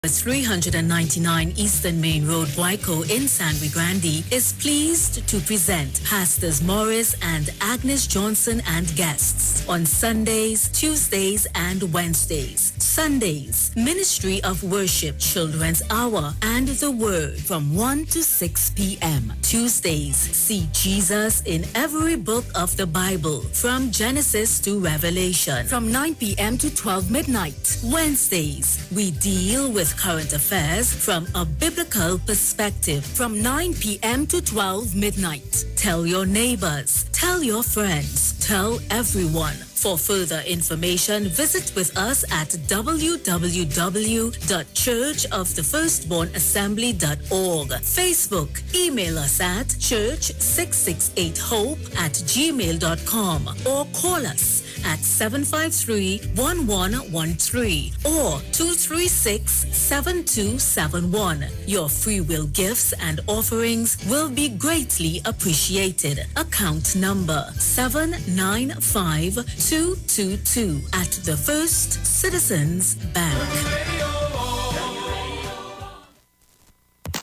399 Eastern Main Road, Waiko in San Luis Grande is pleased to present Pastors Morris and Agnes Johnson and guests on Sundays, Tuesdays, and Wednesdays. Sundays, Ministry of Worship, Children's Hour, and the Word from 1 to 6 p.m. Tuesdays, see Jesus in every book of the Bible from Genesis to Revelation from 9 p.m. to 12 midnight. Wednesdays, we deal with current affairs from a biblical perspective from 9 p.m. to 12 midnight. Tell your neighbors, tell your friends, tell everyone. For further information, visit with us at www.churchofthefirstbornassembly.org. Facebook, email us at church668hope@gmail.com or call us at 753-1113 or 236-7271. Your free will gifts and offerings will be greatly appreciated. Account number 795222 at the First Citizens Bank.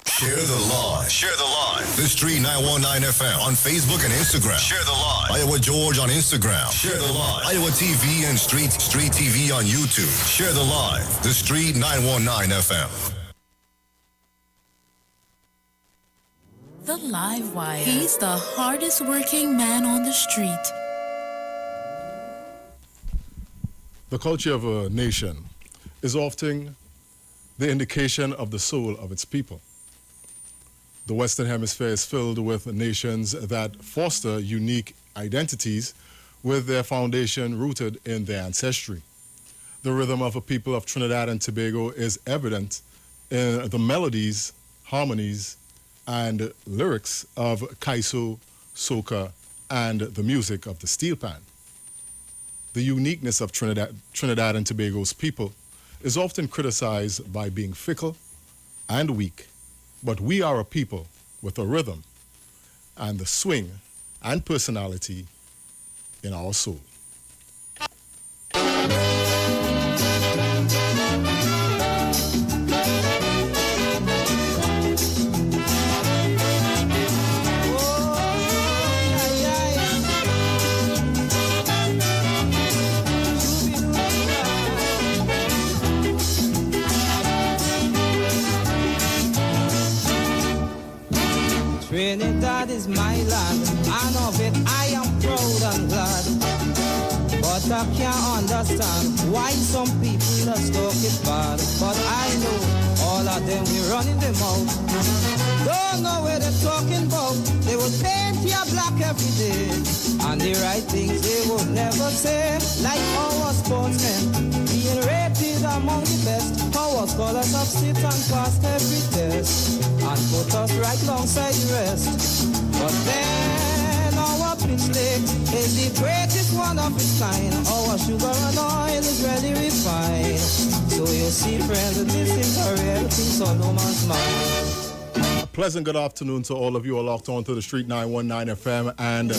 Share the live. Share the live. The Street 919 FM on Facebook and Instagram. Share the live. Iowa George on Instagram. Share the live. Iowa TV and Street TV on YouTube. Share the live. The Street 919 FM. The Live Wire. He's the hardest working man on the street. The culture of a nation is often the indication of the soul of its people. The Western Hemisphere is filled with nations that foster unique identities with their foundation rooted in their ancestry. The rhythm of a people of Trinidad and Tobago is evident in the melodies, harmonies, and lyrics of kaiso, soca, and the music of the steel pan. The uniqueness of Trinidad and Tobago's people is often criticized by being fickle and weak. But we are a people with a rhythm and the swing and personality in our soul. Trinidad is my land, and of it I am proud and glad. But I can't understand why some people just talk it bad. But I know all of them we running them out. Don't know where they're talking about. They would paint you black every day, and the right things they would never say. Like our sportsmen being rated among the best. Our scholars have sit and passed every test and put us right alongside the rest. But then our pitch lake is the greatest one of its kind. Our sugar and oil is really refined. So you see, friends, this is a real thing, so no man's mind. Pleasant good afternoon to all of you who are locked on to the Street 919 FM and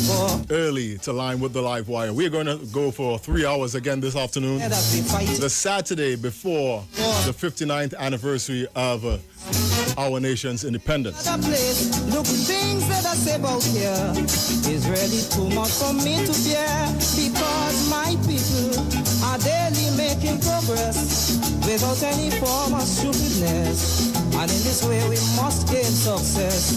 early to line with the Live Wire. We're going to go for 3 hours again this afternoon. The Saturday before the 59th anniversary of our nation's independence. Look, things that I say about here is really too much for me to bear, because my people are daily making progress without any form of stupidness. And in this way we must gain success.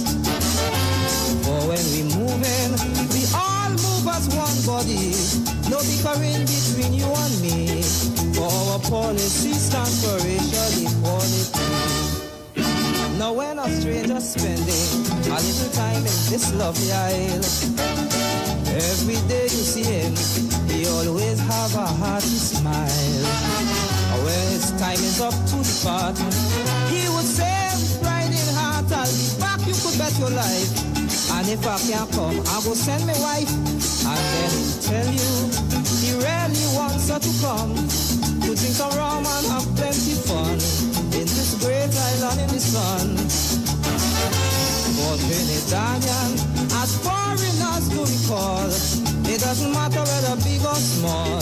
For when we move in, we all move as one body. No bickering between you and me. For our policy stands for racial equality. Now when a stranger spending a little time in this lovely isle, every day you see him, he always have a hearty smile. When his time is up to depart, he would say, pride in heart, I'll be back, you could bet your life. And if I can't come, I will send my wife. And then he'll tell you, he really wants her to come, to drink some rum and have plenty fun in this great island in the sun. For Trinidadian, as foreigners do recall, it doesn't matter whether big or small,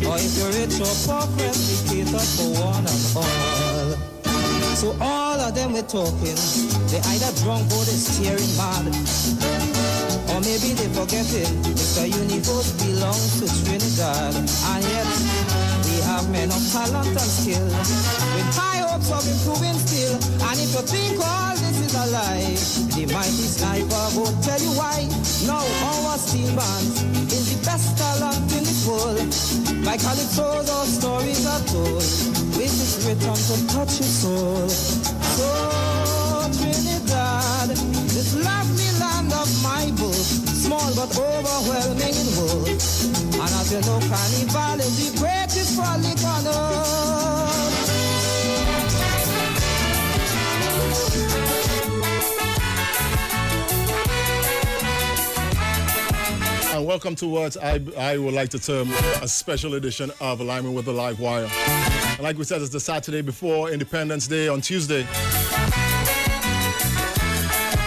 or if you're rich or poor, friends, we cater for one and all. So all of them were talking. They either drunk or they staring mad. Or maybe they forgetting Mr. Universe belongs to Trinidad. And yet we have men of talent and skill with high hopes of improving still. And if you think all this is a lie, the mighty sniper won't tell you why. Now our steel band is the best talent in this world. By calypsos our stories are told, which is written to touch your soul. So Trinidad, this lovely land of my book, small but overwhelming in world. And as you know, Carnival is the greatest frolic on earth. And welcome to what I would like to term a special edition of Alignment with the Live Wire. And like we said, it's the Saturday before Independence Day on Tuesday.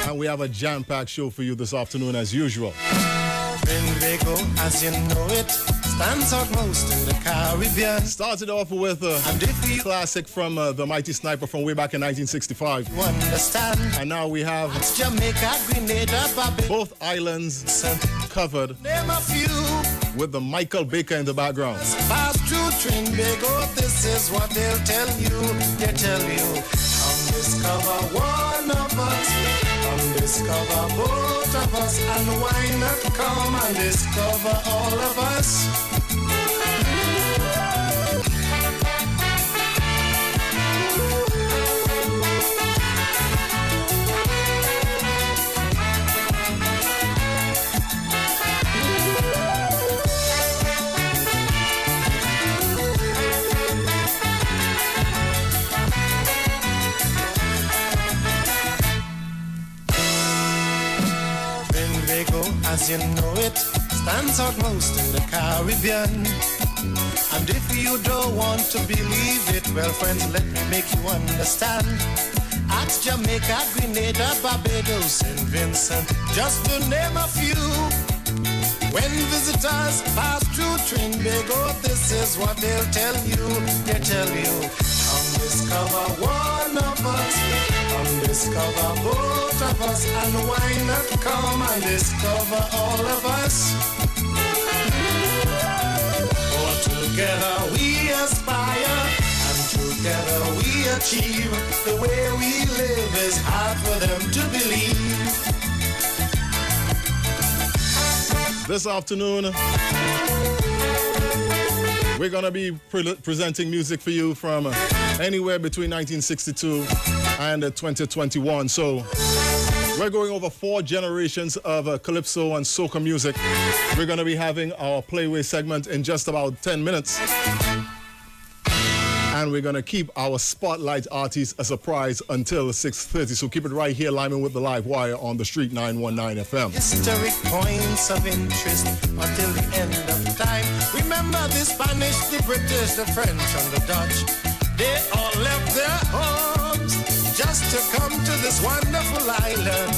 And we have a jam-packed show for you this afternoon as usual. Trinbago, as you know it, stands out most in the Caribbean. Started off with a classic from the Mighty Sniper from way back in 1965. You understand? And now we have Jamaica, Grenada, Barbados, both islands covered name a few. with the Michael Baker in the background. Pass through Trinbago, this is what they'll tell you. They tell you, come discover one of us, come discover both of us, and why not come and discover all of us? As you know it, stands out most in the Caribbean. And if you don't want to believe it, well friends, let me make you understand. Ask Jamaica, Grenada, Barbados, and Vincent, just to name a few. When visitors pass through Trinbago, this is what they'll tell you. They tell you, come discover one of us, come discover both of us, and why not come and discover all of us? For together we aspire, and together we achieve. The way we live is hard for them to believe. This afternoon, we're going to be presenting music for you from anywhere between 1962 and 2021. So we're going over 4 generations of calypso and soca music. We're going to be having our Playway segment in just about 10 minutes. And we're going to keep our spotlight artists a surprise until 6:30. So keep it right here, Lyman with the Live Wire on the Street 919 FM. Historic points of interest until the end of time. Remember the Spanish, the British, the French, and the Dutch. They all left their homes just to come to this wonderful island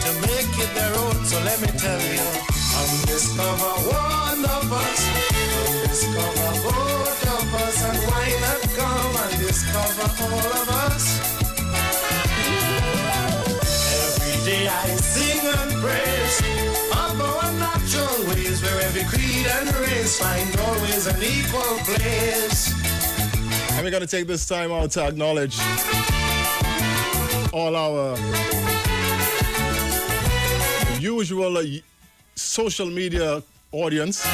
to make it their own. So let me tell you, come discover one of us, come discover both of us, and why not come and discover all of us? Every day I sing and praise of our natural ways, where every creed and race find always an equal place. And we're going to take this time out to acknowledge all our usual social media audience.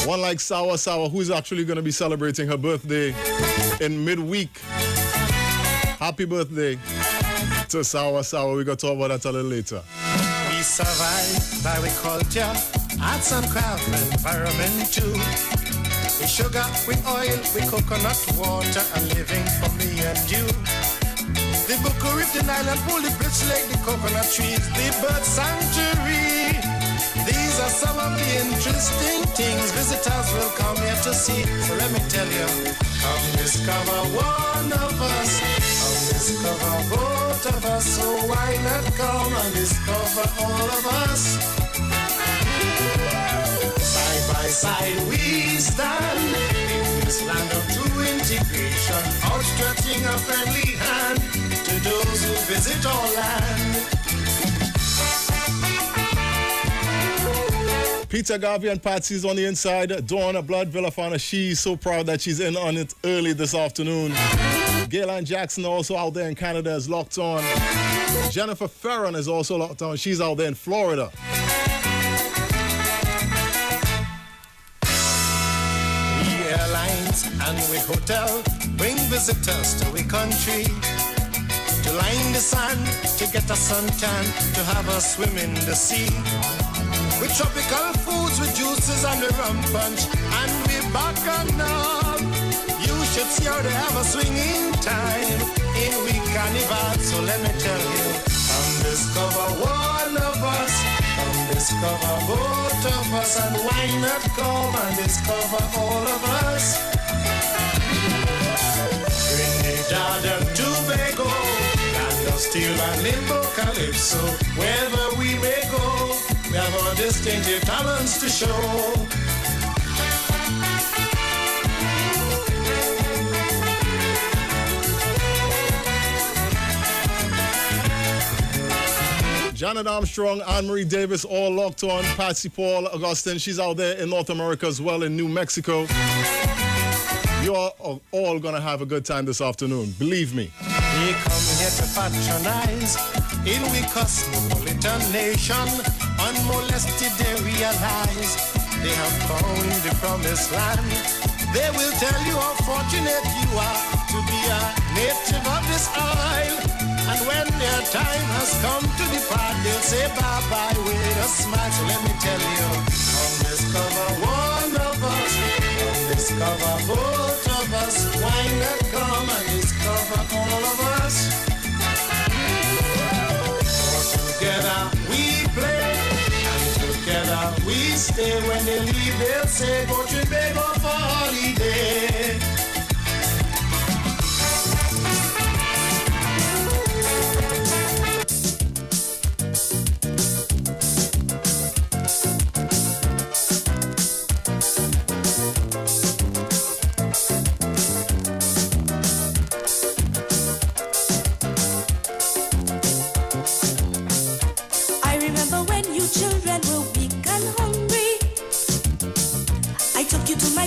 One like Sawa Sawa, who's actually going to be celebrating her birthday in midweek. Happy birthday to Sawa Sawa. We're going to talk about that a little later. We survive by agriculture, arts and craft, and environment too. With sugar, with oil, with coconut water, and living for me and you. The Boko Reef, the Nile, pull the Bridge Lake, the coconut trees, the bird sanctuary. These are some of the interesting things visitors will come here to see. So let me tell you, come discover one of us, come discover both of us. So why not come and discover all of us? Side by side we stand in this land of true integration, outstretching a friendly hand to those who visit our land. Peter Garvey and Patsy's on the inside. Dawn Blood Villafana, she's so proud that she's in on it early this afternoon. Gaylan Jackson also out there in Canada is locked on. Jennifer Ferron is also locked on. She's out there in Florida. We airlines and we hotel bring visitors to we country to line the sand, to get a suntan, to have a swim in the sea. With tropical foods, with juices and the rum punch, and we back and up. You should see how they have a swinging time in we carnival. So let me tell you, come discover one of us, come discover both of us, and why not come and discover all of us? Trinidad and Tobago, land of steel and limbo calypso, wherever we may go. We have our distinctive talents to show. Janet Armstrong, Anne-Marie Davis, all locked on. Patsy Paul, Augustine, she's out there in North America as well, in New Mexico. You're all gonna have a good time this afternoon, believe me. We come here to patronize in we cosmopolitan nation. Unmolested they realize they have found the promised land. They will tell you how fortunate you are to be a native of this isle. And when their time has come to depart, they'll say bye-bye with a smile. So let me tell you, come discover one of us, come discover both of us. Why not come and discover all of us? For together we play, and together we stay. When they leave, they'll say, go to bed for holiday.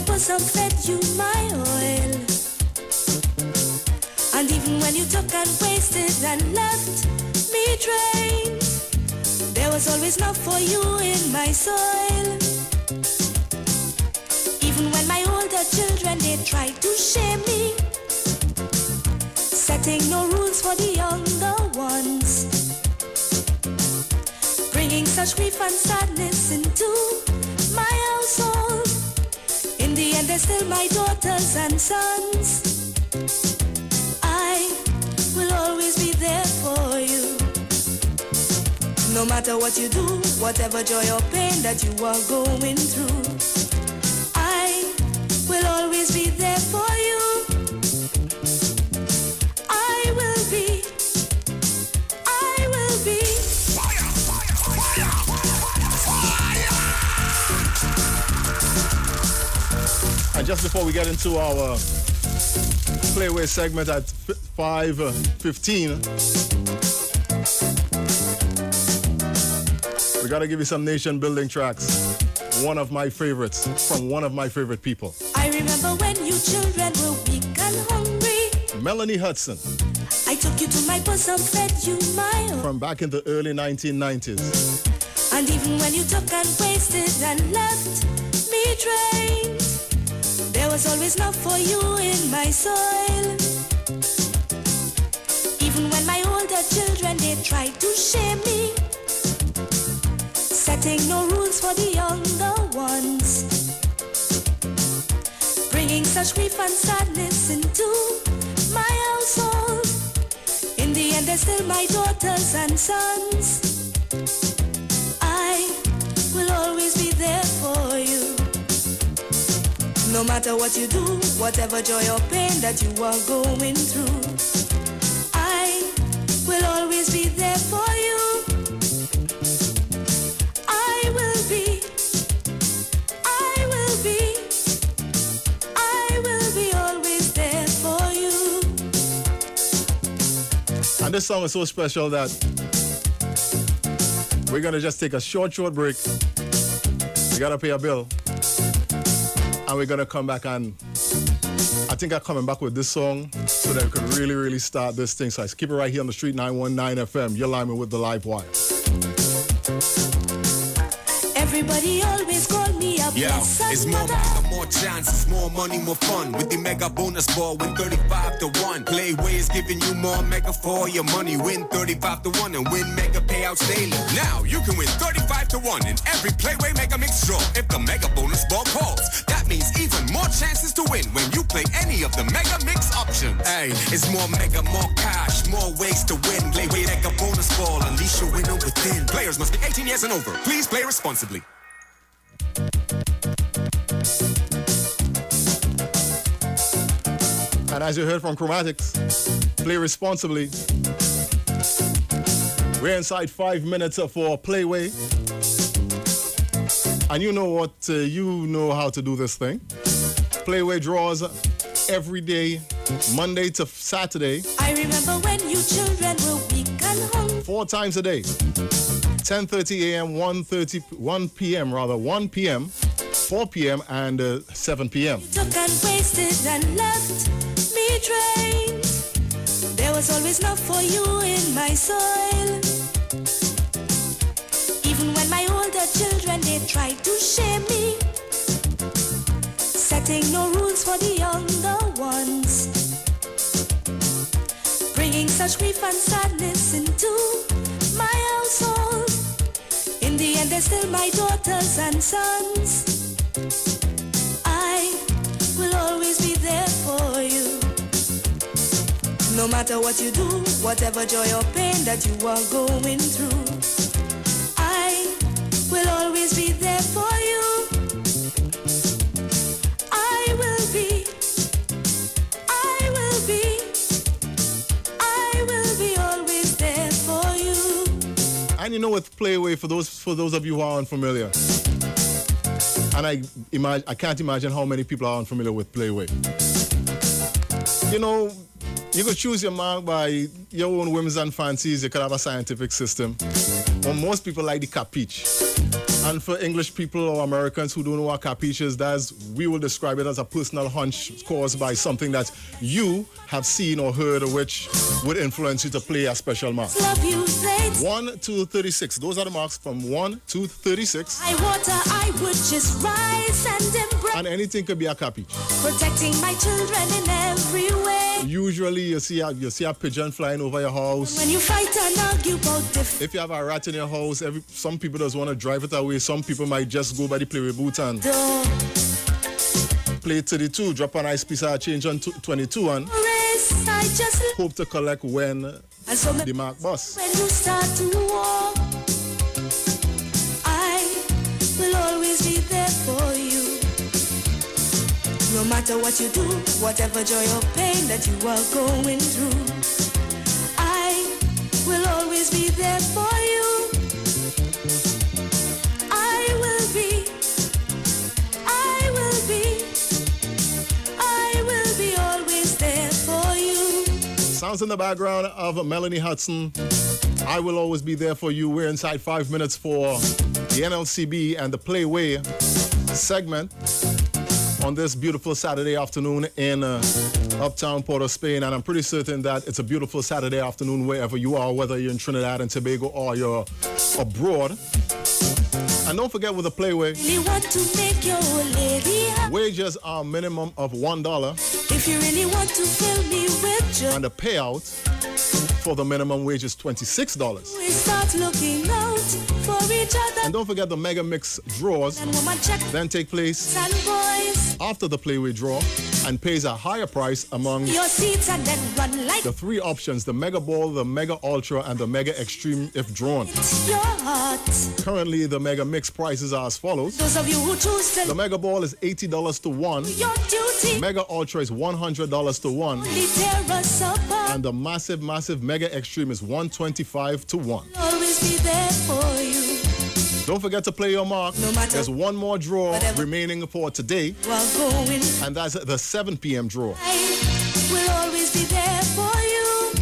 Bosom fed you my oil, and even when you took and wasted and left me drained, there was always love for you in my soil. Even when my older children, they tried to shame me, setting no rules for the younger ones, bringing such grief and sadness into my household. In the end, they're still my daughters and sons. I will always be there for you. No matter what you do, whatever joy or pain that you are going through, I will always be there for you. I will be. Fire, fire, fire, fire. And just before we get into our Playway segment at 5:15, we gotta give you some nation building tracks. One of my favorites from one of my favorite people. I remember when you children were weak and hungry. Melanie Hudson. I took you to my bosom, fed you my own. From back in the early 1990s. And even when you took and wasted and left me drained, there was always love for you in my soil. Even when my older children, they tried to shame me, setting no rules for the younger ones, bringing such grief and sadness into my household. In the end, they're still my daughters and sons. I will always be there for you. No matter what you do, whatever joy or pain that you are going through, I will always be there for you. I will be always there. And this song is so special that we're gonna just take a short break. We gotta pay a bill. And we're gonna come back, and I think I'm coming back with this song so that we can really start this thing. So I keep it right here on the Street 919 FM. You're live with the Live Wire. Everybody always call me a blessed it's more mother. mega, more chances, more money, more fun. With the mega bonus ball, win 35-1. Playway is giving you more mega for all your money. Win 35-1 and win mega payouts daily. Now you can win 35-1 in every Playway Mega Mix draw if the mega bonus ball calls. That means even more chances to win when you play any of the mega mix options. Hey, it's more mega, more cash, more ways to win. Playway Mega Bonus Ball, unleash your winner within. Players must be 18 years and over. Please play responsibly. And as you heard from Chromatics, play responsibly. We're inside 5 minutes for Playway. And you know what, you know how to do this thing. Playway draws every day, Monday to Saturday. I remember when you children were weak and hungry. 4 times a day. 10:30 a.m., 1 p.m., 4 p.m., and 7 p.m. Took and wasted and left me drained. There was always love for you in my soil. Even when my older children, they tried to shame me, setting no rules for the younger ones, bringing such grief and sadness into my household. In the end, they're still my daughters and sons. I will always be there for you. No matter what you do, whatever joy or pain that you are going through, I will always be there for you. I will be always there for you. And you know, with Playway, for those of you who are unfamiliar, and I can't imagine how many people are unfamiliar with Playway. You know, you could choose your mark by your own whims and fancies. You could have a scientific system. But most people like the capiche. And for English people or Americans who don't know what capiche is, we will describe it as a personal hunch caused by something that you have seen or heard, which would influence you to play a special mark. 1 to 36. Those are the marks from 1 to 36. I would just rise and embrace. And anything could be a capiche. Protecting my children in every way. Usually you see a pigeon flying over your house. When you fight and argue about different. If you have a rat in your house, some people just want to drive it away. Some people might just go by the Playway booth and play 32, drop a nice piece of change on 22 and hope to collect when the mark bus. When you start to walk, I will always be there for you. No matter what you do, whatever joy or pain that you are going through, I will always be there for you. I will be always there for you. Sounds in the background of Melanie Hudson. I will always be there for you. We're inside 5 minutes for the NLCB and the Playway segment on this beautiful Saturday afternoon in uptown Port of Spain. And I'm pretty certain that it's a beautiful Saturday afternoon wherever you are, whether you're in Trinidad and Tobago or you're abroad. And don't forget, with the Playway, You want to make your lady happy. wages are a minimum of $1. If you really want to fill me with joy, And the payout for the minimum wage is $26. we start looking out for each other. And don't forget, the Mega Mix draws And woman check then take place and boys. after the Playway draw and pays a higher price among Your seats and then run like the 3 options: the Mega Ball, the Mega Ultra, and the Mega Extreme if drawn. your heart. Currently, the Mega Mix prices are as follows. Those of you who choose to The Mega Ball is $80 to 1. your duty, Mega Ultra is $100 to 1. only tear us apart. And the massive Mega Extreme is $125 to 1. Always be there for you. Don't forget to play your mark. No matter There's one more draw whatever remaining for today, while going, and that's the 7 p.m. draw. I will always be there for you.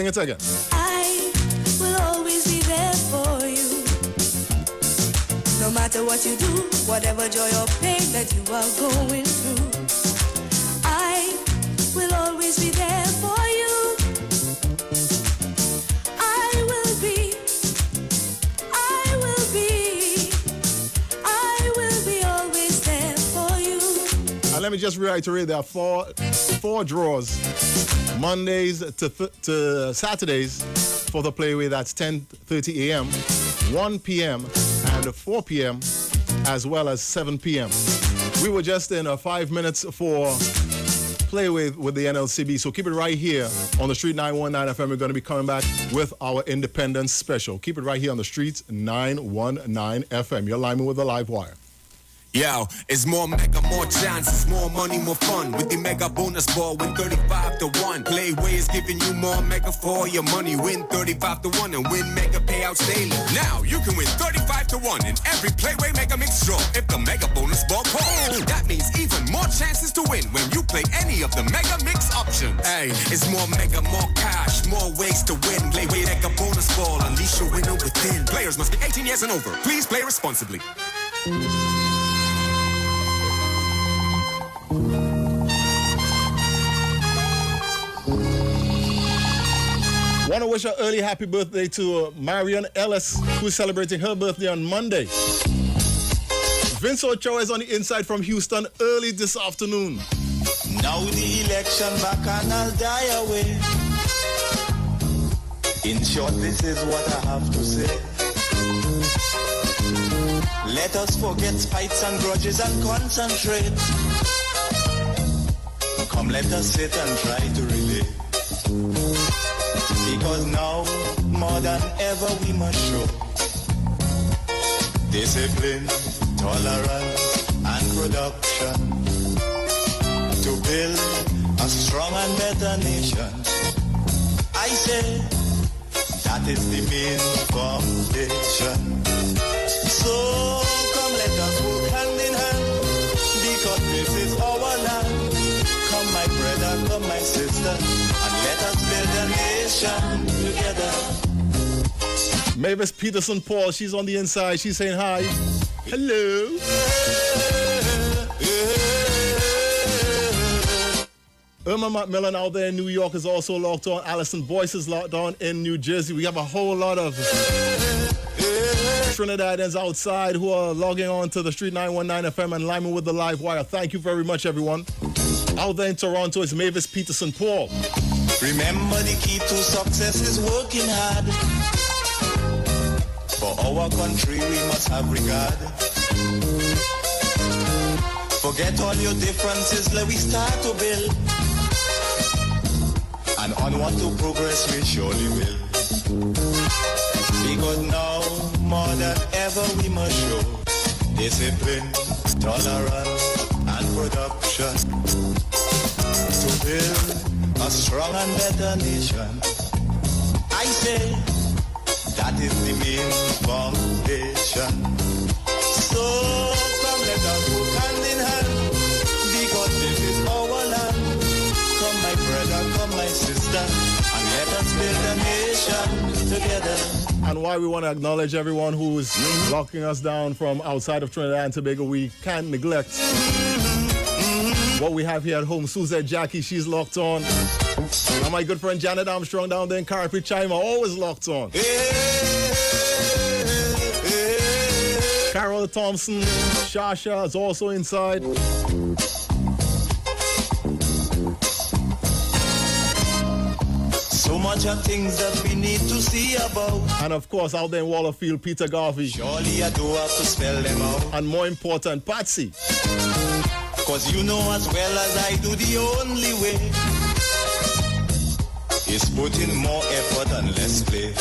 Sing it again. I will always be there for you. No matter what you do, whatever joy or pain that you are going through, I will always be there for you. I will be always there for you. And let me just reiterate, there are four draws. Mondays to Saturdays for the playway. That's 10:30 a.m., 1 p.m., and 4 p.m., as well as 7 p.m. We were just in 5 minutes for playway with the NLCB, so keep it right here on the Street 919 FM. We're going to be coming back with our Independence special. Keep it right here on the Streets 919 FM. You're lining with the live wire. Yo, it's more mega, more chances, more money, more fun. With the mega bonus ball, win 35 to 1. Playway is giving you more mega for your money. Win 35 to 1 and win mega payouts daily. Now you can win 35 to 1 in every Playway Mega Mix draw if the mega bonus ball calls. That means even more chances to win when you play any of the mega mix options. Hey, it's more mega, more cash, more ways to win. Playway Mega Bonus Ball, unleash your winner within. Players must be 18 years and over. Please play responsibly. Want to wish an early happy birthday to Marion Ellis, who's celebrating her birthday on Monday. Vince Ochoa is on the inside from Houston early this afternoon. Now the election back and I'll die away. In short, this is what I have to say. Let us forget spites and grudges and concentrate. Come, let us sit and try to relate. Because now, more than ever, we must show discipline, tolerance, and production to build a strong and better nation. I say that is the main foundation. So come, let us work hand in hand, because this is our land. Come, my brother, come, my sister, and let us build a nation together. Mavis Peterson Paul, she's on the inside. She's saying hi. Hello. Irma McMillan out there in New York is also locked on. Allison Boyce is locked on in New Jersey. We have a whole lot of Trinidadians outside who are logging on to the Street 919 FM and lining with the live wire. Thank you very much, everyone. Out there in Toronto is Mavis Peterson Paul. Remember, the key to success is working hard. For our country we must have regard. Forget all your differences, let we start to build. And onward to progress we surely will. Because now, more than ever, we must show discipline, tolerance, and production to build a strong and better nation. I say that is the main foundation. So come, let us work hand in hand, because this is our land. Come, my brother, come, my sister, and let us build a nation together. And while we want to acknowledge everyone who is locking us down from outside of Trinidad and Tobago, we can't neglect what we have here at home. Suzette Jackie, she's locked on. And my good friend Janet Armstrong down there in Carrick Chima, always locked on. Carol Thompson, Shasha is also inside. So much of things that we need to see about. And of course, out there in Wallerfield, Peter Garvey. Surely I do have to spell them out. And more important, Patsy. Cause you know as well as I do, the only way is put in more effort and less play.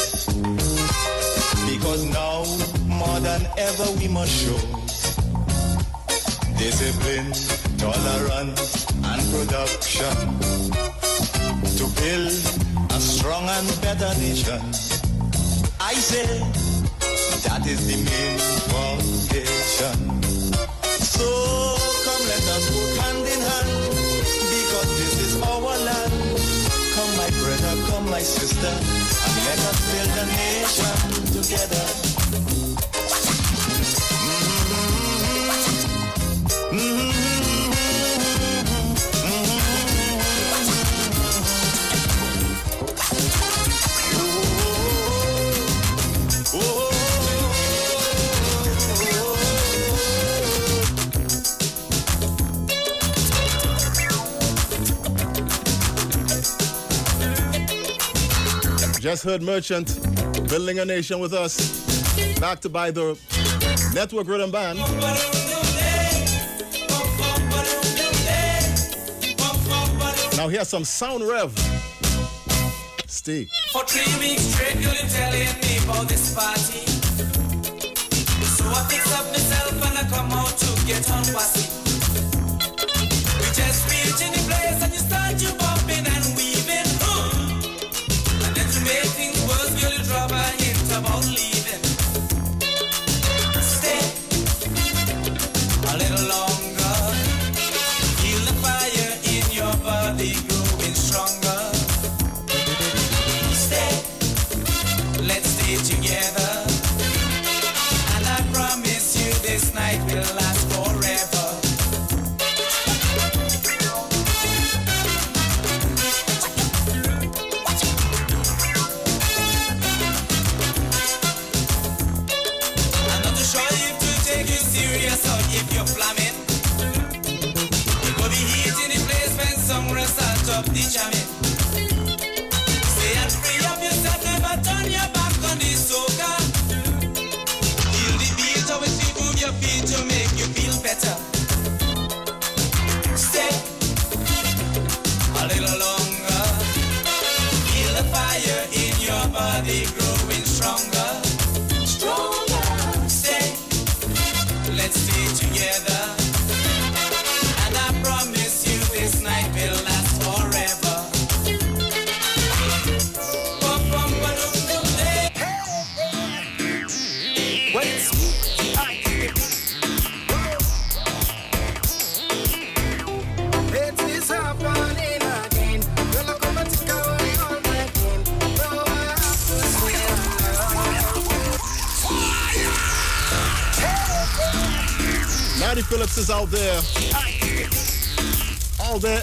Because now, more than ever, we must show discipline, tolerance, and production to build a strong and better nation. I say that is the main foundation. So come, let us work hand in hand, because this is our land. Come, my brother, come, my my sister, and let us build a nation together. Just heard Merchant building a nation with us, backed by the Network Rhythm Band. Now here's some sound rev. Stay. For 3 weeks straight, you'll be telling me about this party. So I fix up myself and I come out to get on wassy. We just reach in the place and you start you bumping and weaving. And then to make things worse, you'll drop a hint about leaving. Stay a little longer. Feel the fire in your body growing stronger. Stay, let's stay together. And I promise you this night will last forever. I'm not too sure if to take you serious or if you're flamming. You go be heating the place when somewhere start up the jamming. Stay and free up yourself, never turn your back on the soca. Feel the beat of it, move your feet to make you feel better. Stay a little longer. Feel the fire in your body growing stronger. Stronger. Stay, let's stay together. And I promise you this night will last forever. Well, it's it is happening again. Well, I come and take away all my pain. No, I have to say Maddie Phillips is out there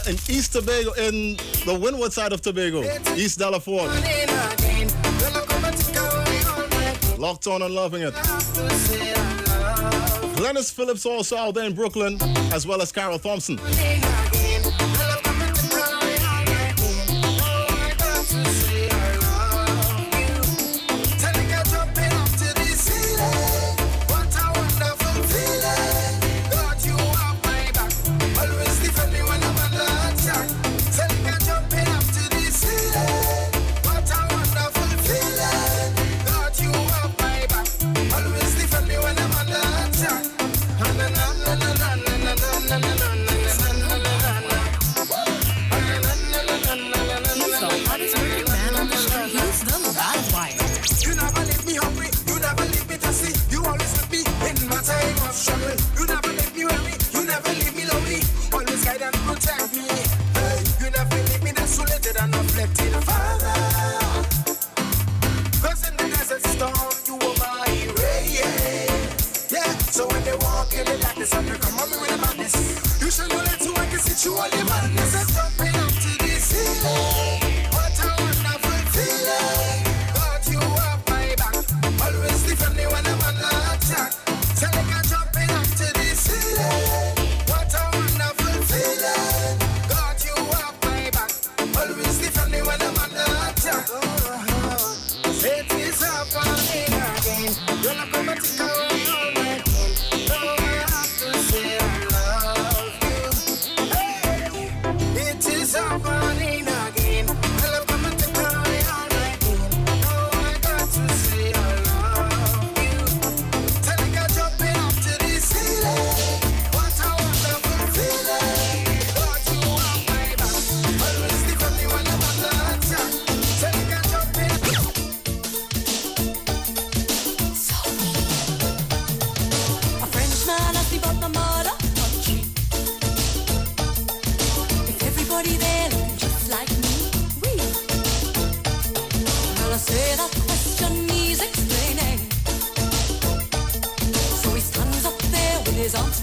in East Tobago, in the windward side of Tobago, East Delaford. Locked on and loving it. Glennis Phillips also out there in Brooklyn, as well as Carol Thompson.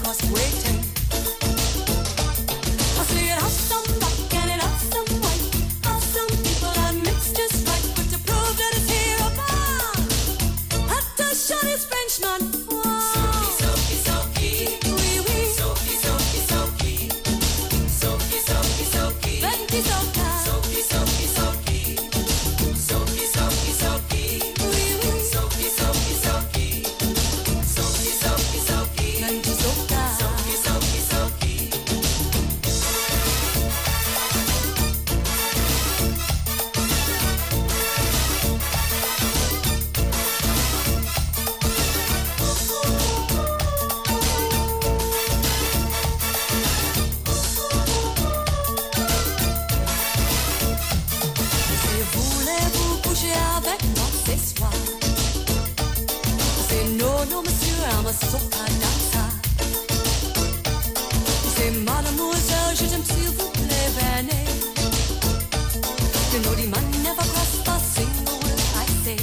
cost waiting. I say it have some luck and it have some white. Have some people that mix just right, but to prove that it's here above, had to shut his Frenchman. Soaky, soaky, soaky. Oui, oui. Soaky, soaky, soaky. Soaky, soaky, soaky. Plenty soca. Soaky, soaky, soaky. Soaky, soaky, soaky. Oui, oui. Soaky, soaky, soaky. Soaky, soaky, soaky. Plenty soca. Soaky, soaky, soaky. Si voulez-vous coucher avec moi ce soir? C'est non, non, monsieur, I'm a soca dancer. C'est mademoiselle, je t'aime s'il vous plaît, venez. You know the man never crossed a single word I say.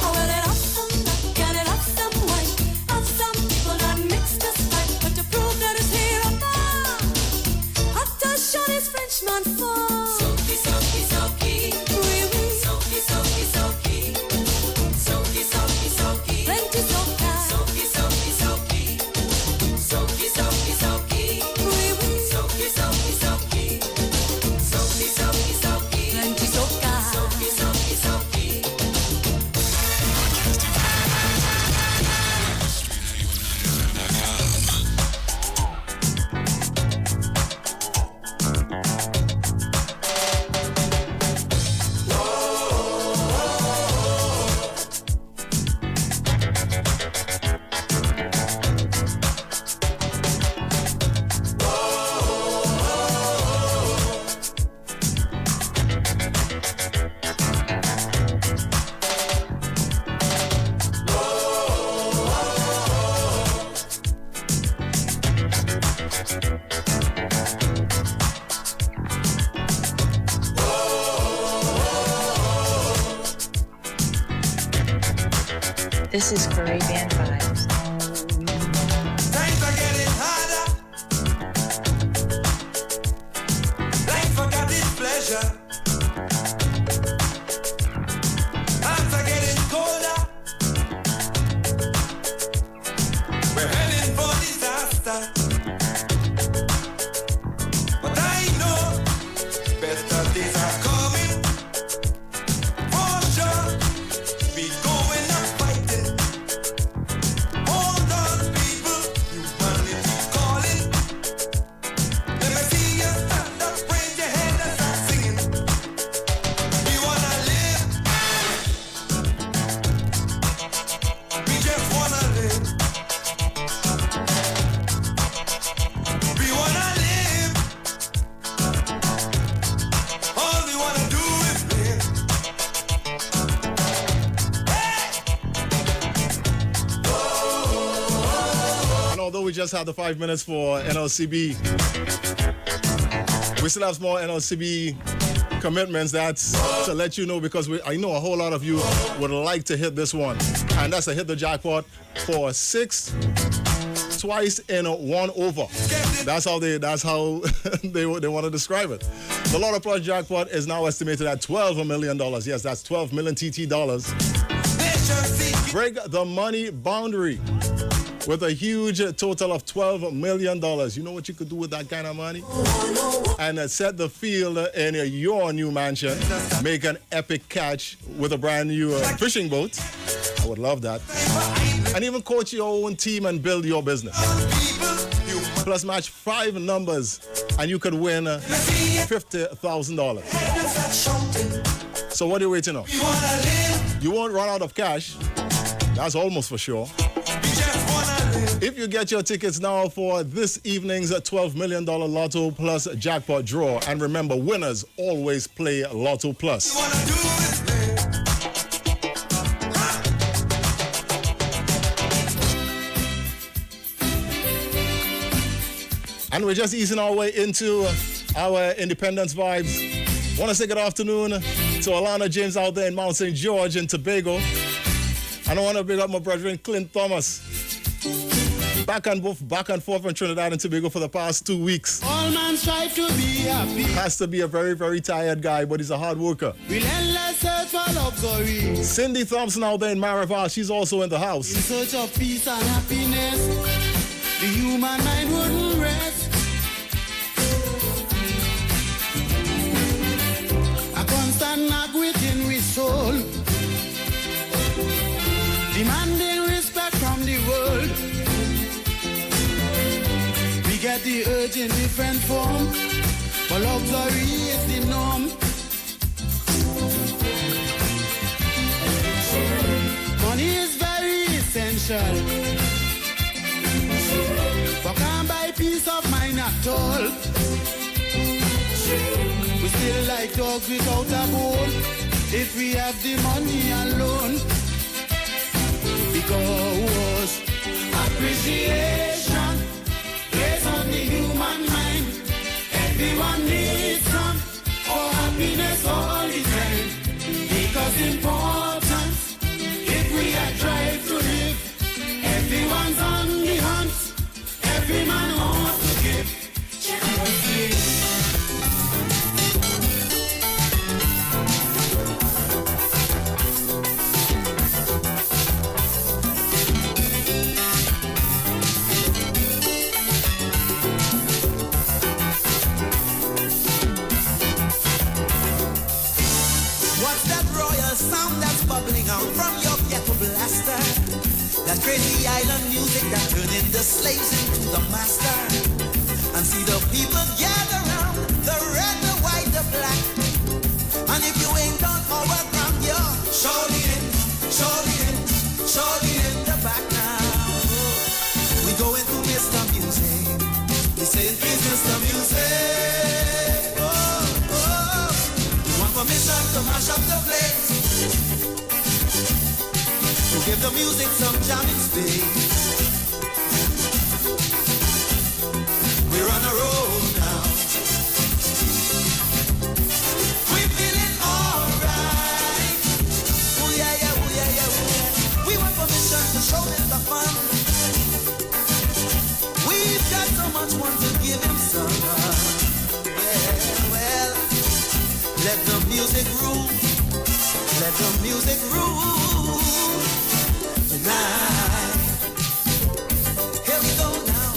Oh, well, it have some black and it have some white. Have some people that mix just right, but to prove that it's here above, have to shut his Frenchman for. Soaky, soaky, soaky. Oui, oui. Soaky, soaky, soaky. Soaky, soaky, soaky. Plenty soca. Soaky, soaky, soaky. Soaky, soaky, soaky. Oui, oui. Soaky, soaky, soaky. Soaky, soaky, soaky. Plenty soca. Soaky, soaky, soaky. This is Caribbean Vibes. Times are getting harder. Life forgot its pleasure. Times are getting colder. We're heading for disaster. But I know better days are coming. For sure, we going up fighting. Hold on, people, humanity calling. Let me see you stand up, raise your head and start singing. We wanna live. We just wanna live. We wanna live. All we wanna do is live. And although we just had the 5 minutes for NLCB, we still have some more NLCB commitments. That's to let you know, because I know a whole lot of you would like to hit this one. And that's a hit the jackpot for 6 twice in one over. That's how they want to describe it. The Lotto Plus jackpot is now estimated at $12 million. Yes, that's 12 million TT dollars. Break the money boundary with a huge total of $12 million. You know what you could do with that kind of money? And set the field in your new mansion. Make an epic catch with a brand new fishing boat. I would love that. And even coach your own team and build your business. Plus match 5 numbers and you could win $50,000. So what are you waiting on? You won't run out of cash. That's almost for sure. If you get your tickets now for this evening's $12 million Lotto Plus jackpot draw, and remember, winners always play Lotto Plus. And we're just easing our way into our Independence vibes. Want to say good afternoon to Alana James out there in Mount St. George in Tobago. And I want to big up my brethren Clint Thomas. back and forth from Trinidad and Tobago for the past 2 weeks. All man strive to be happy. Has to be a very, very tired guy, but he's a hard worker. Relentless search for luxury. Cindy Thompson out there in Marival, she's also in the house. In search of peace and happiness, the human mind wouldn't rest. A constant knock within we soul, demanding respect from the world. We get the urge in different form, but luxury is the norm. Money is very essential, but can't buy peace of mind at all. We still like dogs without a bone if we have the money alone. Because appreciation is on the human mind. Everyone needs some for happiness all the time. Because importance, if we are drive to live, everyone's on the hunt. Every man wants to give. Sound that's bubbling out from your ghetto blaster. That crazy island music that turning the slaves into the master. And see the people gather round, the red, the white, the black. And if you ain't done all work from you're surely in the back now. We going to Mr. Music. We saying please Mr. Music. We want permission to mash up the place. To give the music some jamming space. We're on a roll now. We're feeling alright. Oh yeah, yeah, oh yeah, yeah, oh yeah. We want permission to show him the fun. We've got so much one to give him some. Well, let the music rule. Let the music rule tonight. Here we go now.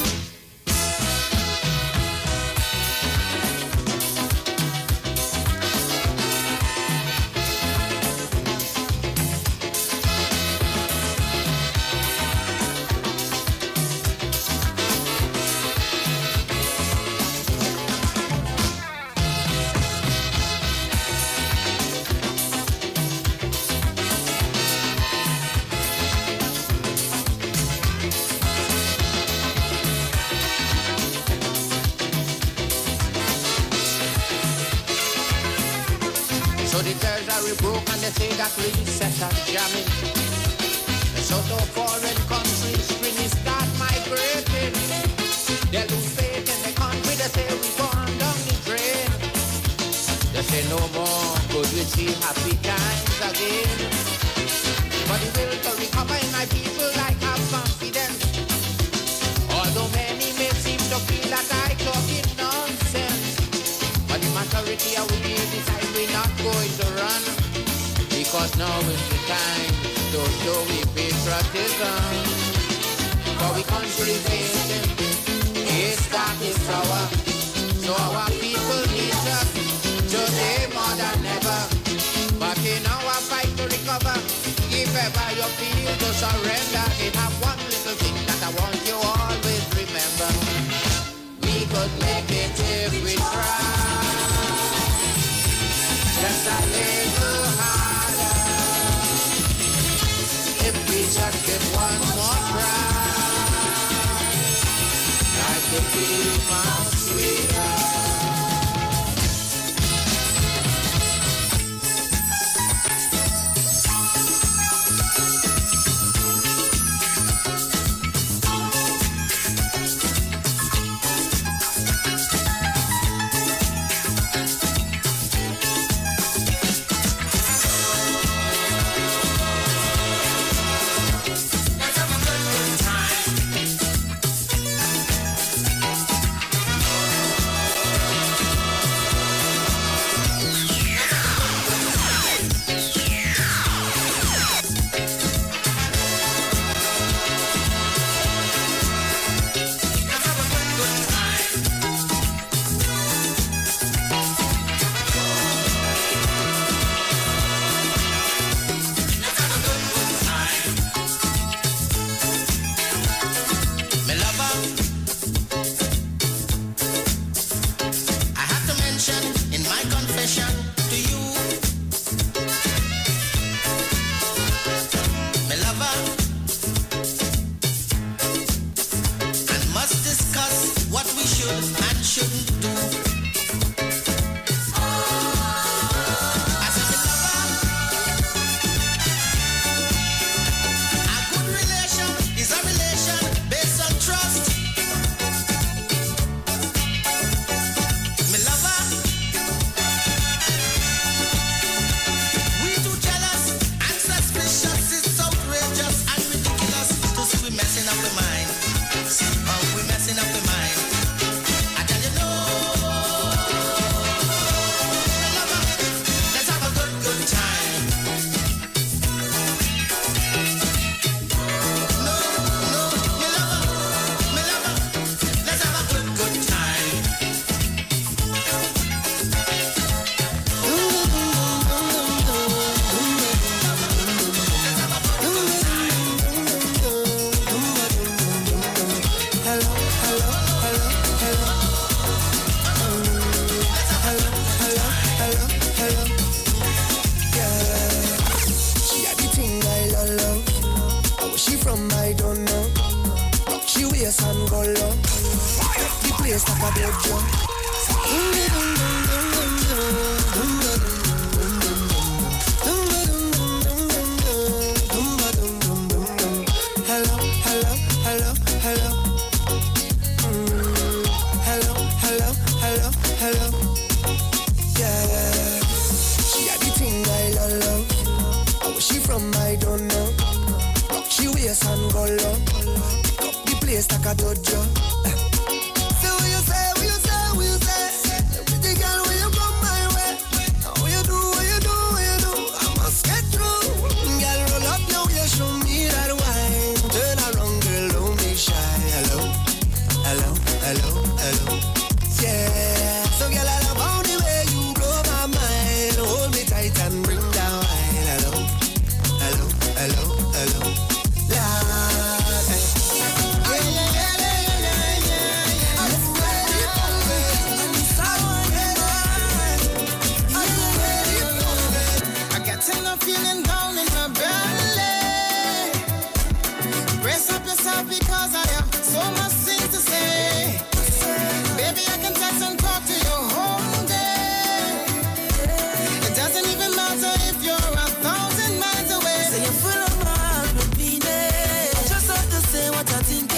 Say that really set us jamming. So to foreign countries really start migrating. They lose faith in the country, they say we gone down the drain. They say no more could we see happy times again. But the will to recover in my people like have confidence. Although many may seem to feel that I talking nonsense, but the majority of we decide we're not going to run. Because now is the time to show we patriotism. For we country nation is that is our. So our people need us today more than ever. But in our fight to recover, if ever you feel to surrender, it have one little thing that I want you always remember. We could make it if we try. Just a little higher. If we just give one more try, life could be much sweeter. waist and go low. The place like a dojo. Hello, hello, hello, hello. Hello, hello, hello, hello. Yeah. She had the thing I love. Where she from, I don't know. Rock she waist and go low. Pick up the place like a dojo. So what you say, what you say, what you say? Pretty girl, when you come my way. What you do, what you do, what you do? I must get through. Girl, roll up now, you show me that wine. Turn around, girl, don't be shy. Hello, hello, hello, hello. Yeah. So girl, I love how the way you blow my mind. Hold me tight and bring down wine. Hello, hello, hello, hello. Lord, hey. I got a feeling down in my belly. Brace up yourself because I have so much things to say. Baby, I can text and talk to you whole day. It doesn't even matter if you're 1,000 miles away. Say you're full of my heart, baby. I just have to say what I think. I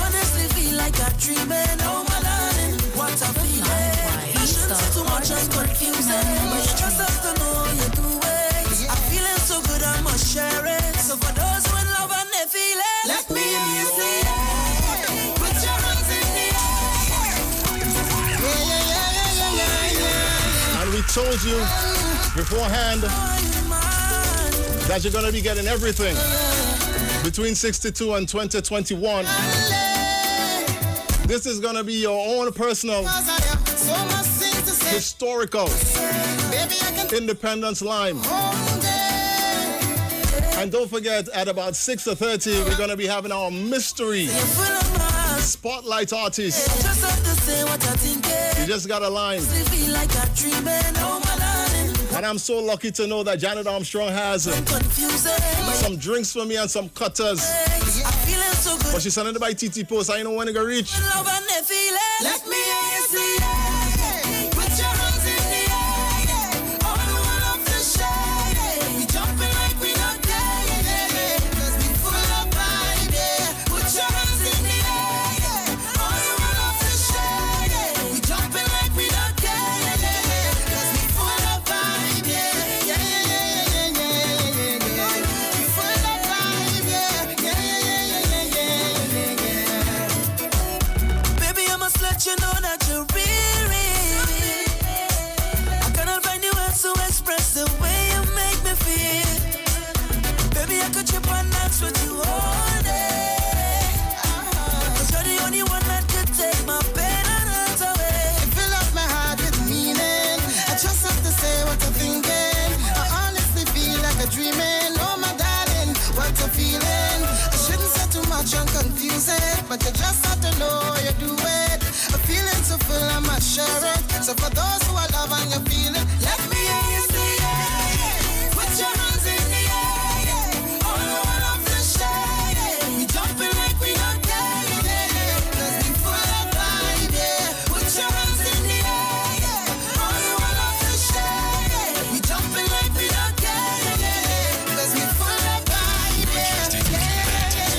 honestly feel like I'm dreaming. Oh my darling, what a feeling. I shouldn't say too much, I'm confusing. But you just have to know you do it. I'm feeling so good, I must share it. So for those who in love and they feel it, Let me hear you say it. Put your hands in the air. Yeah. And we told you beforehand that you're going to be getting everything between 62 and 2021. This is going to be your own personal, Cause I have so much things to say. historical Baby, I can Independence Lime. all day. And don't forget, at about 6:30, we're going to be having our mystery you're full of my heart. spotlight artist. I just have to say what I think. You just got a line. I feel like I'm dreaming. Oh my darling, And I'm so lucky to know that Janet Armstrong has confusing. some drinks for me and some cutters. I'm feeling so good. But she's sending it by TT Post. I know when it go reach. Love and they feel it. Let me hear you say it. Put your hands in the air. All the one of the shade. We jumping like we don't care. Cause we full of vibe, yeah. Put your hands in the air. All the one of the shade. We jumping like we don't care. Cause we full of vibe, yeah. We full of vibe, yeah. Baby, I must let you know that you're real, real. I cannot find the words to express the way you make me feel. Baby, I could trip and dance with you all day. Cause you're the only one that could take my pain and hurt away. You fill up my heart with meaning. I just have to say what I'm thinking. I honestly feel like I'm dreaming. Oh my darling, what a feeling. I shouldn't say too much and confuse it, but you just have to know you do it. A feeling so full, I must share it. So for those who are love and you feel it, let me hear you say it. Put your hands in the air. All the one of the shade. We jumping like we don't care. Cause we full of vibe, yeah. Put your hands in the air. All the one of the shade. We jumping like we don't care. Cause we full of vibe, yeah.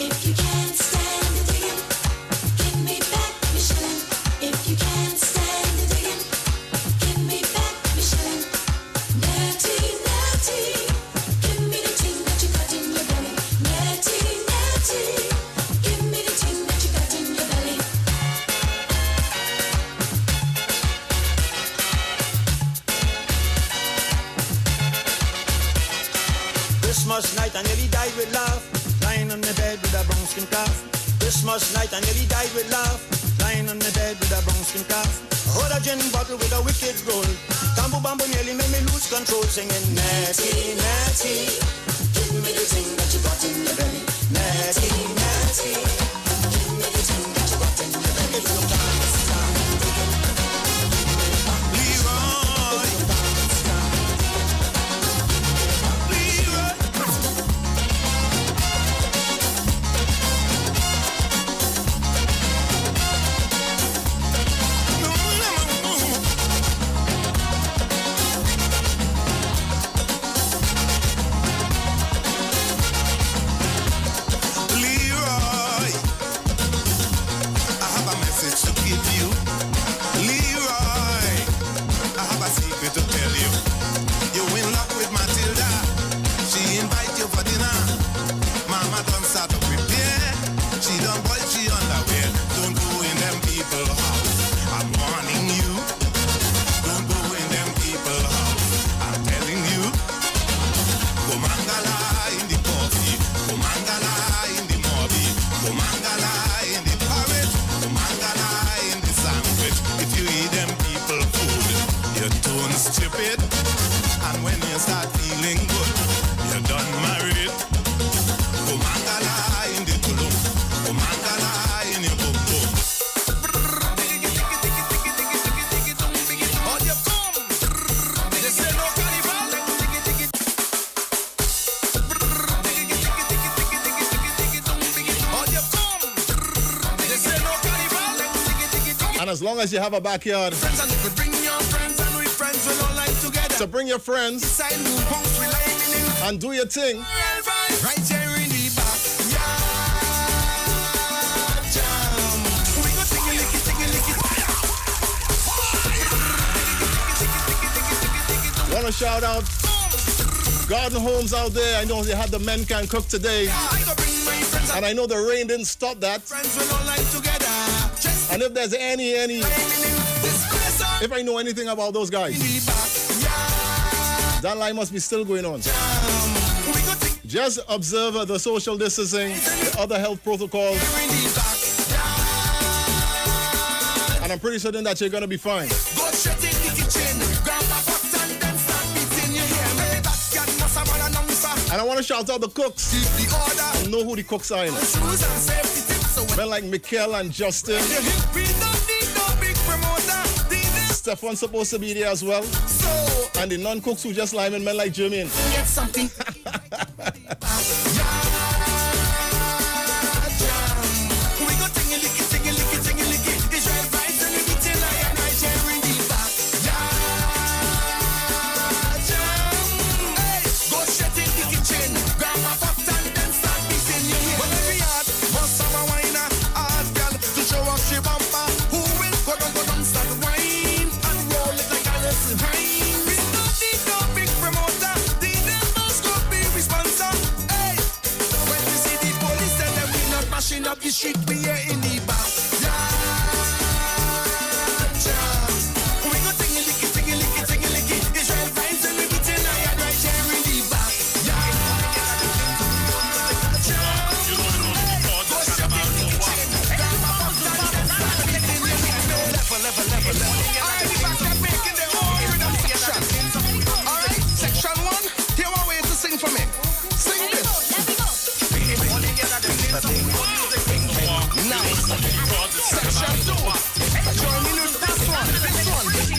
If you can't stand the digging, give me back my shilling. If you can't stand the digging, give me back my shilling. Natty, natty, give me the thing that you got in your belly. Natty, natty, give me the thing that you got in your belly. Christmas night, I nearly died with love. Lying on the bed with a brown skin calf. Christmas night, I nearly died with love. Lying on the bed with a brown skin calf. I hold a gin bottle with a wicked roll. Tambo bambo nearly made me lose control. Singing, Natty, Natty, give me the thing that you got in your belly. Natty, Natty, give me the thing that you got in your belly. If you can't stand the digging, Leroy. stupid. And when you start feeling good, you're done married. Kumangala in the tulum, kumangala in your boom boom. How you come? They say no carnival. How you come? They say no carnival. And as long as you have a backyard, Friends and you could bring your friends and we friends will all like together. so bring your friends Decide who punks we like in. and do your thing. Right here in the backyard jam. We go tingy-licky. Want to shout out garden homes out there. I know they had the men can cook today. And I know the rain didn't stop that. Friends will all like together. And if there's any, if I know anything about those guys, that line must be still going on. Just observe the social distancing, the other health protocols, and I'm pretty certain that you're going to be fine. Go straight in the kitchen, grab a pot and then start beating your hair. Backyard must have an announcer. And I want to shout out the cooks. Keep the order. I know who the cooks are in. Shoes and safety tips. So Men like Mikkel and Justin. we don't need no big promoter. Stefan's supposed to be there as well. So And the non-cooks who just linemen, men like Jermaine. get something. We go tingy-licky. Israel vibes and we be till I and right here in the backyard jam. Hey, go straight in the kitchen, grab a pot and then start beating your head. Well, every yard must have a whiner, hard girl to show off she bumper. Who will go down, start wine and roll it like a little hind. We don't need no big promoter. The neighbors go be responsible. Hey, when we see the police, tell them we not mashing up the street. We are in the backyard jam. We go tingy-licky. Israel vibes and we be till I and right here in the backyard jam. Go straight in the kitchen, grab a pot and then start beating your head. Level. Alright, the backyard making their own rhythm section. Alright, section 1, here one way to sing for me. Sing this. Nice. Section 2. Join me with this one.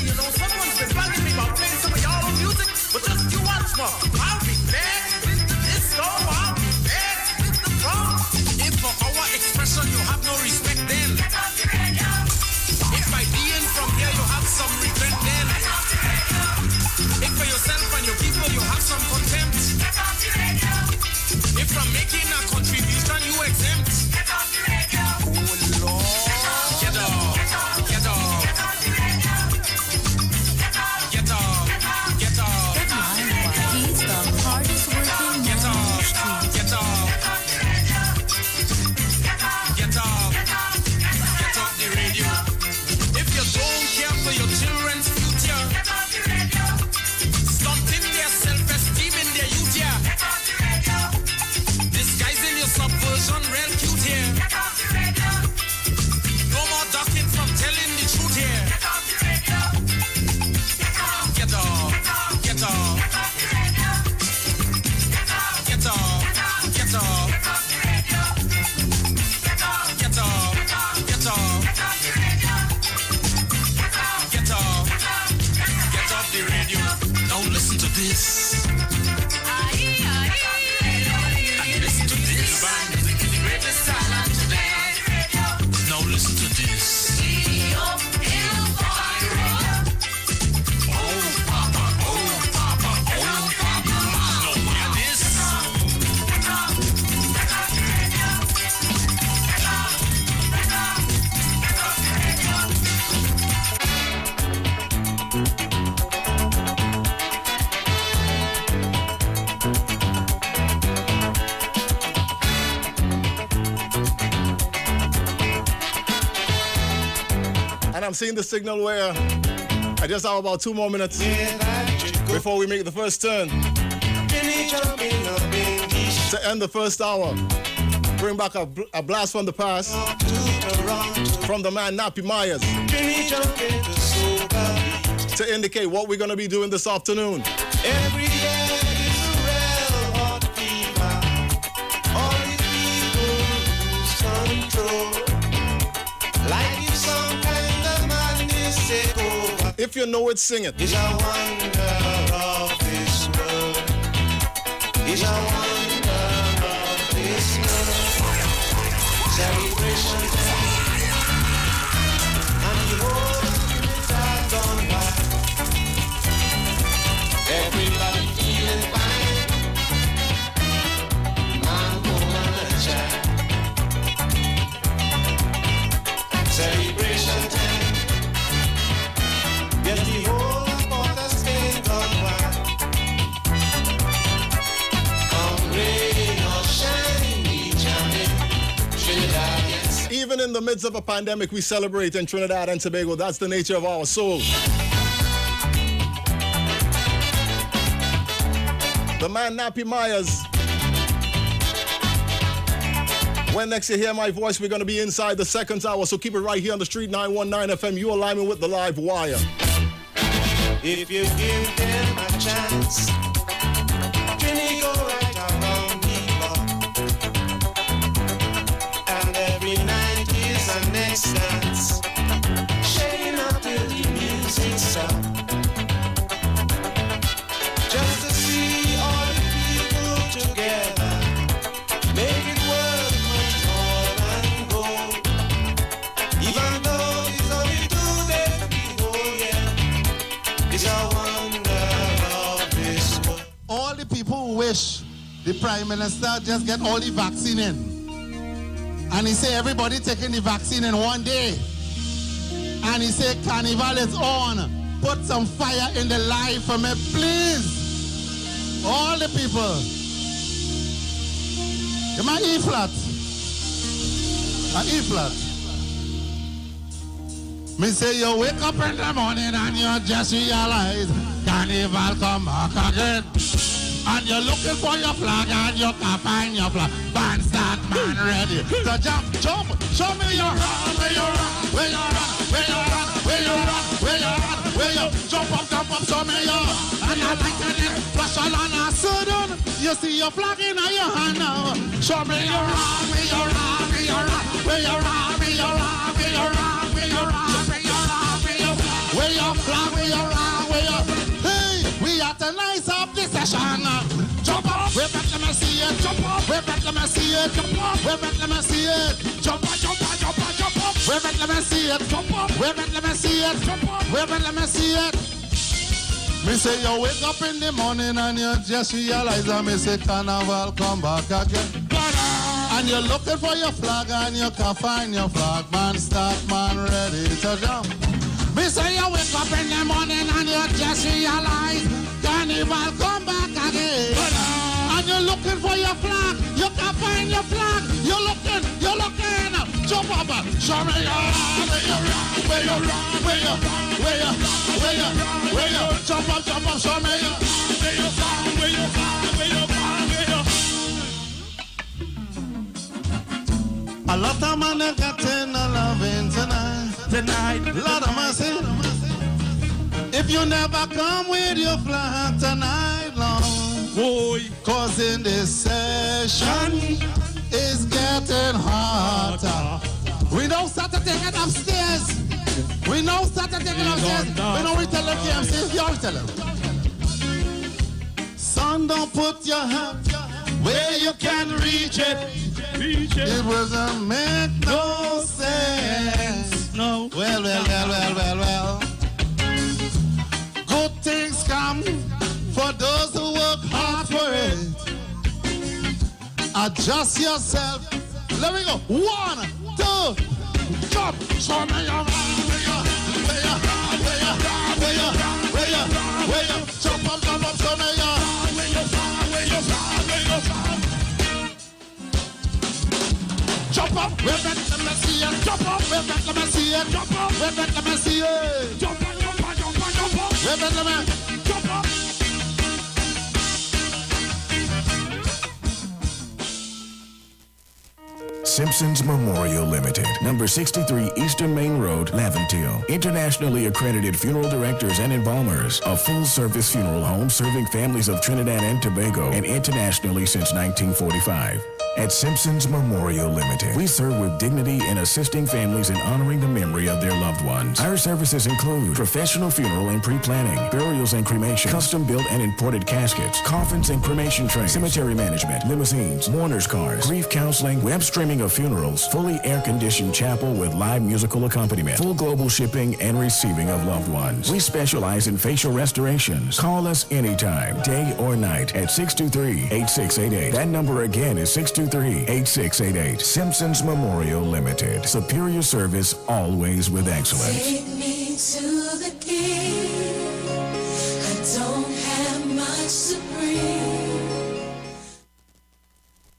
You know, someone's been bugging me about playing some of y'all own music, but just you watch more. I'll be back with the disco. I'll be back with the funk. If for our expression you have no respect, then if by being from here you have some regret, then if for yourself and your people you have some contempt, if from making a contribution you exempt, oh Lord, get up. He's the hardest working man on the street. Get off the radio. If you don't care for your children's future, stunting their self-esteem in their youth, yeah. Disguising your subversion, real cute here. No more ducking from telling the truth here. Get off. Get off the radio. Now listen to this. And listen to this. Greatest talent today. Now listen to this. And I'm seeing the signal where I just have about 2 more minutes before we make the first turn to end the first hour. Bring back a blast from the past from the man Nappy Myers. to indicate what we're going to be doing this afternoon. Every day is a real hot fever. All these people lose control. Like if some kind of madness take over. If you know it, sing it. It's a wonder of this world. It's a wonder of this world. Celebration time. And the whole minutes are gone by. Everybody feeling fine. Man, woman, and child. Celebration time. Get the whole water stain gone wild. Come rain or shine, each and Trinidad, yes. Even in the midst of a pandemic, we celebrate in Trinidad and Tobago. That's the nature of our soul. The man Nappy Myers. When next you hear my voice, we're going to be inside the second hour, so keep it right here on the Street 919 FM. You alignment with the live wire. If you give them a chance, Trini go right around the block. And every night is a next dance, shaking up till the music stops. Just to see all the people together, make it worth much more than gold. Even though it's only 2 days before, yeah, it's a wonder of this world. All the people who wish the Prime Minister just get all the vaccine in. And he say everybody taking the vaccine in one day. And he say Carnival is on. Put some fire in the life for me, please. All the people. Give me E flat. An E flat. Me say you wake up in the morning and you just realize Carnival come back again. And you're looking for your flag and you can't find your flag. Band start, man ready to jump, jump. Show me your run, where you run, where you run, where you run, where you run, where you run, where you jump up, show me your. And I like it, flash all on a sudden. You see your flag in your hand now. Show me your run, where you run, where you run, where you run, where you run, where you run, where you run, where you run, where you run, where your flag, where you run, where you. Hey, we at a nice up this session. Jump up, we bet let me see it. Jump up, we bet let me see it. Jump up, we bet let me see it. Jump up, jump up, jump up, jump up. We bet let me see it. Jump up, we bet let me see it. Jump up, we bet let me see it. Me say you wake up in the morning and you just realize that me say Carnival come back again. And you're looking for your flag and you can't find your flag. Man start, man ready to jump. Me say you wake up in the morning and you just realize Carnival come back again. And you're looking for your flag, you can't find your flag. You're looking. Jump up, show me your where you run, where you run, where you run, where you run, where you run, where you jump up, show me your where you run, where you run, where you run, where you. A lot of men are getting a loving tonight. Lord of mercy. If you never come with your flag tonight long, boy, cause in this session it's getting hotter. We don't start to take it upstairs. We don't start to take it upstairs. We don't tell them KMC. You always tell them. Son, don't put your hand where you can reach it. It doesn't make no sense. No. Well. Good things come for those who work hard for it. Adjust yourself. Let me go. 1, 2, jump. Show me your where you jump up, show me your jump up, let me see it, jump up, let me see it, jump up, let me see it, jump up, let me jump up. Simpsons Memorial Limited, number 63 Eastern Main Road, Laventille. Internationally accredited funeral directors and embalmers, a full-service funeral home serving families of Trinidad and Tobago, and internationally since 1945. At Simpsons Memorial Limited, we serve with dignity in assisting families in honoring the memory of their loved ones. Our services include professional funeral and pre-planning, burials and cremation, custom-built and imported caskets, coffins and cremation trays, cemetery management, limousines, mourners cars, grief counseling, web streaming of funerals, fully air-conditioned chapel with live musical accompaniment, full global shipping and receiving of loved ones. We specialize in facial restorations. Call us anytime, day or night, at 623-8688. That number again is 623-8688. Simpsons Memorial Limited. Superior service, always with excellence. Take me to the king. I don't have much to bring.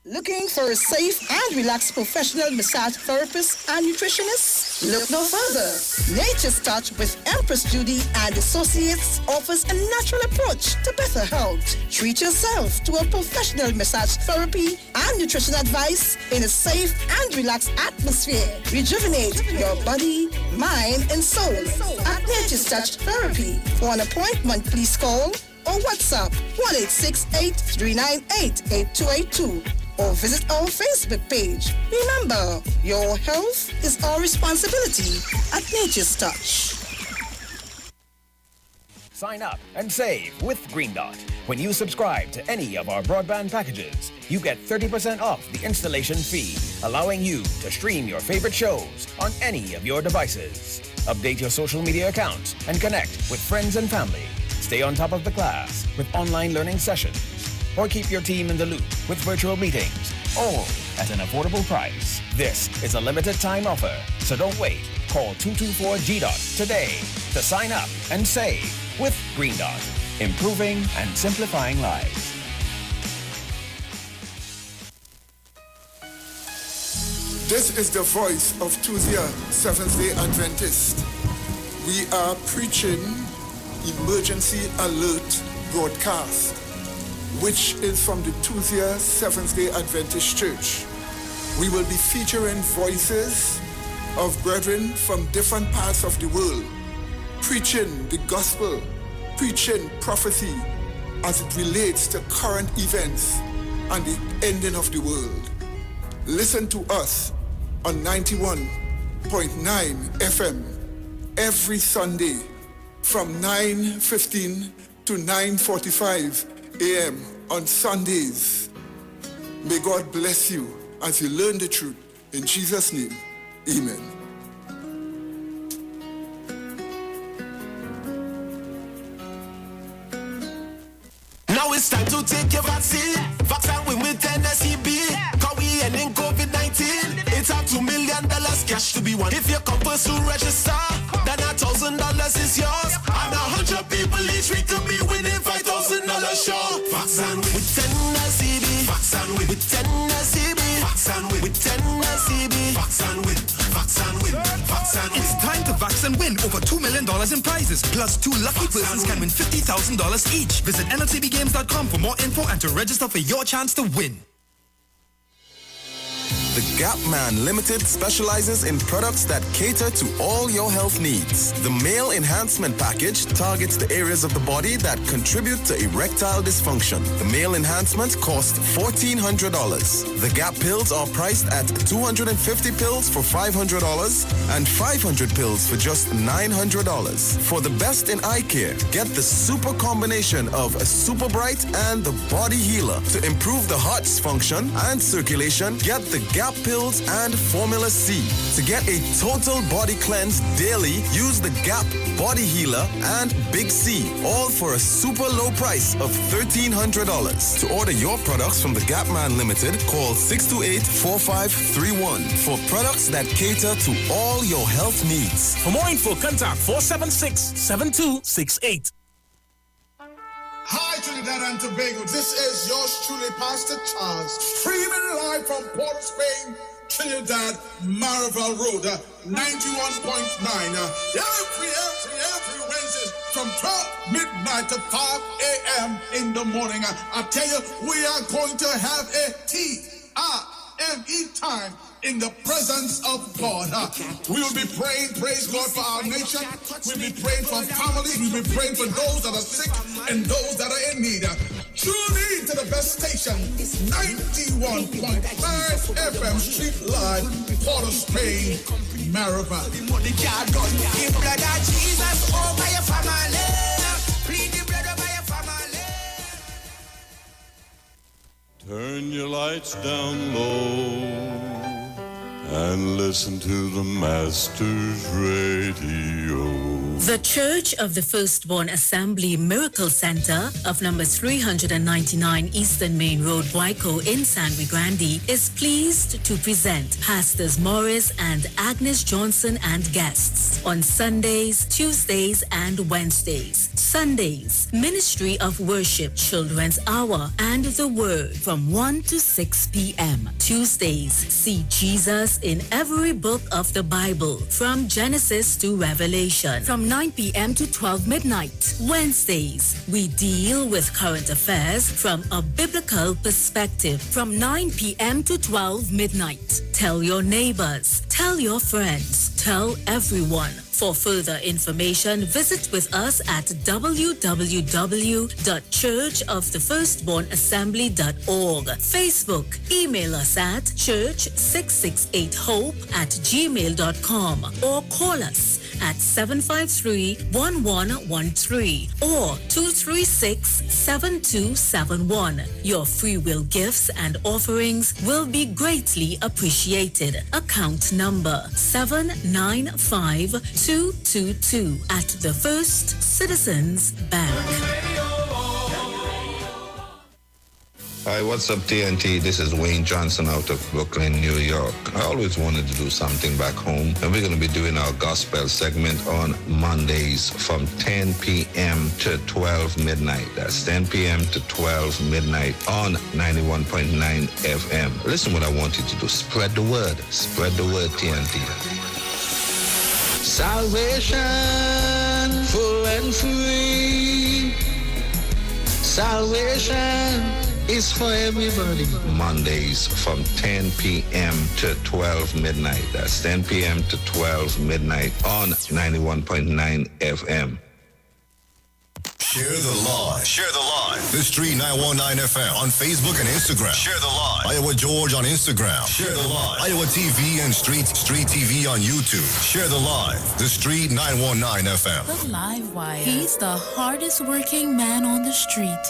Looking for a safe and relaxed professional massage therapist and nutritionist? Look no further. Nature's Touch with Empress Judy and Associates offers a natural approach to better health. Treat yourself to a professional massage therapy and nutrition advice in a safe and relaxed atmosphere. Rejuvenate your body, mind, and soul at Nature's Touch Therapy. For an appointment, please call or WhatsApp 1-868-398-8282. or visit our Facebook page. Remember, your health is our responsibility at Nature's Touch. Sign up and save with Green Dot. When you subscribe to any of our broadband packages, you get 30% off the installation fee, allowing you to stream your favorite shows on any of your devices. Update your social media accounts and connect with friends and family. Stay on top of the class with online learning sessions. Or keep your team in the loop with virtual meetings, all at an affordable price. This is a limited time offer, so don't wait. Call 224-GDOT today to sign up and save with Green Dot, improving and simplifying lives. This is the voice of Tuesday, Seventh-day Adventist. We are preaching Emergency Alert broadcast, which is from the Tuesday Seventh-day Adventist Church. We will be featuring voices of brethren from different parts of the world, preaching the gospel, preaching prophecy as it relates to current events and the ending of the world. Listen to us on 91.9 FM every Sunday from 9:15 to 9:45 a.m. on Sundays. May God bless you as you learn the truth. In Jesus' name, amen. Now it's time to take your vaccine. Vaccine with NSEB. Cause we ending COVID-19. It's up $2 million cash to be won. If you come first to register, then $1,000 is yours. And 100 people each week to be winning $5,000 sure. Vaccine with NSEB. Vaccine with NSEB. Vaccine with NSEB. Vaccine with. It's time to Vaccine win over $2 million in prizes. Plus, 2 lucky persons can win $50,000 each. Visit nltbgames.com for more info and to register for your chance to win. The Gap Man Limited specializes in products that cater to all your health needs. The Male Enhancement Package targets the areas of the body that contribute to erectile dysfunction. The Male Enhancement costs $1,400. The Gap pills are priced at 250 pills for $500 and 500 pills for just $900. For the best in eye care, get the super combination of a Super Bright and the Body Healer. To improve the heart's function and circulation, get the Gap pills and Formula C. To get a total body cleanse daily, use the Gap Body Healer and Big C, all for a super low price of $1,300. To order your products from the Gap Man Limited, call 628-4531 for products that cater to all your health needs. For more info, contact 476-7268. Hi, Trinidad and Tobago. This is yours truly, Pastor Charles, streaming live from Port of Spain, Trinidad, Maraval Road, 91.9. Every Wednesday from 12 midnight to 5 a.m. in the morning. I tell you, we are going to have a TRME time in the presence of God. We will be praying, praise God, for our nation. We'll be praying for families. We'll be praying for those that are sick and those that are in need. Tune in to the best station, 91.5 FM Street Live, Port of Spain, Maribel. Turn your lights down low and listen to the Master's Radio. The Church of the Firstborn Assembly Miracle Center of number 399 Eastern Main Road, Waiko in San Luis Grande is pleased to present Pastors Morris and Agnes Johnson and guests on Sundays, Tuesdays, and Wednesdays. Sundays, Ministry of Worship, Children's Hour, and the Word from 1 to 6 p.m. Tuesdays, see Jesus in every book of the Bible from Genesis to Revelation from 9 p.m. to 12 midnight. Wednesdays, we deal with current affairs from a biblical perspective from 9 p.m. to 12 midnight. Tell your neighbors, tell your friends, tell everyone. For further information, visit with us at www.churchofthefirstbornassembly.org. Facebook, email us at church668hope@gmail.com or call us at 753-1113 or 236-7271. Your free will gifts and offerings will be greatly appreciated. Account number 795222 at the First Citizens Bank. Hi, what's up, TNT? This is Wayne Johnson out of Brooklyn, New York. I always wanted to do something back home, and we're going to be doing our gospel segment on Mondays from 10 p.m. to 12 midnight. That's 10 p.m. to 12 midnight on 91.9 FM. Listen what I want you to do. Spread the word. Spread the word, TNT. Salvation, full and free. Salvation is for everybody. Mondays from 10 p.m. to 12 midnight. That's 10 p.m. to 12 midnight on 91.9 FM. Share the live. Share the live. The Street 919 FM on Facebook and Instagram. Share the live. Iowa George on Instagram. Share the live. Iowa TV and Street TV on YouTube. Share the live. The Street 919 FM. The Live Wire. He's the hardest working man on the street.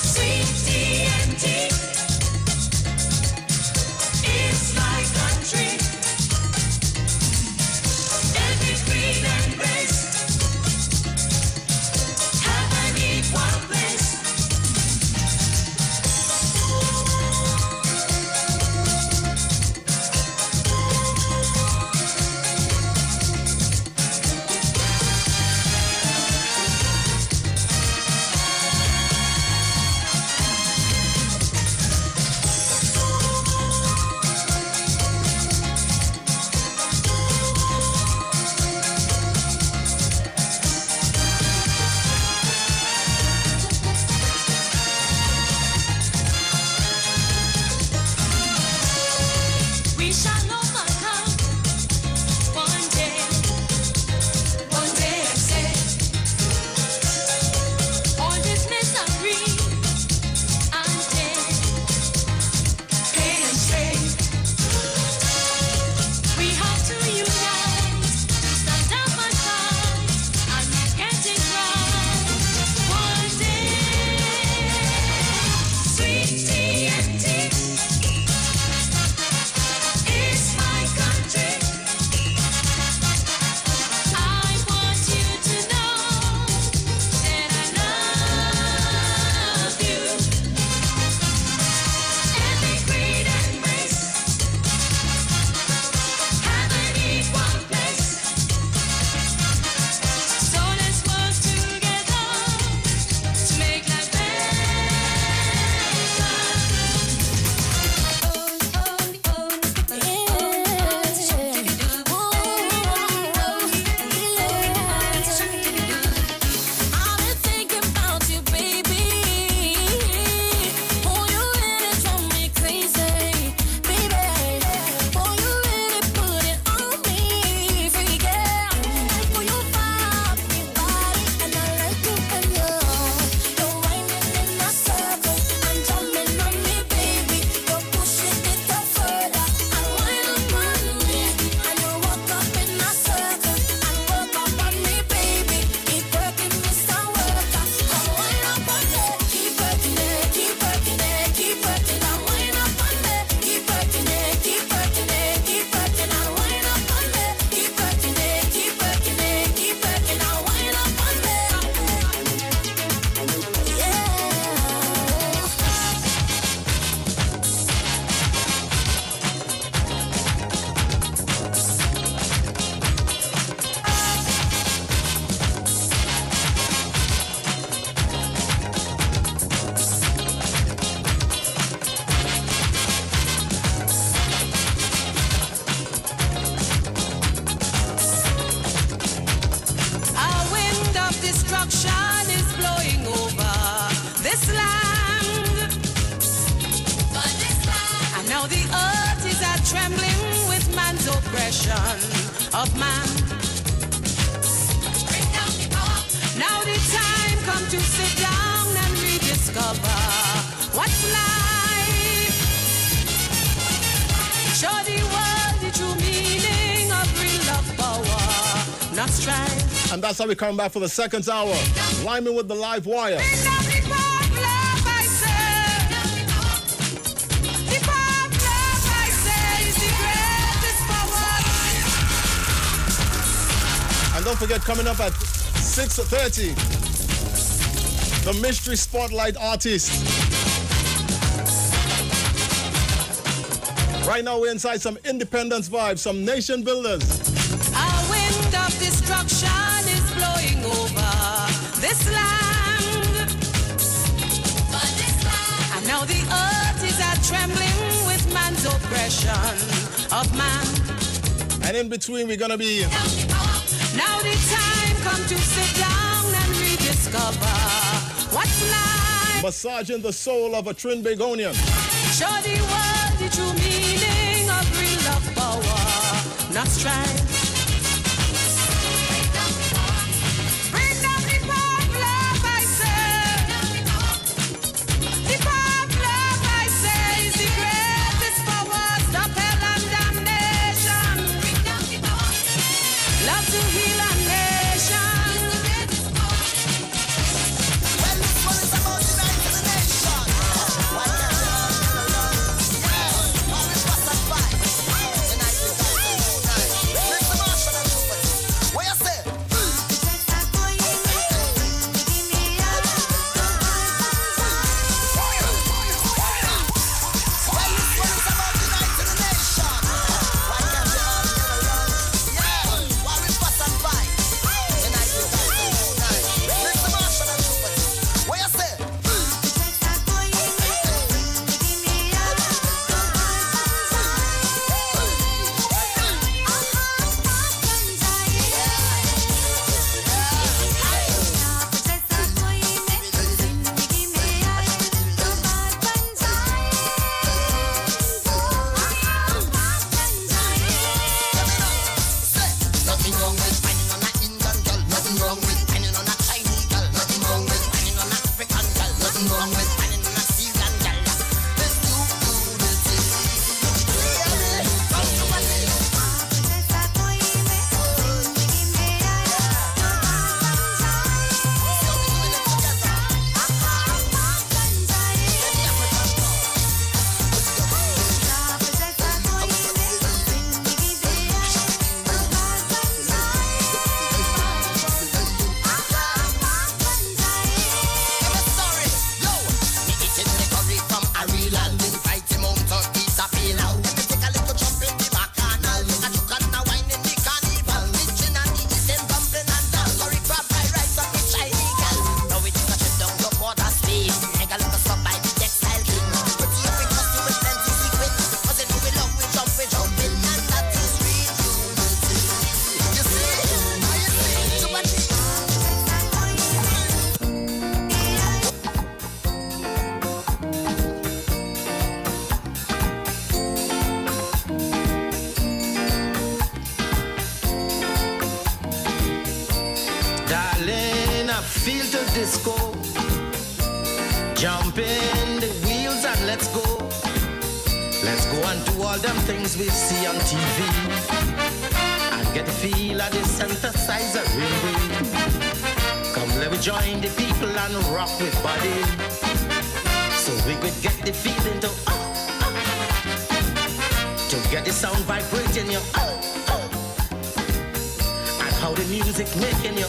Sweet TNT. It's like of man. Now the time come to sit down and rediscover what's life. Show the world the true meaning of real love, power, not strife. And that's how we come back for the second hour, rhyming with the live wire. And don't forget, coming up at 6:30, the Mystery Spotlight Artist. Right now we're inside some independence vibes, some nation builders. A wind of destruction is blowing over this land. And now the earth is trembling with man's oppression of man. And in between we're gonna be... Now the time come to sit down and rediscover what's life. Massaging the soul of a Trinbagonian. Show the world the true meaning of real love, power, not strife. Bring down the power of love, I say. The power of love, I say, is the greatest power. Stop hell and damnation. Bring down the power. Love to heal a nation. Well, this one is about uniting the nation. Why can't what you say? feel to disco. Jump in the wheels and let's go. Let's go and do all them things we see on TV and get the feel of the synthesizer ring. Come let me join the people and rock with body, so we could get the feeling to get the sound vibrating your and how the music making you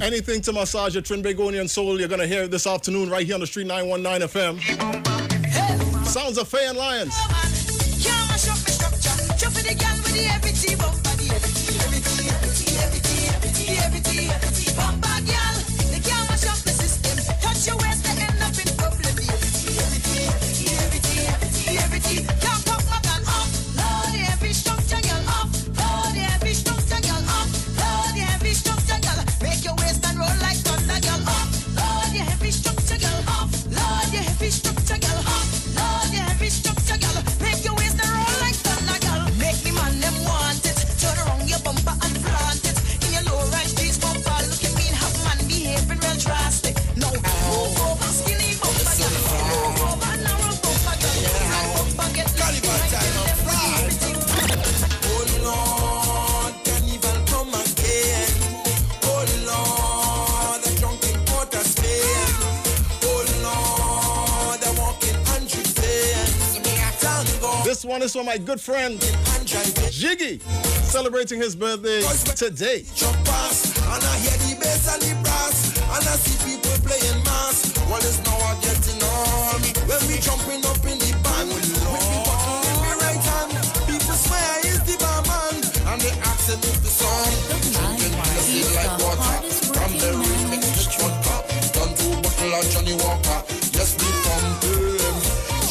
Anything to massage your Trinbagonian soul, you're gonna hear it this afternoon right here on the Street 919 FM. Sounds of Faye and Lions. This one is for my good friend Jiggy, celebrating his birthday today. And I hear the bass and the brass, and I see people playing mass. Well, it's now I'm getting on. When we jumping up in the band, with me walking in my right hand, people swear he's the barman, and they asking if the song drinking Hennessy like water. From the remix to vodka, done to buckle on Johnny Walker. Yes, we pumping,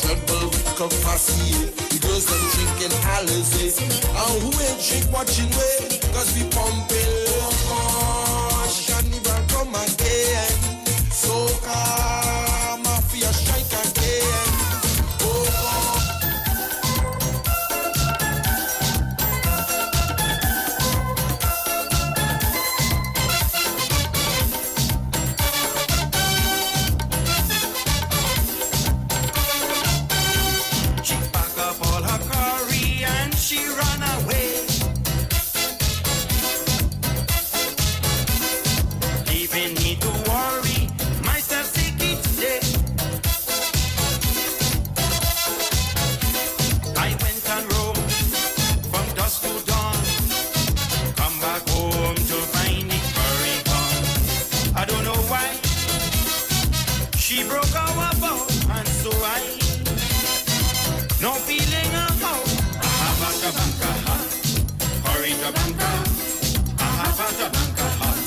treble with capacity. The girls them drinking Alizé, and who ain't drink watching way? Cause we pumping. Carnival come again. Soca Mafia strike again. She pack up all her curry and she run away. Leaving me to worry myself sick today. I went and roamed from dusk to dawn. Come back home to find the curry gone. I don't know why she broke our bow, and so I no feeling of hope. I have a tabanka hot, curry tabanka. I have a tabanka hot,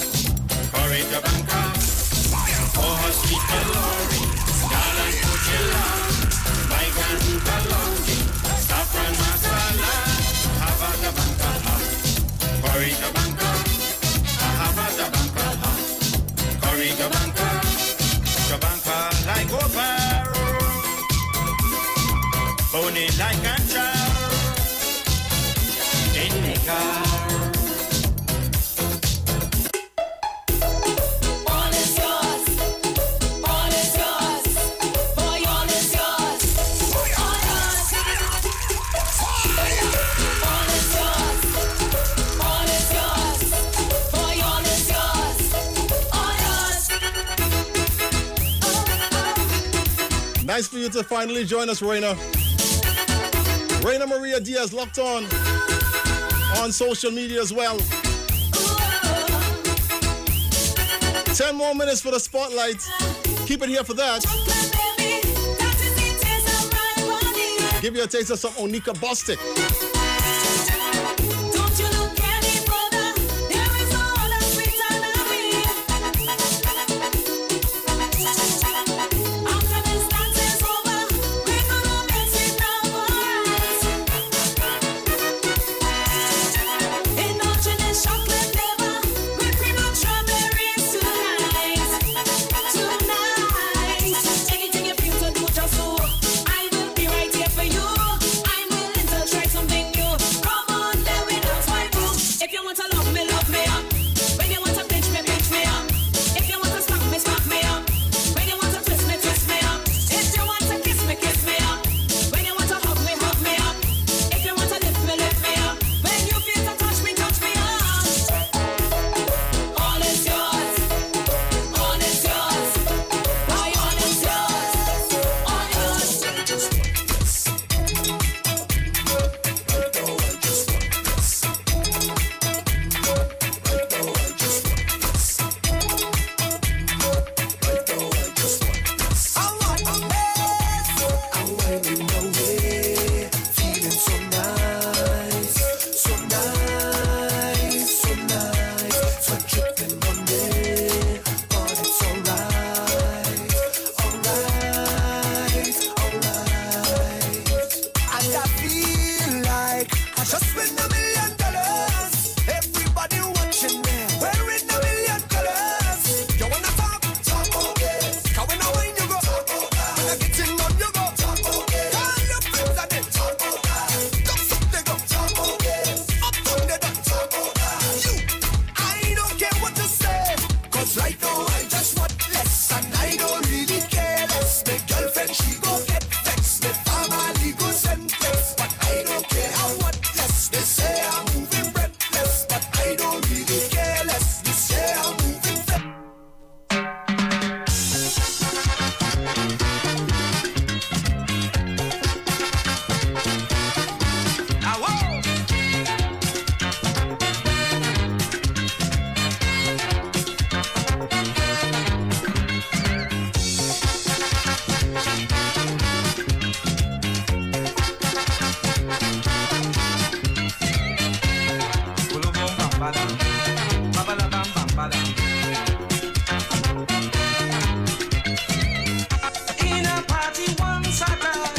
curry tabanka. Oh, sweet glory, darling Coachella, my ganta longi, saffron masala. I have a tabanka hot, curry tabanka. I have a tabanka hot, curry tabanka. Tabanka like over, bone like a child in the car. All is yours. All is yours. Boy, all is yours. All yours. All is yours. All is yours. Boy, all is yours. All yours. Nice for you to finally join us, Raina. Raina Maria Diaz locked on social media as well. 10 more minutes for the spotlight. Keep it here for that. Give you a taste of some Onika Bostic. Don't you look any further? There is no other sweeter than me. After this dance is over, we're gonna mix it now, alright. Indulging in chocolate flavor, with cream and strawberries tonight. Tonight, anything you feel to do, just do. I will be right here for you. I'm willing to try something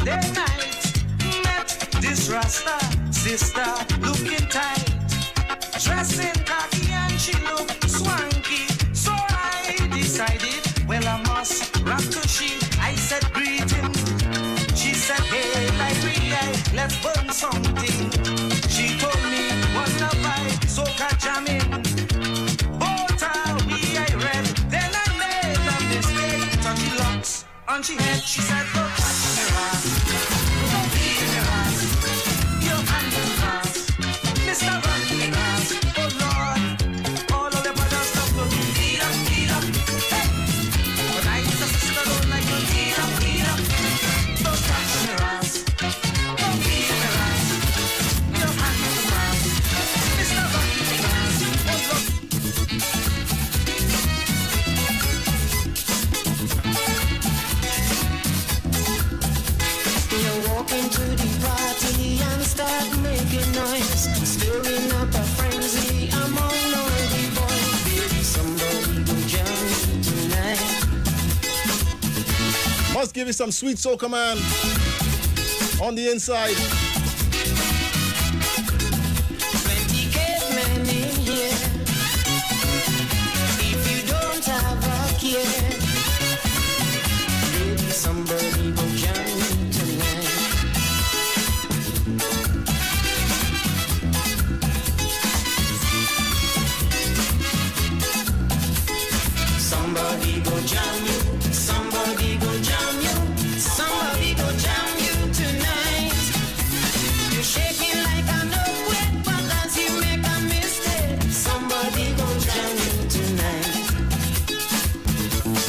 Day night, met this Rasta sister looking tight, dressed in khaki and she looked swanky. So I decided, well I must rock to she. I said greeting. She said, hey, Liberia, let's burn something. She told me, wanna buy soca jamming. Both are we I read. Then I made a mistake. Touchy locks on she head. She said, don't touch me ass. Don't be in your ass. Your hand in ass. Mr. Ranking ass. Oh Lord, all of the brothers stop to feed up, feed up. Hey! But I used to sister don't like to feed up, feed up. Don't touch me ass. Don't be in your ass. Your hand in ass. Mr. Ranking ass. Oh Lord. You walk into the party and start making noise, stirring up a frenzy among all the boys. Baby, somebody go jam me tonight. Must give you some sweet soca, man. On the inside. 20 cavemen in here. If you don't have a care, baby, somebody go jam me tonight. Somebody go jam you. Somebody go jam you. Somebody go jam you tonight. You're shaking like an earthquake, but as you make a mistake, somebody go jam you tonight.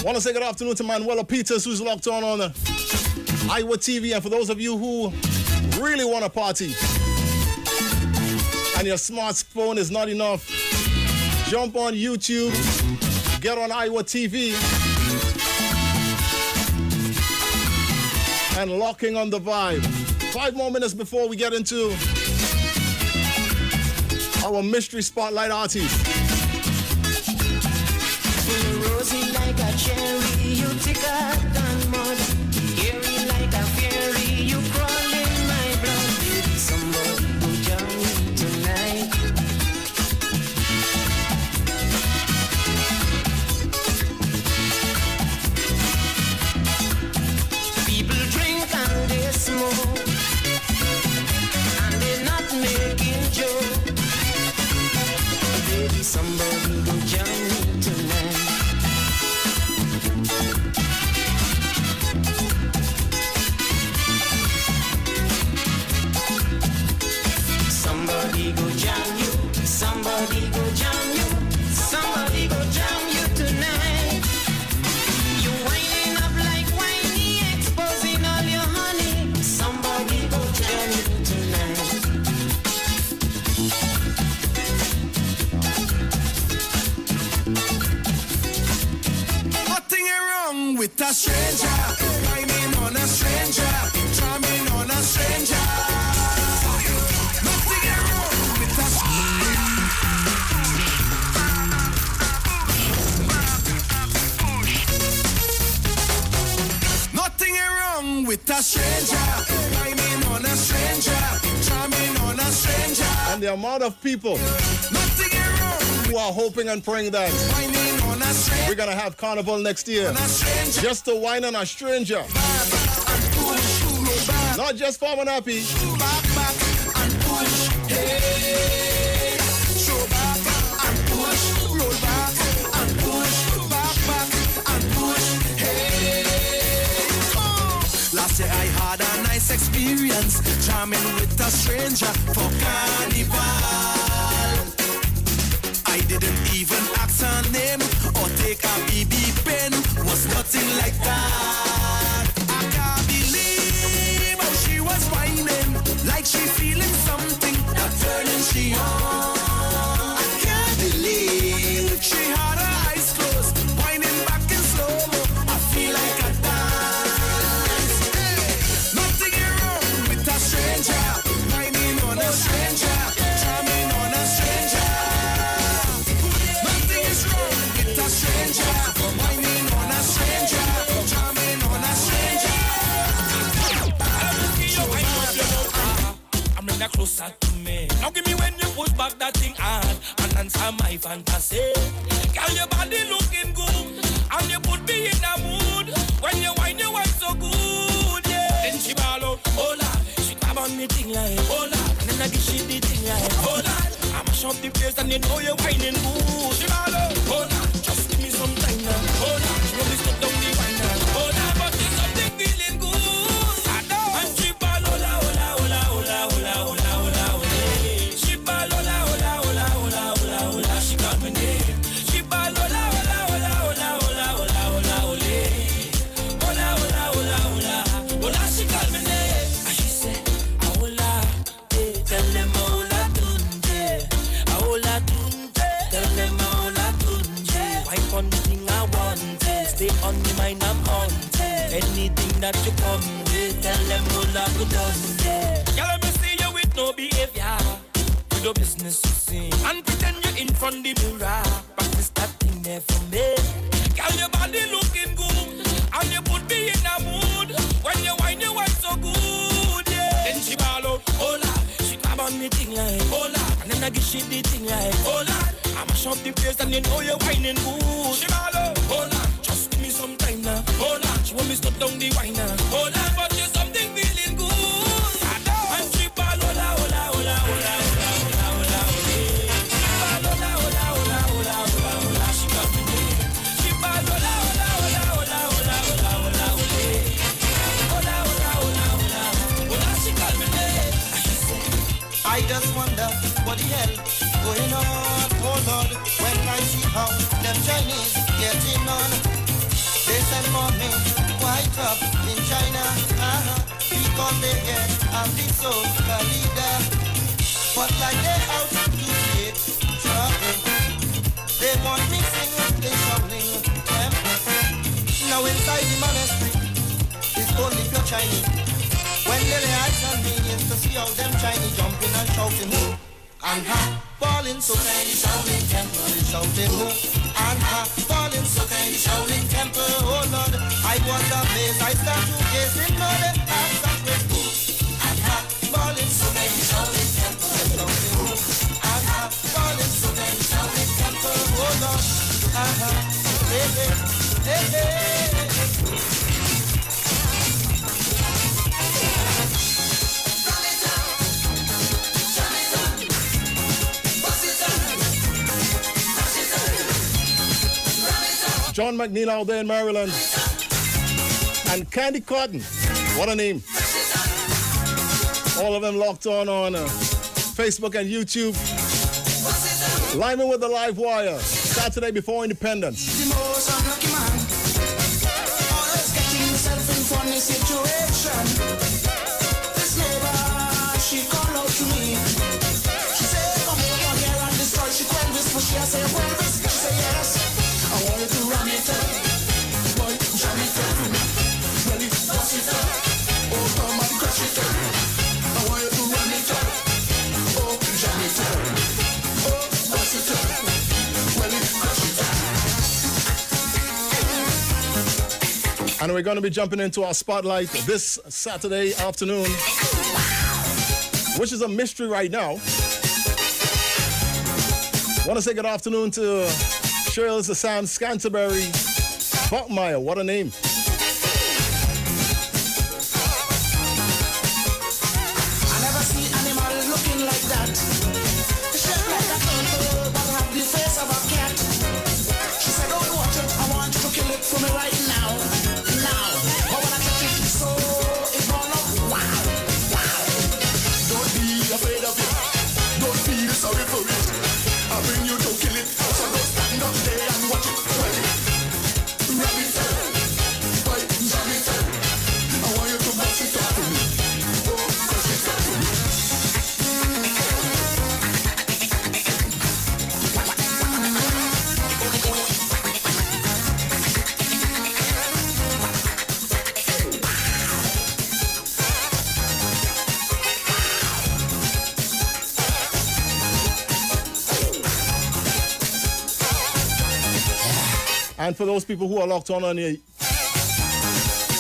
Want to say good afternoon to Manuela Peters, who's locked on Iwer TV. And for those of you who really want to party and your smartphone is not enough, jump on YouTube, get on Iwer TV, and locking on the vibe. 5 more minutes before we get into our mystery spotlight artist. Rosy like a cherry, you thicker than mud. Airy like a fairy, you crawl in my blood. Baby, somebody go jam me tonight. People drink and they smoke, and they're not making joke. Baby, somebody go jam me tonight. Somebody go jam you. Somebody go jam you. Somebody go jam you tonight. You winding up like whiny, exposing all your honey. Somebody go jam you tonight. Nothing wrong with a stranger, climbing on a stranger, charming on a stranger. Nothing wrong with a Nothing wrong with a stranger, climbing on a stranger, charming on a stranger. And the amount of people who are hoping and praying that we're gonna have carnival next year just to wine on a stranger. Not just for an happy. Last year I had a nice experience jamming with a stranger for carnival. I didn't even ask her name or take a BB pen. Was nothing like that. I can't believe how she was whining, like she feeling something that turning she on. I can't believe she had her eyes closed, whining back in slow-mo. I feel like a dance. Hey, nothing wrong with a stranger, whining on a stranger, charming on a stranger. Nothing is wrong with a stranger, whining on a stranger, charming on kinda closer to me. Now give me when you push back that thing hard and answer my fantasy. Girl, your body looking good, and you put me in a mood. When you wine so good, yeah. Then she ball out, oh Lord. She grab on me thing like, oh Lord. And then I give she the thing like, oh Lord. I mash up the place and you know you're whining good. She ball out, oh Lord. Just give me some time now, oh Lord. She want me step down the wine now, oh Lord. But there's something feeling good, I know. And she ball, hola, hola, hola, hola, hola, hola, hola, hola. She ball, hola, hola, hola, hola, hola, hola. She call me name. She ball, hola, hola, hola, hola, hola, hola, hola, hola. Hola, hola, hola, hola. Hola, she call me name. And she say, ahola, tell them ahola tunje. Ahola tunje, tell them ahola tunje. Wipe on the thing I want, stay on the mind I'm on. Anything that you come with, tell them hola good done. Girl, let me see you with no behavior. Do your business you see, and pretend you're in front the mirror. Practice that thing there for me. Girl, your body looking good, and you put me in a mood. When you wine so good, yeah. Then she ball out, oh Lord. She grab on me thing like, oh Lord. And then I give she the thing like, oh Lord. I mash up the place and you know you're whining good. She ball out, oh Lord. Just give me some time now, oh Lord. She want me stop down the wine now, oh Lord. But there's something feeling good, I know. And she ball, hola, hola, hola, hola, hola, hola, hola, hola. She ball, hola, hola, hola, hola, hola, hola. She got me there. She ball, hola, hola, hola, hola, hola, hola, hola, hola. Hola, hola, hola, hola, hola. She got me there. And she said, I just wonder what the hell going on, oh Lord, when I see how them Chinese getting on. They send money quite up in China, because they get a big social leader. But like they out to create trouble, they want me singing, they shouting temple. Now inside the monastery, it's only pure Chinese. When they lay eyes on me, it's to see how them Chinese jumping and shouting who and ha, falling so can the Shaolin temple is shouting who and ha, falling so can the Shaolin temple. Oh Lord, I was amazed. I start to gaze in all them hands and praise who and ha, falling so can the Shaolin temple is shouting who and ha, falling so can the Shaolin temple. Oh Lord, hey hey hey hey. John McNeil out there in Maryland. And Candy Cotton. What a name. All of them locked on Facebook and YouTube. Live with the live wire. Saturday before Independence. The most unlucky man. Always getting himself in funny situation. This neighbor, she called out to me. She said, come over here and destroy. She called whisper. She said, well, this. She said, yes. I want you to run it up. Boy, jam it up. Ready, bust it up. Oh, come and crash it up. I want you to run it up. Oh, jam it up. Oh, bust it up. Ready, crash it up. And we're going to be jumping into our spotlight this Saturday afternoon, which is a mystery right now. Want to say good afternoon to Shirley Sam Scanterbury Buckmeyer. What a name. I never see animal looking like that. Shaped like a turtle, but have the face of a cat. She said, don't watch it, I want you to kill it for me right now. Now, I wanna touch it, so it's gonna wow, wow. Don't be afraid of it. Don't feel sorry for it. I bring you to kill it. So don't stand up there and watch it. Rub it up. Boy, jam it up. I want you to bust it up for me. Oh, bust it up for me. And for those people who are locked on your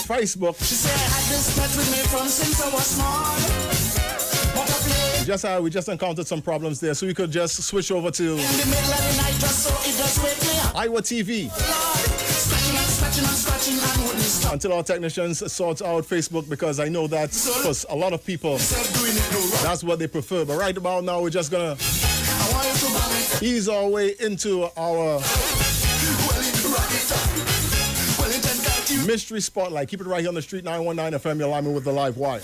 Facebook, She said I had this pet with me from since I was small. But I play We just encountered some problems there, so we could just switch over to Iwer TV. Until our technicians sort out Facebook, because I know that for a lot of people, that's what they prefer. But right about now, we're just gonna ease our way into our mystery spotlight. Keep it right here on the Street 919 FM. You're live with the live wire.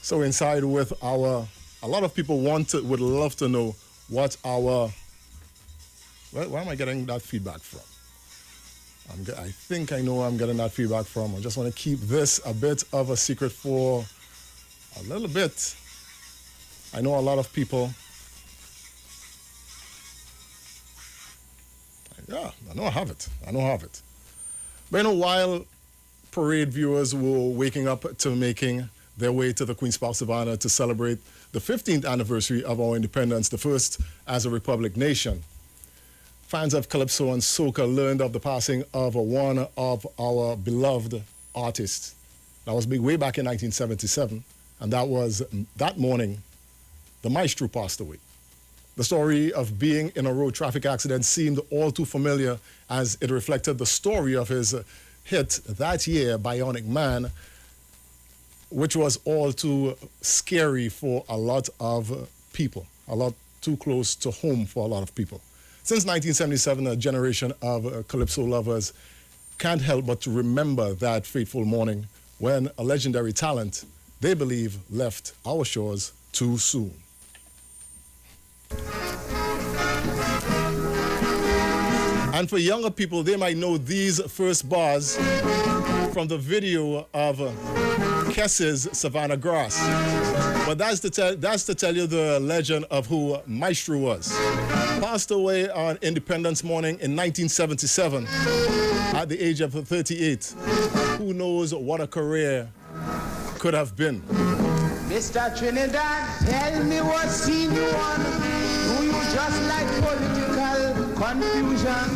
So inside with a lot of people would love to know what where am I getting that feedback from? I think I know where I'm getting that feedback from. I just want to keep this a bit of a secret for a little bit. I know a lot of people. Yeah, I know I have it. But while parade viewers were waking up to making their way to the Queen's Park Savannah to celebrate the 15th anniversary of our independence, the first as a republic nation, fans of Calypso and Soca learned of the passing of one of our beloved artists. That was way back in 1977, and that morning, the maestro passed away. The story of being in a road traffic accident seemed all too familiar, as it reflected the story of his hit that year, Bionic Man, which was all too scary for a lot of people, a lot too close to home for a lot of people. Since 1977, a generation of Calypso lovers can't help but to remember that fateful morning when a legendary talent, they believe, left our shores too soon. And for younger people, they might know these first bars from the video of Kess's Savannah Grass. But that's to tell you the legend of who Maestro was. Passed away on Independence Morning in 1977 at the age of 38. Who knows what a career could have been. Mr. Trinidad, tell me what scene you on. Do you just like political confusion?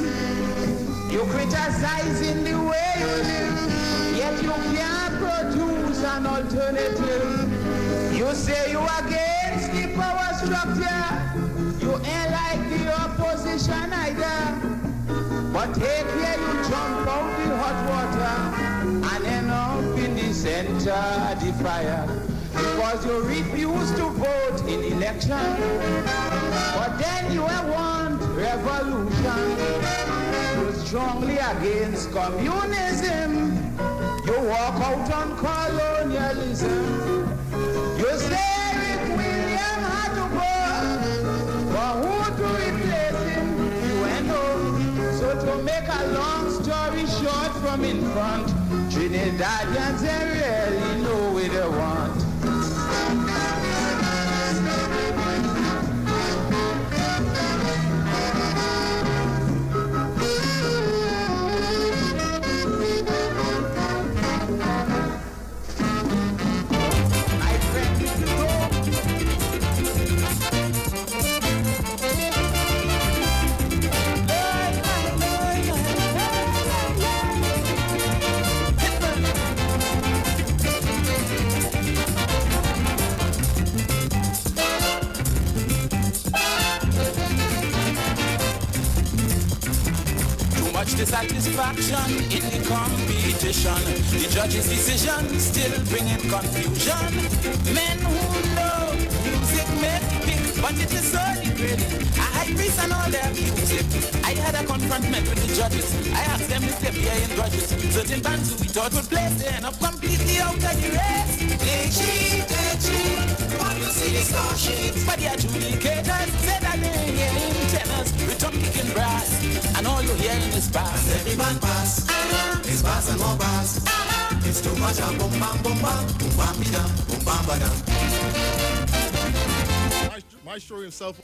You criticizing the way you live, yet you can't produce an alternative. You say you against the power structure. You ain't like the opposition either. But take care, you jump out the hot water and end up in the center of the fire. Because you refuse to vote in election. But then you want revolution. You're strongly against communism. You walk out on colonialism. You say Rick William had to go, but who to replace him? You ain't know. So to make a long story short from in front, Trinidadians they really know what they want. Dissatisfaction in the competition. The judge's decision still bringing confusion. Men who love music make pick, but it is so degrading. I priest and all their music. I had a confrontment with the judges. I asked them if they play in grudges. Certain bands who we thought would play, they end up completely out of the race. They cheat. Want to see the star sheets. But the adjudicators say that they hearing tenors, rhythm kicking brass, and all you hearing is bass. Every man pass, it's bass and more bass. It's too much a boom bam boom bam boom bam bidam boom bam badam. Maestro himself,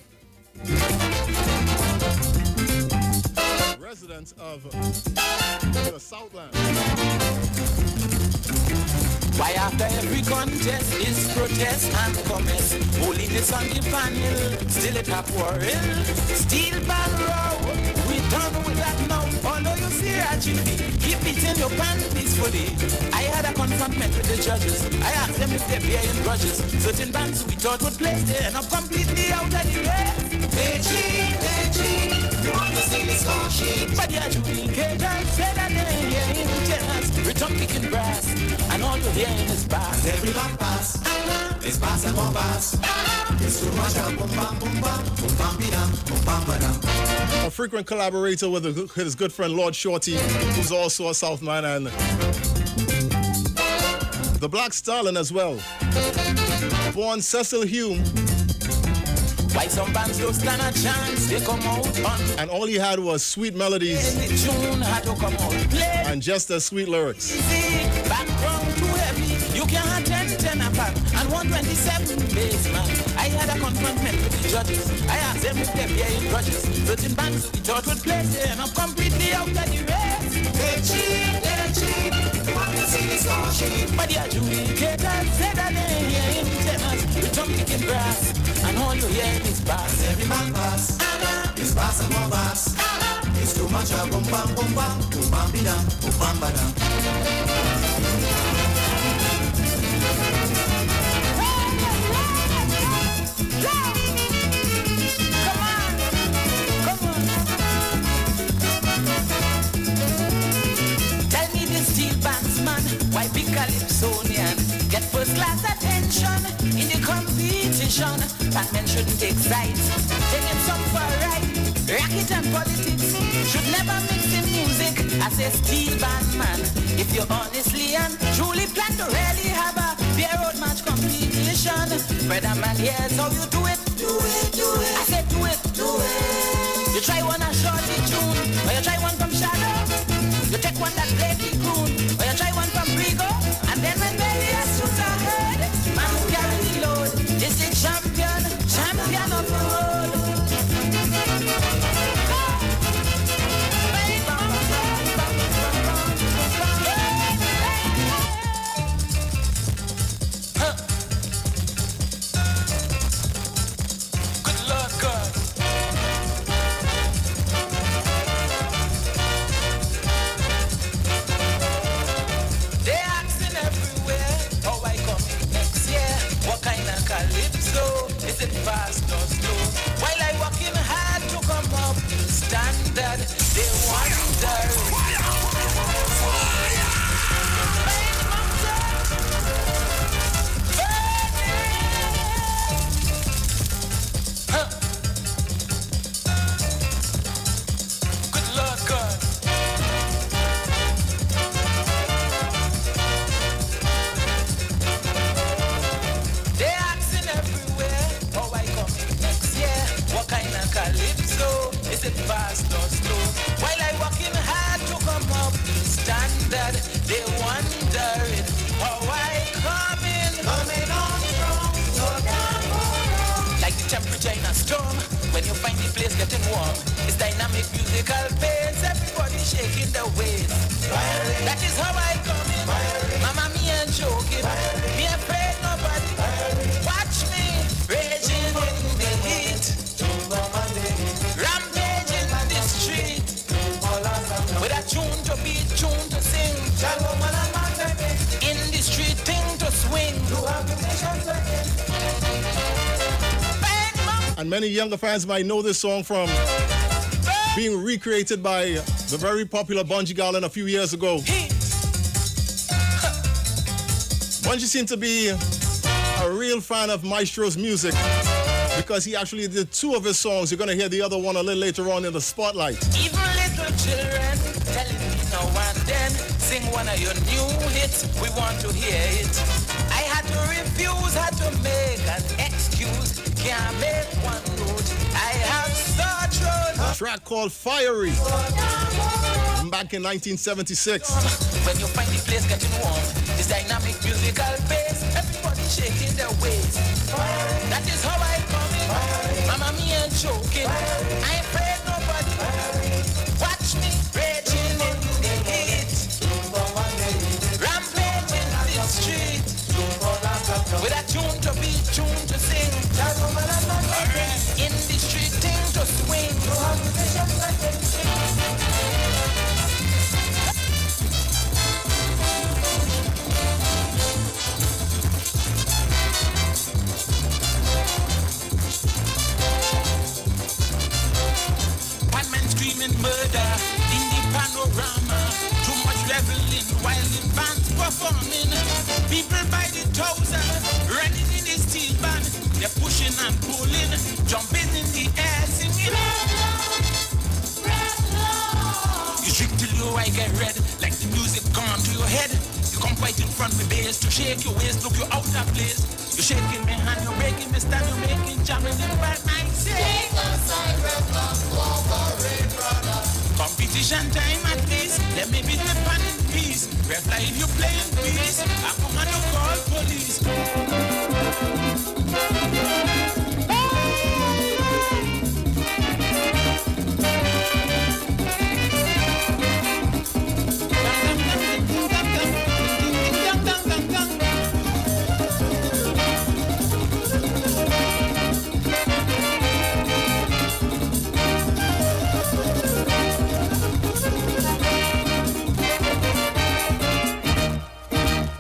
resident of the Southland. Why after every contest is protest and commerce? Holiness on the panel, still it a quarrel. Steel ball row, we done with that now. Although you see tragedy, keep it in your pan peacefully. I had a confrontment with the judges. I asked them if they're bearing grudges. Certain bands we thought would place they end up completely out of the race. They cheat, you want to see the score sheet. But yeah, adjudicators say that they ain't hearing tenors. Return kicking brass, and all you hearing is bass. Every back pass, it's bass and more bass. It's too much of boom bam boom bam boom bam bidam boom bam badam. A frequent collaborator with his good friend Lord Shorty, who's also a Southman, and the Black Stallion as well. Born Cecil Hume. Why some bands don't stand a chance, they come out on. And all he had was sweet melodies the tune had to come out. Play and just as sweet lyrics. background too heavy, you can't 10 apart. And 127 baseman. I had a confrontment with the judges. I asked them if they're bearing grudges. Certain bands we thought would play them up completely out of the race. They cheat, they want to see the score sheet. But the adjudicators say that they ain't hearing tenors. Return kicking brass, and all you hear is bass. Every man bass, it's bass and more bass. It's too much of boom bam boom bam boom bam bidam boom bam badam. Tell me the steel bandsman, why big Calypsonian get first class attention in the competition. Batman shouldn't take sides, taking some for a ride. Racket and politics should never mix in music. I say steel bandman, if you honestly and truly plan to really have a beer road match competition. Brother man, here's how you do it. Do it. I said do it. You try one a shorty tune, or you try one from Shadow. You take one that play the croon, or you try one from Brigo. And then when Belly has shoot ahead, man who carry the load is the champion of the road. Is it fast or slow? While I working hard to come up standard, they wonder. Good Lord God. They asking everywhere how I come next year. What kind of calypso? Is it fast or slow? While I working hard to come up standard, they wondering how I coming on strong. So can't go wrong. Like the temperature in a storm, when you find the place getting warm, it's dynamic musical pace. Everybody shaking the waist. That is how I come in. Mama me and joking. Me afraid nobody. Watch me raging in the heat. Rampaging in the street. With a tune to beat, tune to sing. In the street, thing to swing. And many younger fans might know this song from being recreated by the very popular Bungie Garlin a few years ago. Bungie seemed to be a real fan of Maestro's music because he actually did two of his songs. You're going to hear the other one a little later on in the spotlight. Even little children telling me now and then, sing one of your new hits, we want to hear it. I had to refuse, had to make an excuse, can't make one note. I have such road. A track called Fiery, back in 1976. When you find the place getting warm, it's wicked. I ain't afraid nobody. Watch me raging in the heat. Rampaging the street. With a tune to beat, tune to sing. In the street, thing to swing. One man screaming murder in the panorama. Too much reveling while the band's performing. People by the thousands running in the steel band. They're pushing and pulling, jumping in the air, singing. You shake till your eye get red, like the music gone to your head. You come right in front of the bass to shake your waist, look you out of place. You're shaking my hand, you're making me stand, you're making jamming in right mind. Take a side, cooperate, brother. Competition time at least, let me be the pan in peace. Red light, you playing peace, I come and you call police.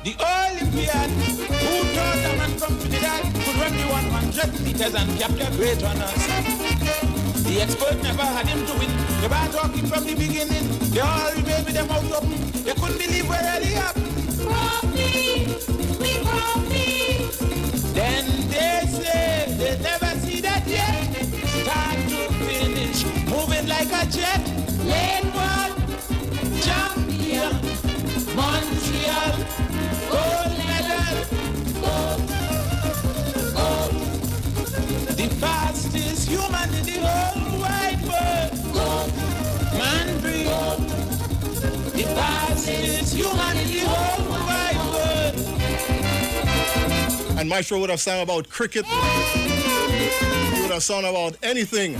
The Olympiad, who taught a man from Trinidad could run the 100 meters and capture great runners. The expert never had him do it. They were talking from the beginning. They all remained with them out open. They couldn't believe what really happened. We profit. Then they say they never see that yet. Start to finish, moving like a jet. Lane one, champion, Montreal. Gold medal, gold, gold. The fastest human in the whole wide world. Gold, man breathe. Gold. The fastest human in the whole wide world. And Maestro would have sang about cricket. He would have sung about anything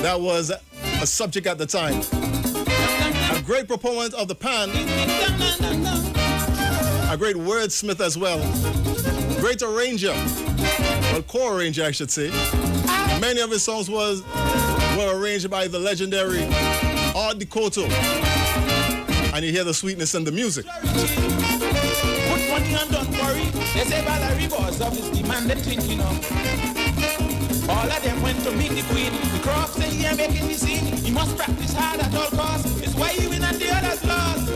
that was a subject at the time. A great proponent of the pan. A great wordsmith as well. Great arranger. Well, co-arranger, I should say. Many of his songs were arranged by the legendary Art Decoto. And you hear the sweetness in the music. Put money and don't worry. They say Valerie boss of his demand and thinking of. All of them went to meet the queen. The crop say he ain't making the scene. He must practice hard at all costs. It's why he win and the others lost.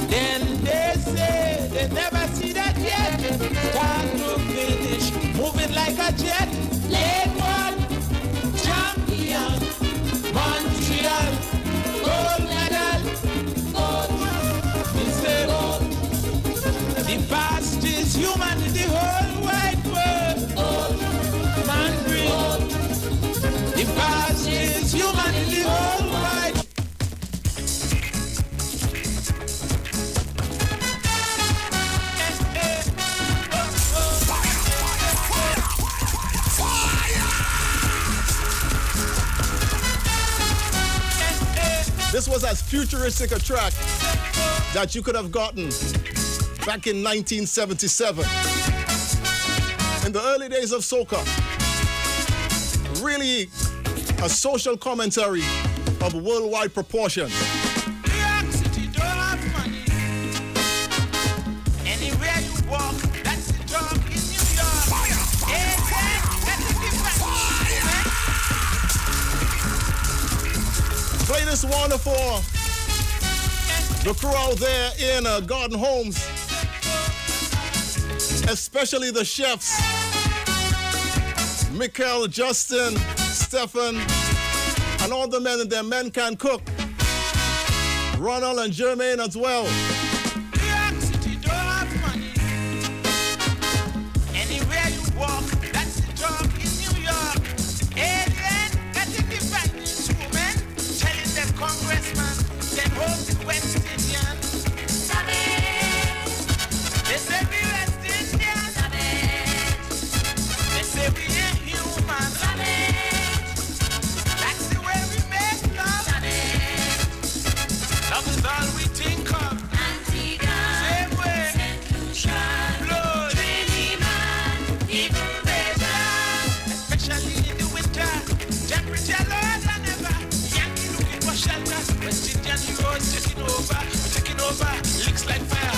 Then they say they never see that yet. Start to finish, moving like a jet. Lane one, champion, Montreal, gold medal, gold. We say gold. The fastest human in the whole wide world. Gold, man breathe. Gold. The fastest human in the whole wide world. This was as futuristic a track that you could have gotten back in 1977. In the early days of soca. Really a social commentary of worldwide proportions. Anywhere you walk, that's the talk in New York. Play this one for the crew out there in Garden Homes, especially the chefs, Mikkel, Justin, Stefan, and all the men and their men can cook. Ronald and Jermaine as well. Anywhere you walk, that's the talk in New York. Alien, that's the different women, telling them congressman, them home the West Indian. They say we West Indian. They say is all we think of. Antigua, Same way. St. Lucia, Blood. Trinidad, even better. Especially in the winter, temperature lower than ever. Yankee looking for shelter. West Indian heroes taking over. We're taking over. Looks like fire.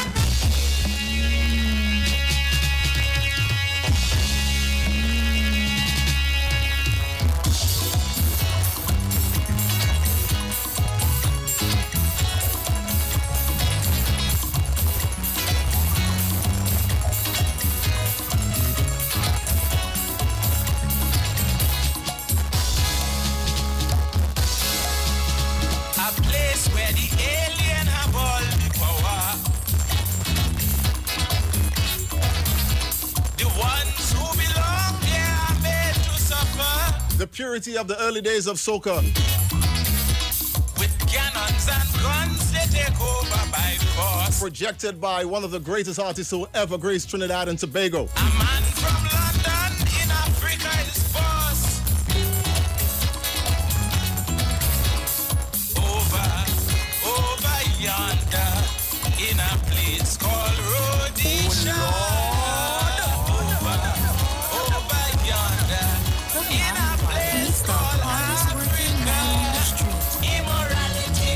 A place where the alien have all the power. The ones who belong there are made to suffer. The purity of the early days of soca. With cannons and guns, they take over by force. Projected by one of the greatest artists who ever graced Trinidad and Tobago. A man from London in Africa is boss. Over yonder, in a place called Rhodesia. Over yonder, in a place called Africa. Immorality,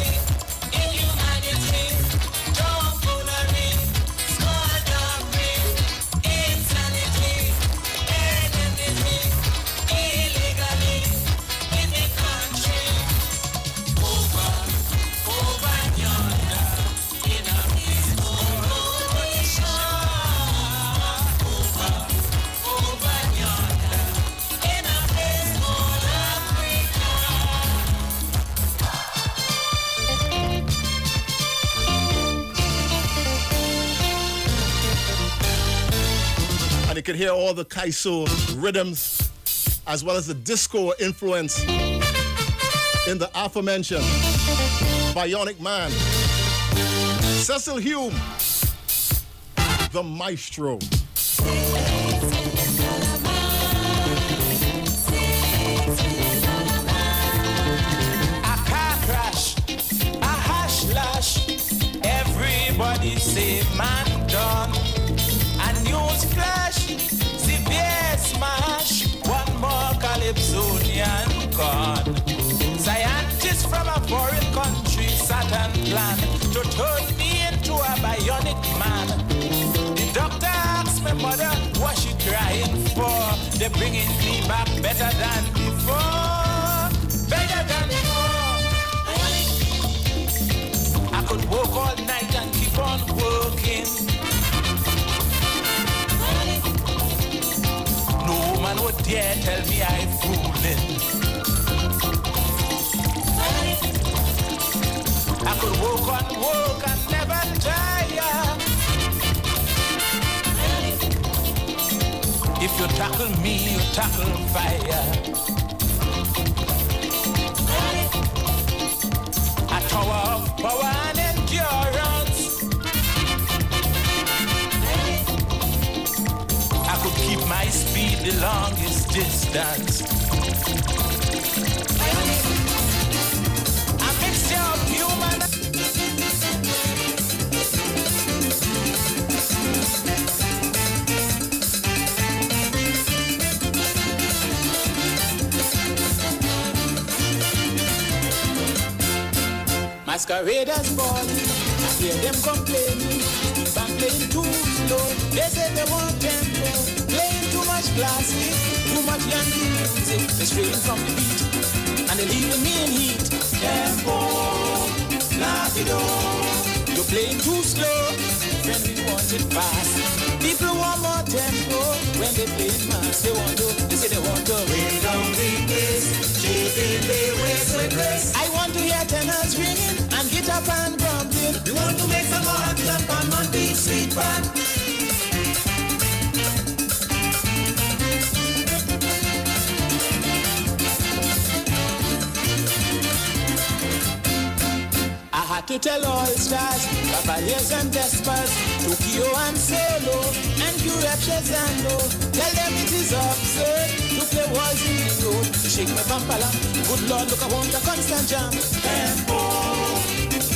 inhumanity, tomfoolery, skullduggery, insanity, enmity, illegally in the country. Over yonder, in a place called Rhodesia. Over yonder, in a place called Africa. And you could hear all the Kaiso rhythms as well as the disco influence in the aforementioned Bionic Man. Cecil Hume, the maestro. A car crash, a hash lash, everybody say man done. A news flash, severe smash, one more Calypsonian gone. Scientists from a foreign country sat and planned to turn me into a bionic man. The doctor asked my mother what she crying for. They're bringing me back better than before. Better than before. I could work all night and keep on working. No man would dare tell me I'm fooling. I could work and never tire. If you tackle me, you tackle fire. A tower of power and endurance. I could keep my speed the longest distance. A mixture of human. Masqueraders balling, I hear them complaining. If I'm playing too slow, they say they want tempo. Playing too much classic, too much Yankee music. They're straying from the beat, and they're leaving me in heat. Tempo, lapido. You're playing too slow, friend, we want it fast. People want more tempo when they play it mass. They say they want to bring down the bass, keeping the waist with grace. I want to hear tenors ringing and guitar pan grumbling. We want to make some more clap on Monday sweet pan. I had to tell all stars, Cavaliers and Despers, Tokyo and Solo, and Europe Shazando. Tell them it is absurd to play walls in the road. Shake my pampala, good Lord, look, I want a constant jam. Tempo,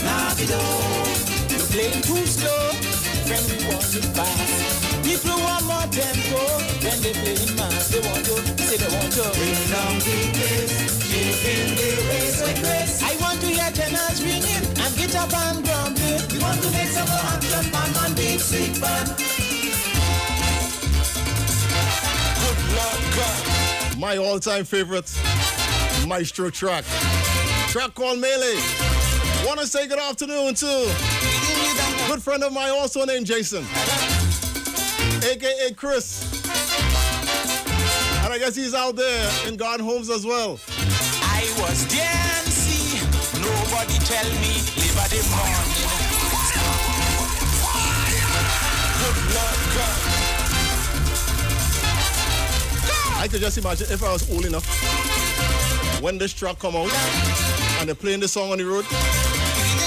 not You're playing too slow, friend, we want it fast. People want more tempo, when they playing mass, they want to, say they want to. Bring down the bass, keeping the race with grace. I want to hear tenors ringing, and guitar band grumbling. We want to make some more action, man, and big sweet band. Good Lord God. My all-time favorite Maestro track. Track called Melee. Want to say good afternoon to a good friend of mine also named Jason, a.k.a. Chris. And I guess he's out there in Garden Homes as well. I was dancing, nobody tell me, live at the morning. Good Lord God. I could just imagine if I was old enough when this track come out and they're playing this song on the road.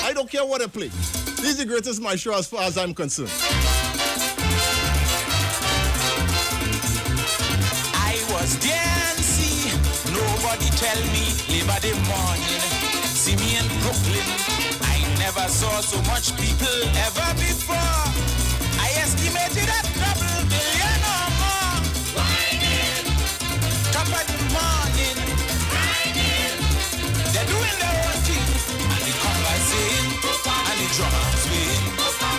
I don't care what they play. This is the greatest Maestro as far as I'm concerned. I was dancing, nobody tell me, live at the morning. See me in Brooklyn, I never saw so much people ever before. I estimated at double billion or more. Whining, top of the morning, grinding. They're doing their own thing, and the congas sing, and the drummers swing,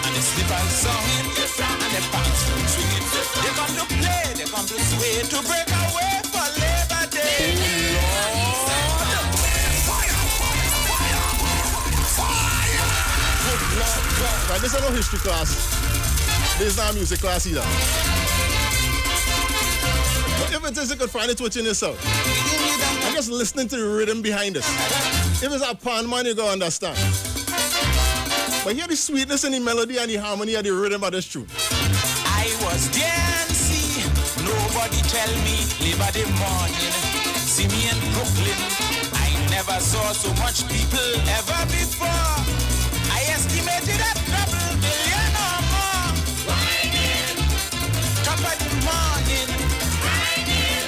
and the slippers singing, and the pants swinging. They come to play, they come to sway, to break away for Labor Day. Right, this is no history class. This is not a music class either. But if it is, you could find it within yourself. I'm just listening to the rhythm behind this. If it's a pan man, you go understand. But hear the sweetness and the melody and the harmony and the rhythm of this tune. I was dancing, nobody tell me, live at the morning. See me in Brooklyn, I never saw so much people ever before. I estimated at double billion or more. Whining, top of the morning, grinding.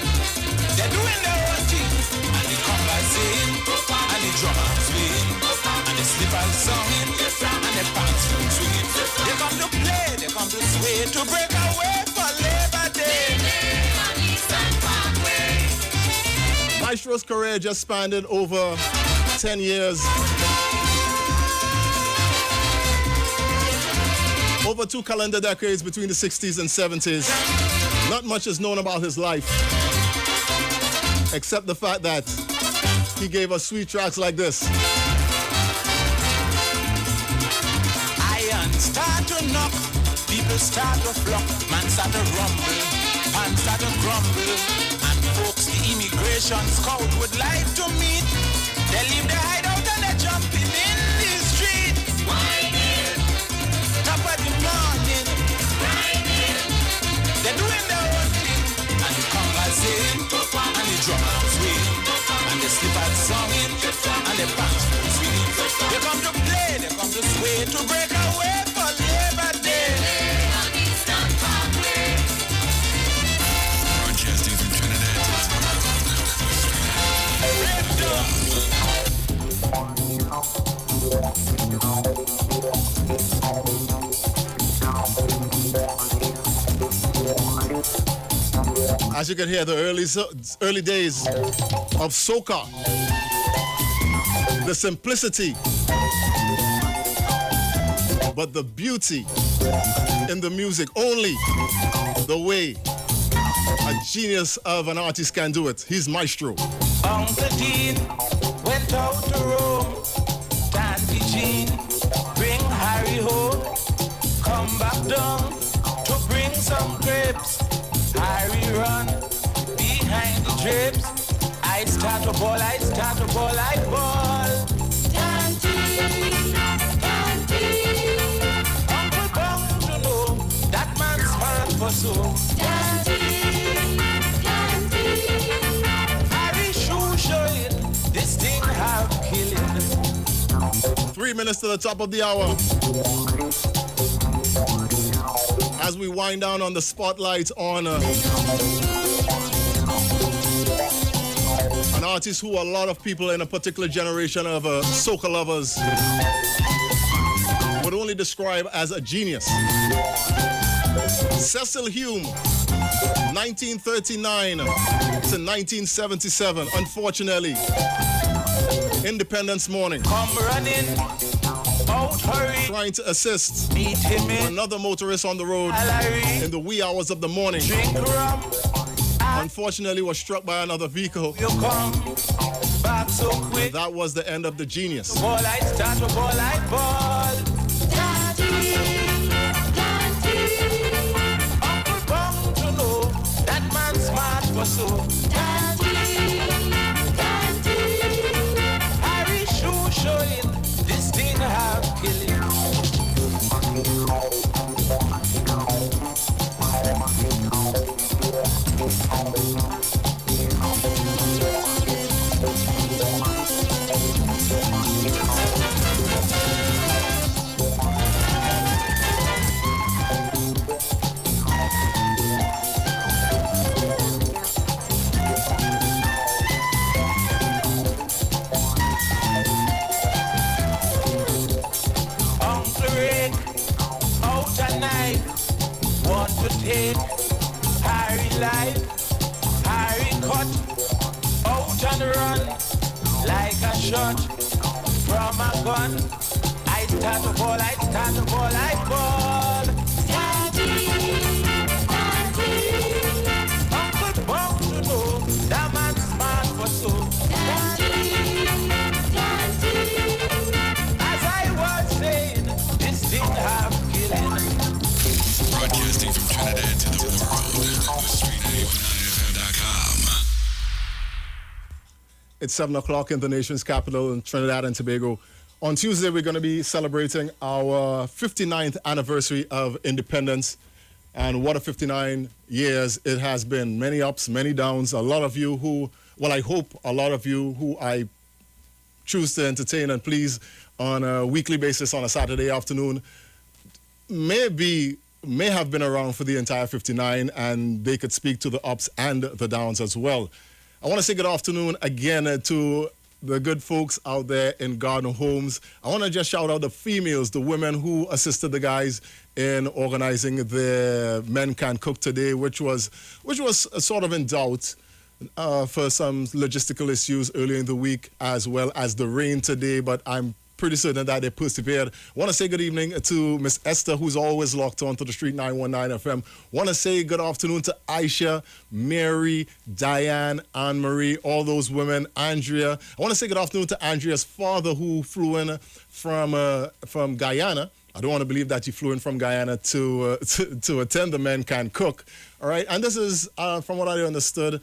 They're doing their own thing, and the congas sing, and the drummers swing, and the slippers singing, and the pants swinging. They come to play, they come to sway, to break away for Labor Day. Maestro's career just spanned over 10 years. Over 2 calendar decades between the 60s and 70s. Not much is known about his life, except the fact that he gave us sweet tracks like this. Iron start to knock, people start to flock, man start to rumble, man start to grumble, and folks the immigration scout would like to meet. They leave their hideout and they jumping in the street. Whining, top of the morning, grinding. They're doing their own thing, and the congas sing, and the drummers swing, and the slippers singing, and the pants swinging. They come to play, they come to sway, to break away for Labor Day. Broadcasting from Trinidad As you can hear, the early days of soca, the simplicity, but the beauty in the music, only the way a genius of an artist can do it. He's Maestro. Uncle Dean went out to Rome. Tanty Jean bring Harry home. Come back down to bring some grapes. Harry run behind the drapes. I start to ball, I ball. Tanty, Tanty. Uncle bound to know that man's heart for so. Tanty, Tanty. Harry shoe showing, this thing have killing. 3 minutes to the top of the hour. As we wind down on the spotlight on an artist who a lot of people in a particular generation of soca lovers describe as a genius. Cecil Hume, 1939 to 1977, unfortunately. Independence morning. Come running, out hurry. Trying to assist Meet him in another motorist on the road in the wee hours of the morning. Drink rum. Unfortunately, was struck by another vehicle. You come back so quick. That was the end of the genius. Ball light start to ball light ball. Daddy, Uncle bound to know that man smart for so. Harry shoe showing this thing have killing. Want to take Harry life, Harry cut out and run like a shot from a gun. I start to ball, I ball. Daddy, Uncle bound to know that man smart for so. As I was saying, this thing have killing. Broadcasting from Trinidad to the world. Street919fm.com. It's 7 o'clock in the nation's capital in Trinidad and Tobago. On Tuesday, we're going to be celebrating our 59th anniversary of independence. And what a 59 years it has been. Many ups, many downs. A lot of you who, well, I hope a lot of you who I choose to entertain and please on a weekly basis on a Saturday afternoon may have been around for the entire 59, and they could speak to the ups and the downs as well. I want to say good afternoon again to the good folks out there in Garden Homes. I want to just shout out the females, the women who assisted the guys in organizing the Men Can Cook today, which was sort of in doubt for some logistical issues earlier in the week, as well as the rain today, but I'm pretty certain that they persevered. Want to say good evening to Miss Esther, who's always locked on to the Street 919 FM. Want to say good afternoon to Aisha, Mary, Diane, Anne-Marie, all those women, Andrea. I want to say good afternoon to Andrea's father, who flew in from Guyana. I don't want to believe that he flew in from Guyana to attend the Men Can Cook. All right, and this is, from what I understood,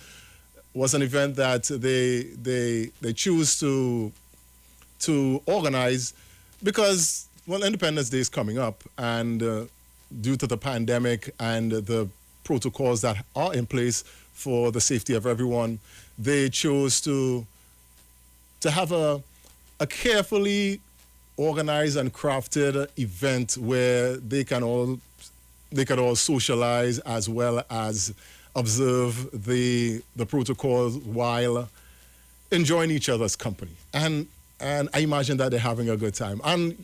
was an event that they choose to organize because, well, Independence Day is coming up, and due to the pandemic and the protocols that are in place for the safety of everyone, they chose to have a carefully organized and crafted event where they could all socialize as well as observe the protocols while enjoying each other's company. And I imagine that they're having a good time. And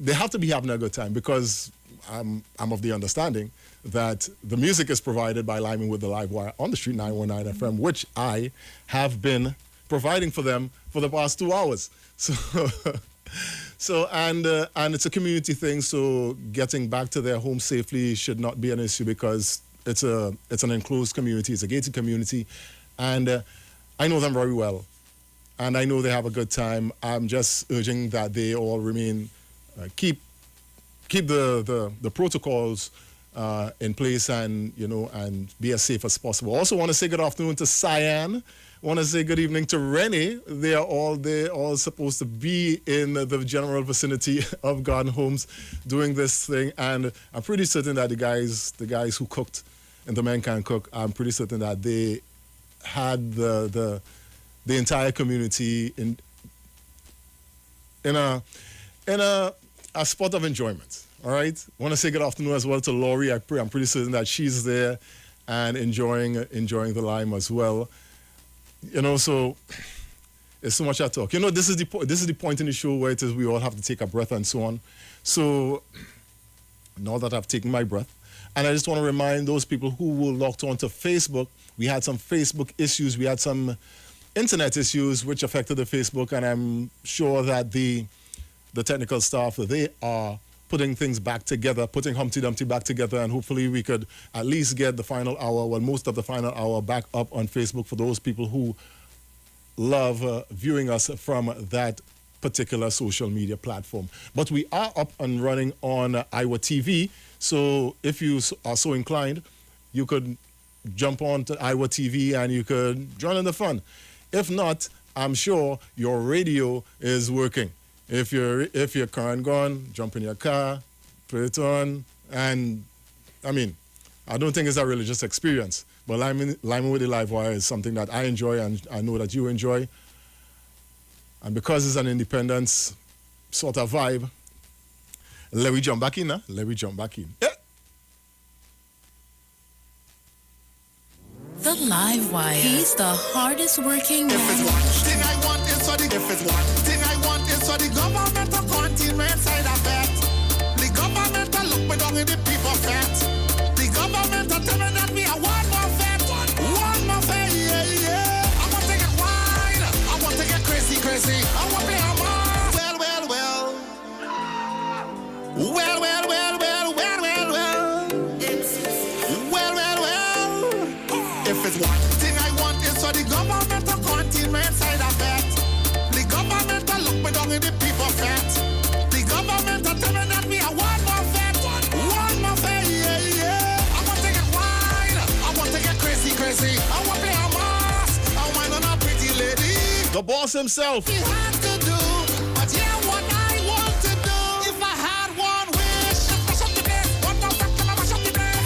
they have to be having a good time because I'm of the understanding that the music is provided by Lyman with the Live Wire on the Street 919 FM, which I have been providing for them for the past 2 hours. And it's a community thing, so getting back to their home safely should not be an issue because it's an enclosed community, it's a gated community, and I know them very well. And I know they have a good time. I'm just urging that they all remain, keep the protocols in place, and and be as safe as possible. Also, want to say good afternoon to Cyan. Want to say good evening to Rennie. They're all supposed to be in the general vicinity of Garden Homes doing this thing, and I'm pretty certain that the guys who cooked in the Men Can Cook, I'm pretty certain that they had the entire community in a spot of enjoyment. All right. I want to say good afternoon as well to Laurie. I'm pretty certain that she's there and enjoying the lime as well. So It's so much I talk. You know, this is the point in the show where it is we all have to take a breath and so on. So now that I've taken my breath, and I just want to remind those people who were locked onto Facebook, we had some Facebook issues, we had some internet issues which affected the Facebook, and I'm sure that the technical staff, they are putting things back together, putting Humpty Dumpty back together, and hopefully we could at least get the final hour, well, most of the final hour back up on Facebook for those people who love viewing us from that particular social media platform. But we are up and running on Iwer TV, so if you are so inclined, you could jump on to Iwer TV and you could join in the fun. If not, I'm sure your radio is working. If your current gone, jump in your car, put it on, and I mean, I don't think it's a religious experience, but Liming with the Live Wire is something that I enjoy and I know that you enjoy. And because it's an independence sort of vibe, let me jump back in, huh? Let me jump back in. Yeah. The Live Wire. He's the hardest working man. If it's one thing I want is for the government to continue inside a bet. The government to look me down in the people fat. The government to tell me that me a one more fat. One more fat, yeah. I want to get wild. I want to get crazy. I want to be a man. If it's one thing I want is for the government to continue inside a bet. The government to look me down in the people fat. The government to tell me that me a one more fat. One more fat, yeah. I want to get wild. I want to get crazy. I want to be a mass. I want on a pretty lady. The boss himself. He had to do, but yeah, what I want to do. If I had one wish, mash up the place. One more time, mash up the place.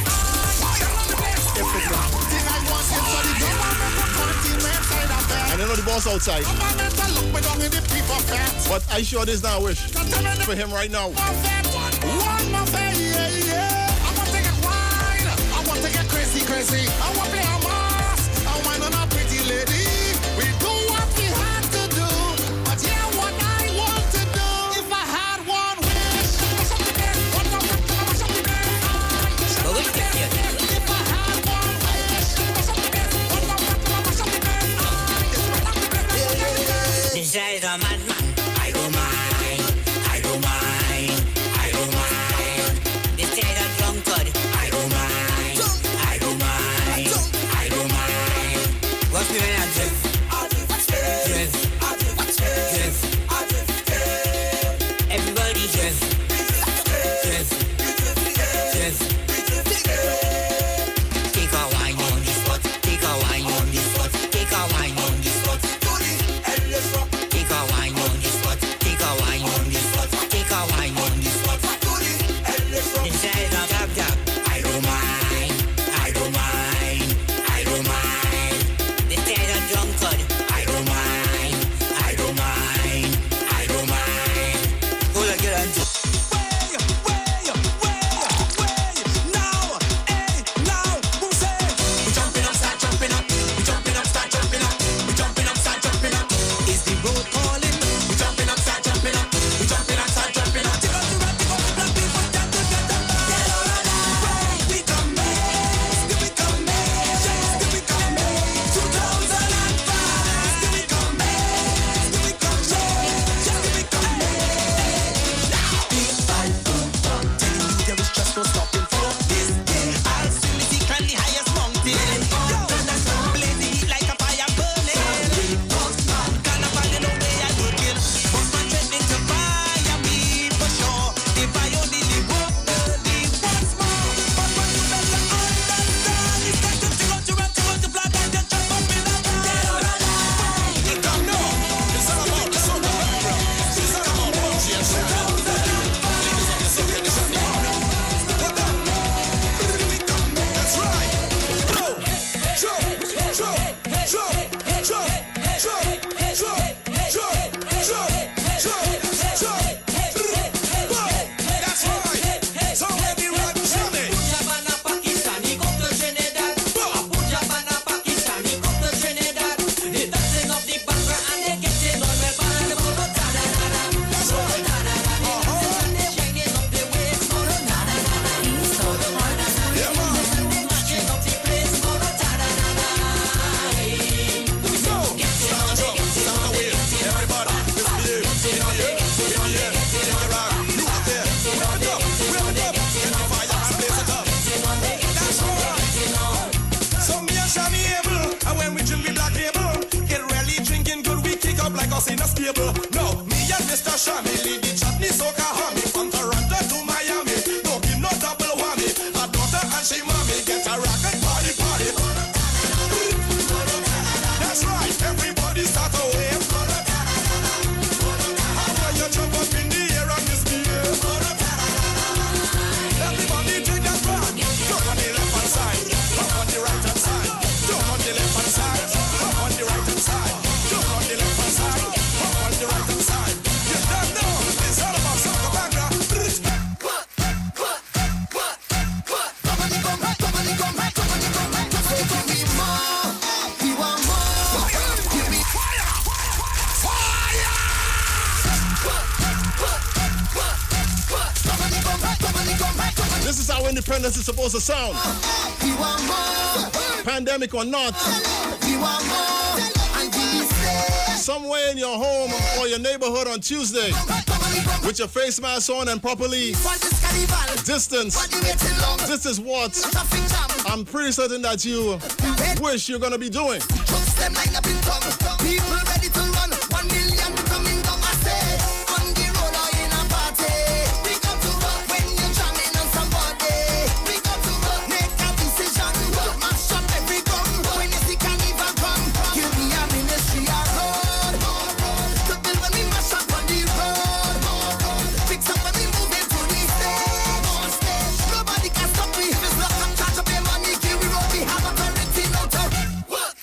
If it's one thing I want is for the government to continue inside a bet. I don't know the boss outside. Government to look me down in the people fat. But I sure there's not a wish for him right now. One more fat, yeah. I want to get wild. I want to get crazy. I want to be a mass. I want on a pretty lady. We do what we had to do. But yeah, what I want to do. If I had one wish, mash up the place. One more time, mash up the place. If I had one wish, mash up the place. One more time, mash up the place. This is a madman. I don't mind. This is a drunkard. I don't mind. What's me when I drift? Everybody drift. Take a wine on the spot. Take a wine on the spot. Take a wine on the spot. Take a wine on the spot. Take a wine on the spot. Take a wine on the spot. Inside of tap tap. I don't mind. This is a drunkard. I don't mind. Hold on, get on. table. No, me and Mr. Shammy lead the chutney soca homie from Toronto to Miami. No give no double whammy. A daughter and she mommy get a rocket party party. That's right, everybody start a wave. And when you jump up in the air and misbehave, everybody take that run. Jump on the left hand side, jump on the right hand side, jump on the left hand side, jump on the right hand side, jump on the left hand side, jump on the right hand side. You don't know, it's all about soccer background. This is how independence is supposed to sound. Pandemic or not. Somewhere in your home or your neighborhood on Tuesday, with your face mask on and properly distance. This is what I'm pretty certain that you wish you're gonna be doing. People ready to run, 1 million coming down, I say, on the road or in a party. We got to rock when you're jamming on somebody. We got to rock, make a decision, mash up every gun. When you see carnival come, give me a ministry of road. To build when we mash up on the road. Fix up when we move into the stage. Nobody can stop me if it's not come charge up your money. Give we road, we have authority, no to work.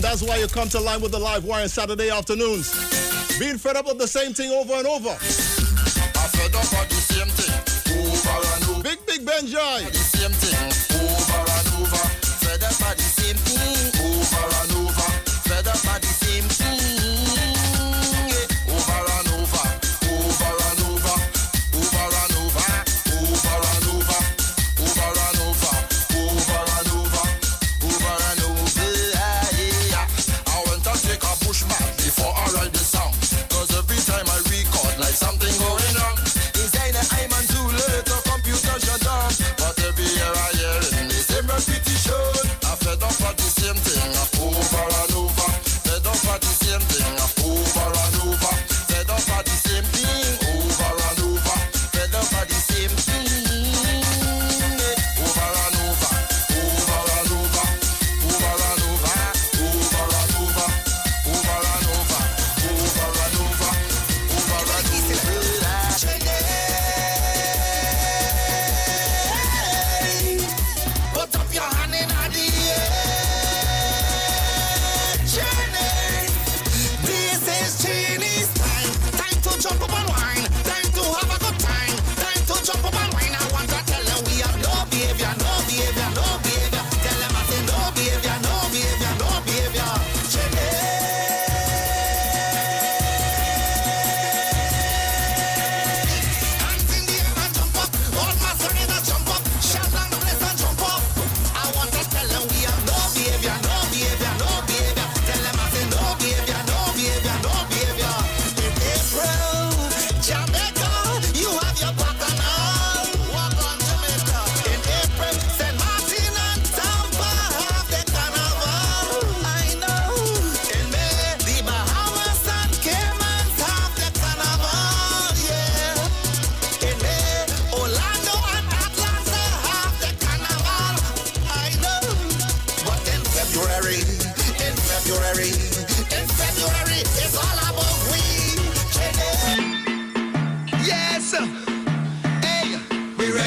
That's why you come to Line with the Live Wire on Saturday afternoons. Being fed up of the same thing over and over. I fed up of the same thing over and over. Big Benjai. The same thing over and over. Fed up of the same thing over and over. Fed up of the same thing over and over. Over and over. Over and over. Over and over. Over and over. Over and over. Over and over. I went to take a push back before I write the song. Cause every time I record like something going wrong. It's either I'm on too late or computer shut down. But every year I hear it, the same repetition. I fed up at the same thing over and over. Fed up at the same thing.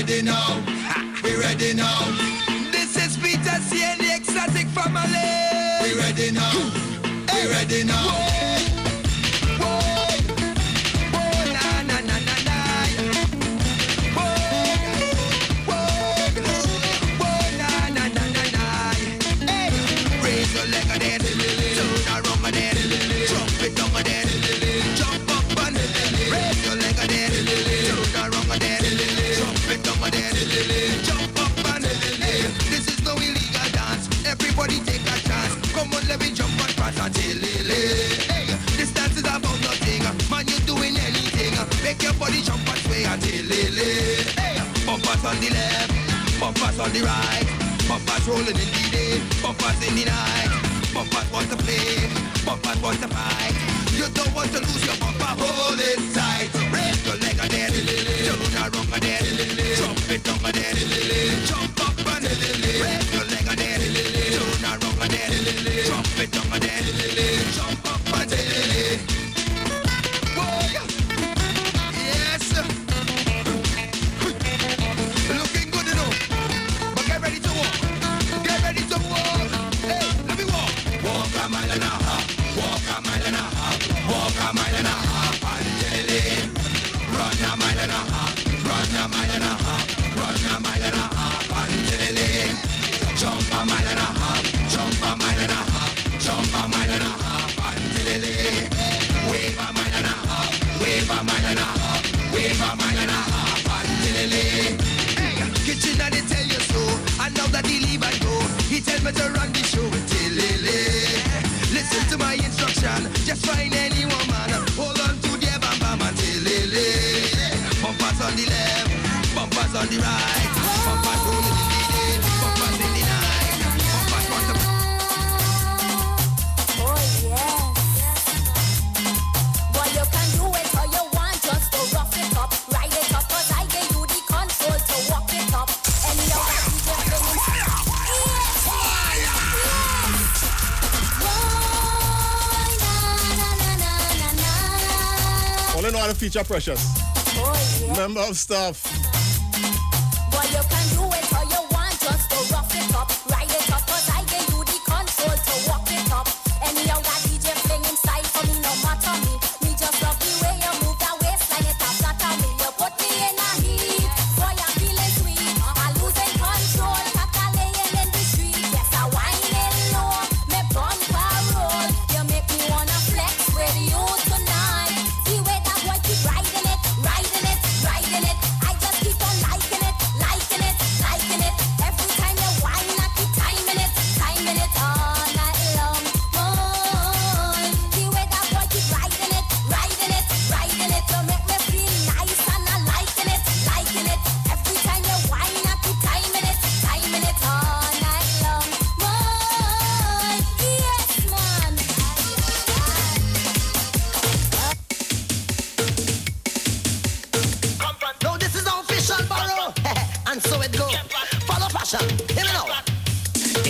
ready now. We ready now. This is Peter C and the Exotic Family. We ready now. We ready now. Whoa, whoa, na na na na na. Whoa, whoa, whoa, na na na na na. Hey, raise your leg again, turn around again, jump it down again, jump up and raise your leg again, turn around again, jump it down again, jump up and this is no illegal dance. Everybody take a chance. Come on, let me jump and prance until hey, this dance is about nothing. Man, you doing anything. Make your body jump and sway until hey, bumpers on the left, bumpers on the right, bumpers rolling in the day, bumpers in the night. Bumpers want to play, bumpers want to fight. You don't want to lose your bumper, hold it tight. Raise your leg again, turn around again, jump it down again, jump up and raise your leg again, turn around again, jump it down again, jump up and whoa, yes. Looking good enough, but get ready to walk, get ready to walk. Hey, let me walk. Walk a mile and a half, walk a mile and a half, walk a mile and a half until it. Run a mile and a half, run a mile and a half, run a mile and a half until it. Jump a mile and a half, jump a mile and a half, jump a mile and a half until it. Wave a mile and a half, wave a mile and a half, wave a mile and a half until it. Hey, kitchen and they tell you so, and now that he leave and go, he tell me to run the show till it. Listen to my instruction, just find any woman, hold on to the bam bam until it. Bumpers on the left, bumpers on the right, bumpers rolling in the day, bumpers in the night, bumpers want to. Oh yes. Boy, you can do it how you want, just to rough it up, ride it up, 'cause I gave you the control to walk it up. And you know that you just bring it. All in all, the feature precious. Oh yeah. Member of staff. Boy, you can do it how you want, just to rough it up, ride it up, 'cause I gave you the control to walk it up. And you know that DJ playing style for me, no matter me. Me just love the way you move that waistline, it up that on me. You put me in a heat, boy, I'm feeling sweet. I'm losing control, laying in the street. Yes, I whining low, me bumper roll. You make me wanna flex with you tonight. See where that boy keep riding it, riding it, riding it. I just keep on liking it, liking it, liking it. Every time you whine, I keep timing it all night long. Boy, see where that boy keep riding it, riding it, riding it. You make me feel nice and I'm liking it, liking it. Every time you whine, I keep timing it all night long. Boy, yes man. No, this is official borrow. And so it goes. Follow passion. Hear me now.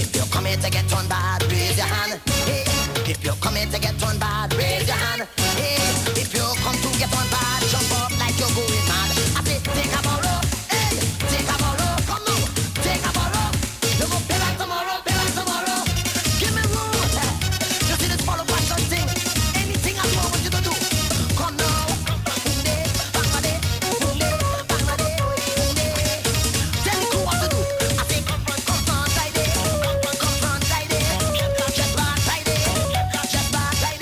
If you come here to get on bad, raise your hand. Hey. If you come here to get on bad, raise your hand. Hey. If you come to get on bad, jump up like you're going mad. I say, take a borrow. Hey. Take a borrow. Come now. Take a borrow. You go pay back tomorrow. Pay back tomorrow. Give me room. You see this follow passion thing. Anything I want you to do. Come now. Tell me what to do. I say, come front, side it. Come front, side it. Just back, side it. Just back, side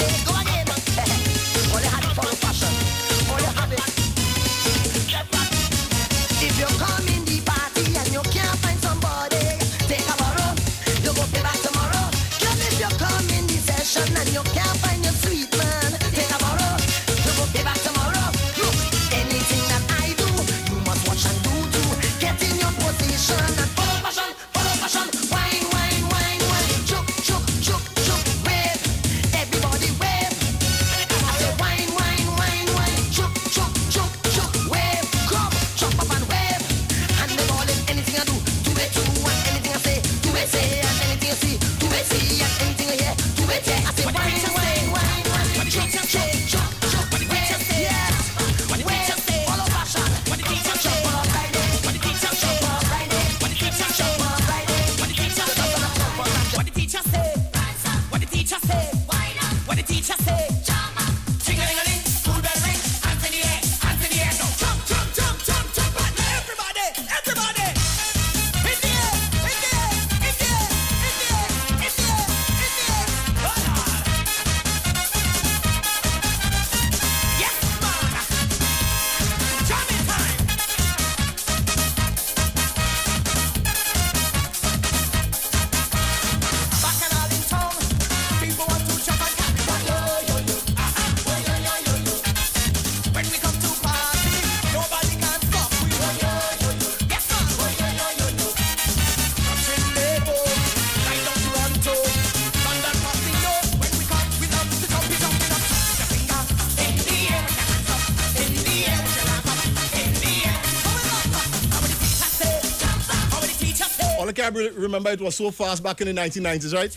can't remember it was so fast back in the 1990s, right?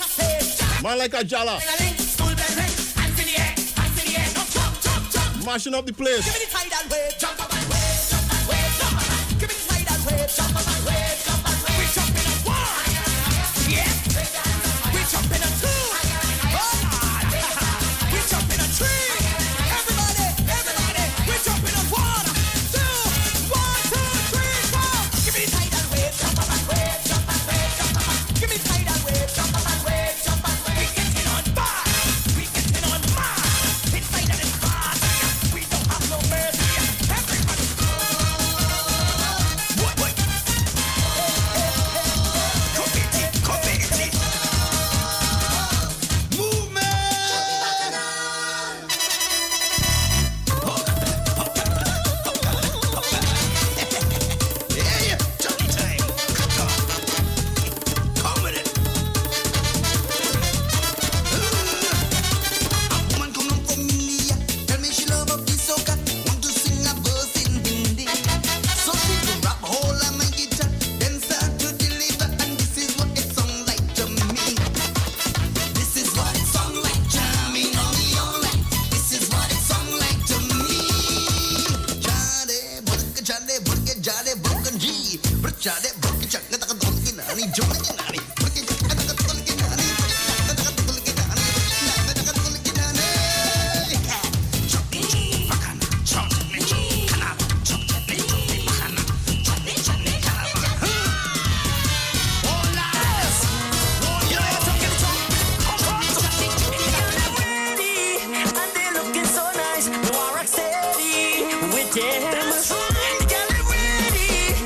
Man like a Jala. Mashing up the place. Give me the tidal wave, jump up and wave, jump and wave, jump and wave. Give me the tidal wave, jump up and wave, jump and wave. We jump in a one, yeah. We jump in a two, oh, we jump in a three. Everybody, we jump in a 1, 2, 1, 2, 3, 4. Give me the tidal wave, jump up and wave, jump and wave, jump up and. Give me the tidal wave, jump up and wave, jump and wave. We getting on fire, we getting on mad. Inside of this heart, we don't have no mercy. Everybody.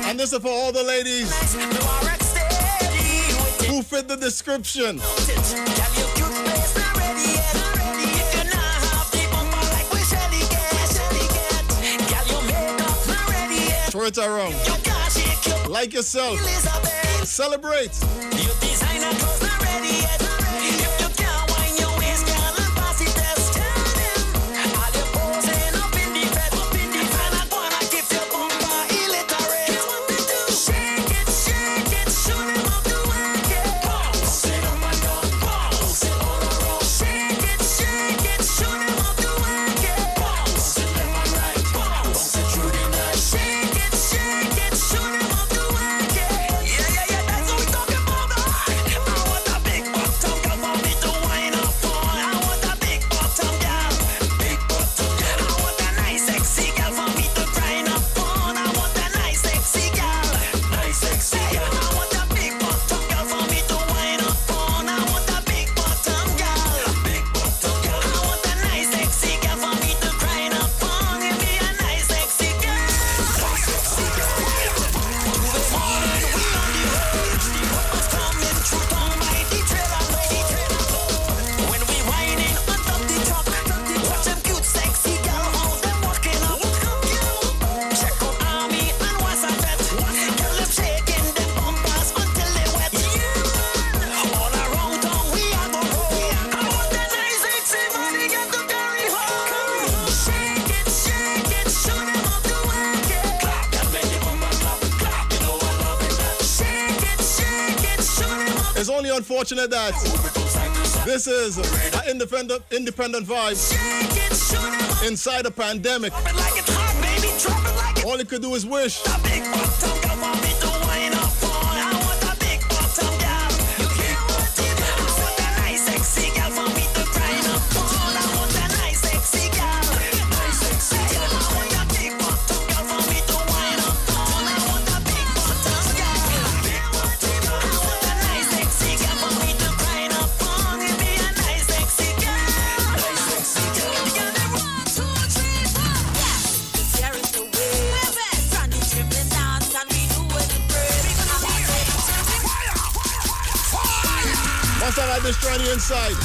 And this is for all the ladies who fit the description. Throw it around. Like yourself. Celebrate. It's only unfortunate that this is an independent vibe inside a pandemic. All you could do is wish. Once I got this trendy inside.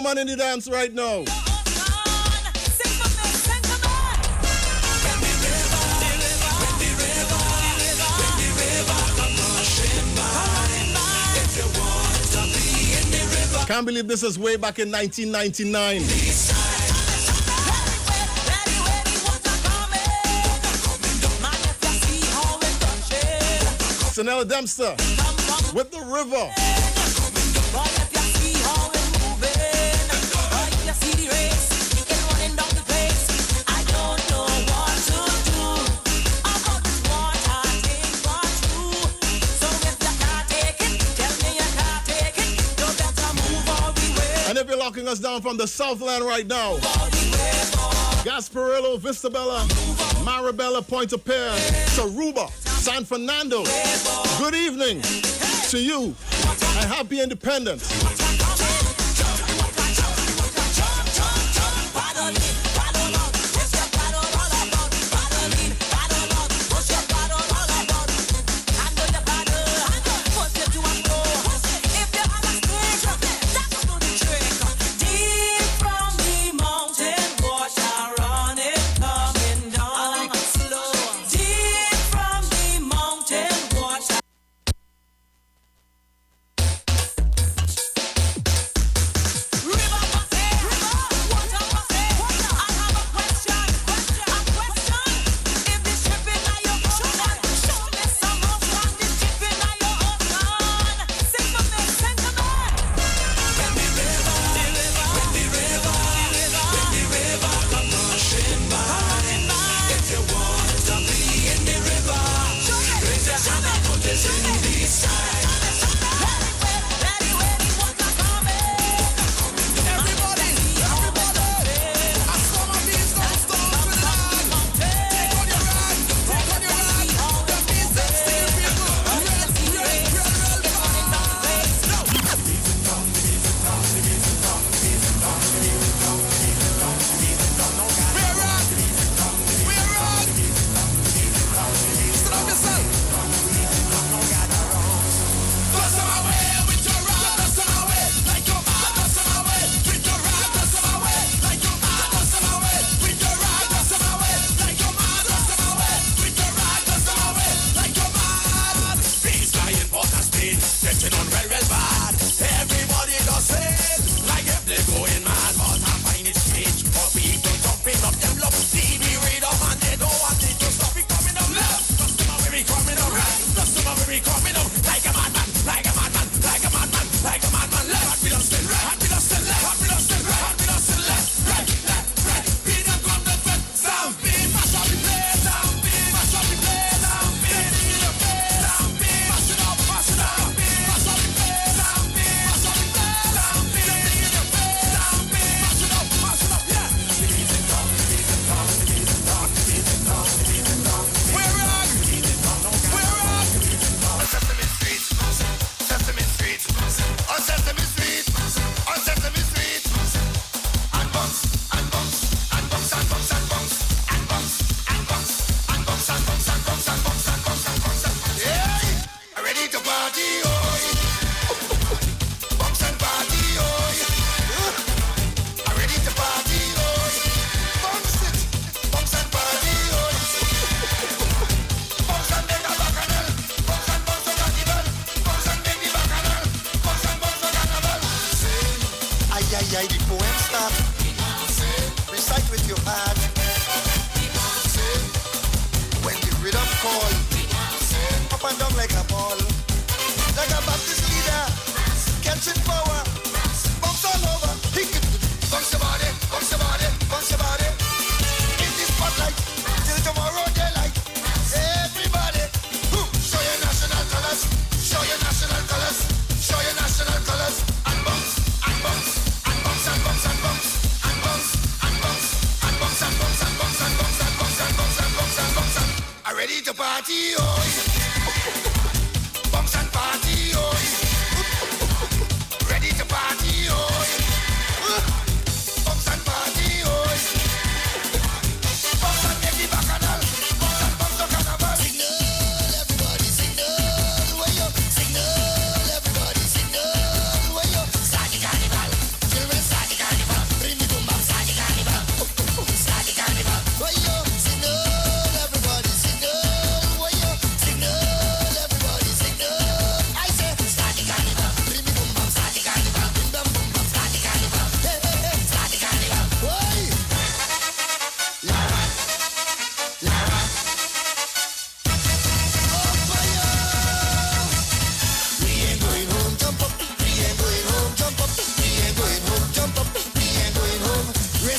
woman in the dance right now. Can't believe this is way back in 1999. Chanel Dempster with The River. And if you're locking us down from the Southland right now, Gasparillo, Vistabella, Marabella, Point-a-Pierre, Saruba, San Fernando. Good evening to you and happy independence.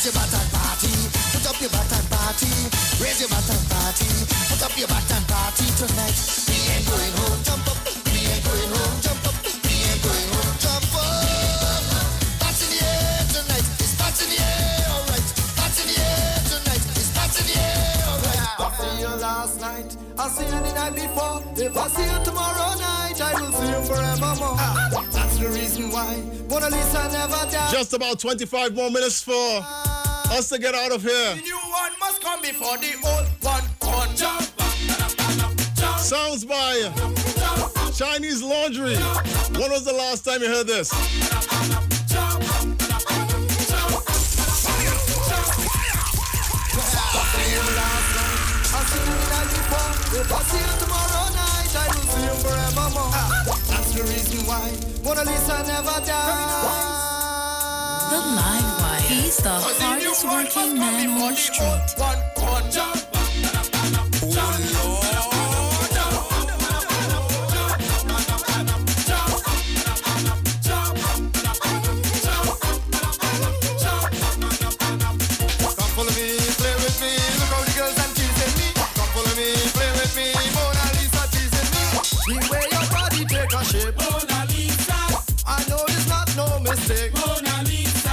your butt and party. Put up your butt and party. Raise your butt and party. Put up your butt and party tonight. We ain't going home, jump up. We ain't going home, jump up. We ain't going home, jump up. Bats in the air tonight. It's bats in the air, alright. Bats in the air tonight. It's bats in the air, alright. I see you last night. I see you the night before. If I see you tomorrow night, I will see you forevermore. That's the reason why Mona Lisa never died. Just about 25 more minutes for us to get out of here. The new one must come before the old one. On jump. Sounds by Chinese Laundry. When was the last time you heard this? If I see you tomorrow night, I will see you forevermore. That's the reason why Mona Lisa never died. The Live Wire. He's the hardest working man on the street. Mona Lisa, I know it's not no mistake. Mona Lisa,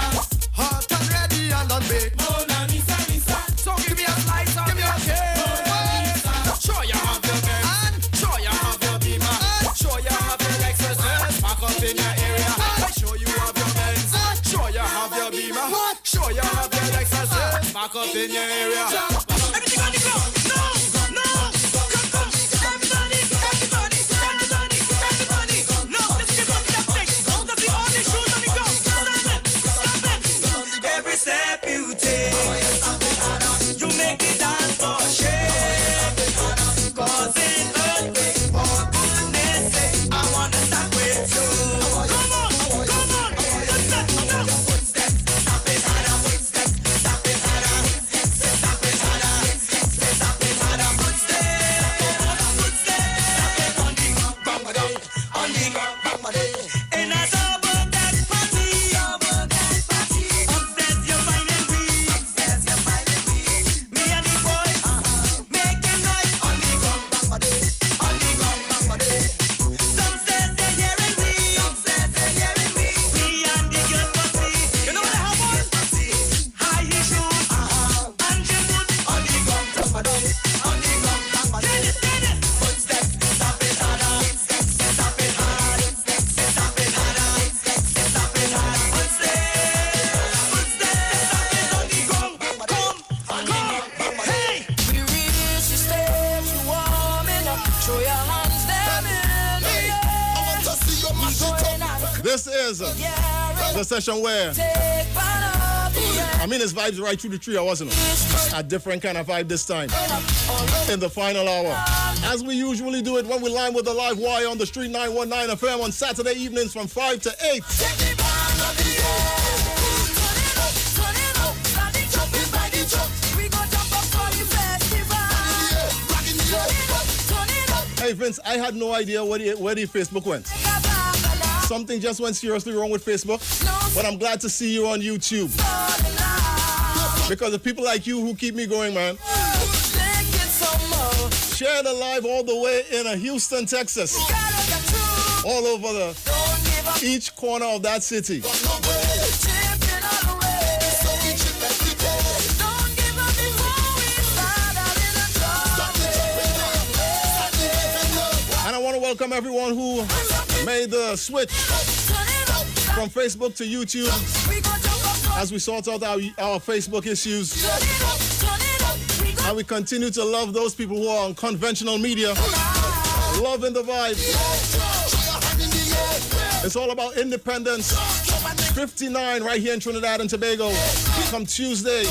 hot and ready and unbaked. Mona Lisa, Lisa, so give me a slice, give me a cake. Mona Lisa, show you have your best, and show you have your beamer, and show you have your exercise. Back up in your area, I show you have your Benz, show you have your beamer, show you have your exercise. Back up in your area. Everything on the ground, no. Step you take, you make it dance for shame, causing earthquake for goodness sake. I wanna start with you. Come on, footsteps, stop it harder, footsteps, stop it harder, stop it harder, stop it harder, footsteps, stop it on the ground, in a double deck party. This is the session where it's vibes right through the tree, wasn't it? A different kind of vibe this time. In the final hour. As we usually do it when we line with the Live Wire on the Street 919 FM on Saturday evenings from 5 to 8. Hey Vince, I had no idea where the Facebook went. Something just went seriously wrong with Facebook, but I'm glad to see you on YouTube. Because of people like you who keep me going, man. Share the live all the way in Houston, Texas. All over each corner of that city. And I want to welcome everyone who made the switch from Facebook to YouTube as we sort out our Facebook issues. And we continue to love those people who are on conventional media, loving the vibe. It's all about independence. 59 right here in Trinidad and Tobago. Come Tuesday.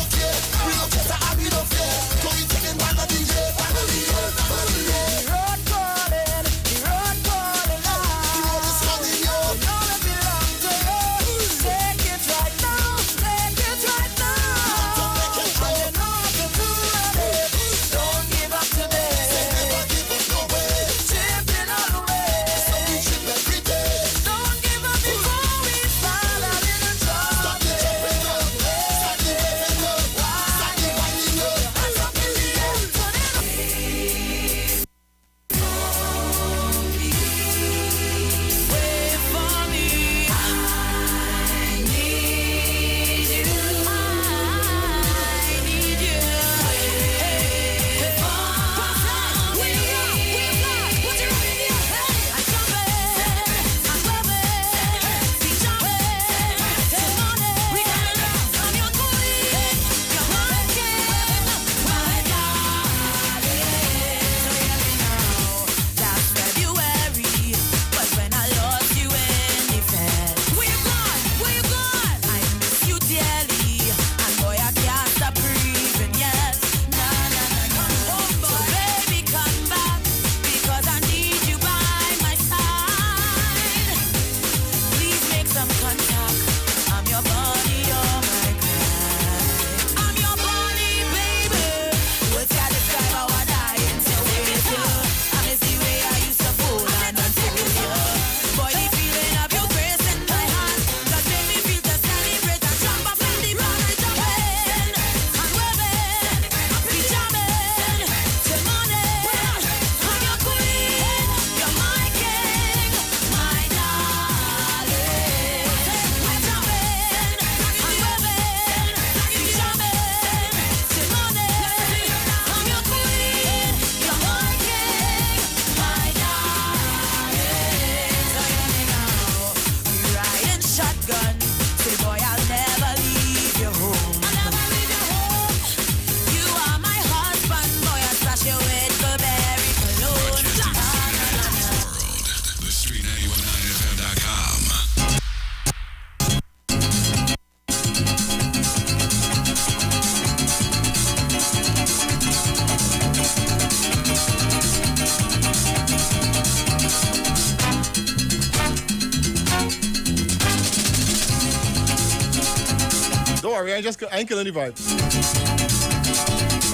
I ain't killing the vibe.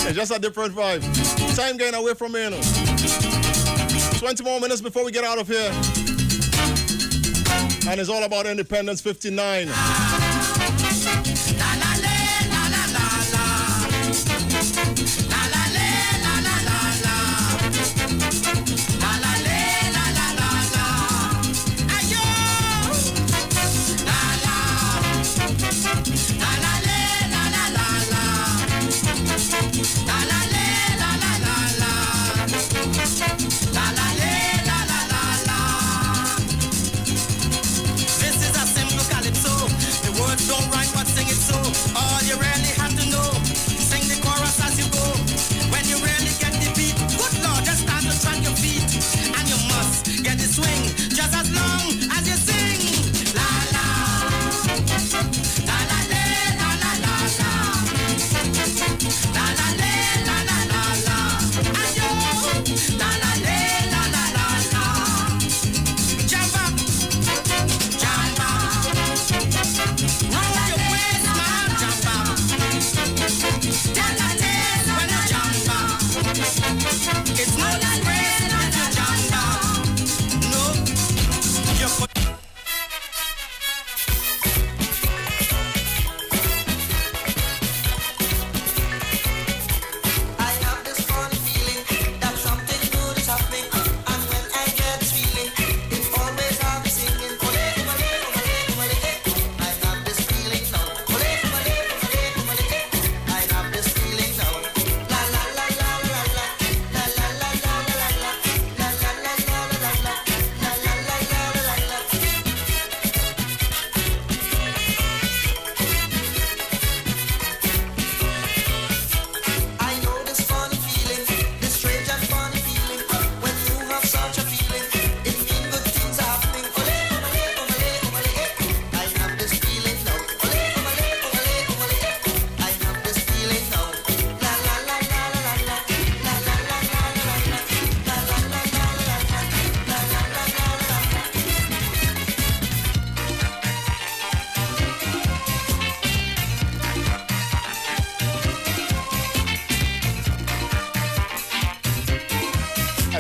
It's just a different vibe. Time getting away from me, you know. 20 more minutes before we get out of here. And it's all about Independence 59.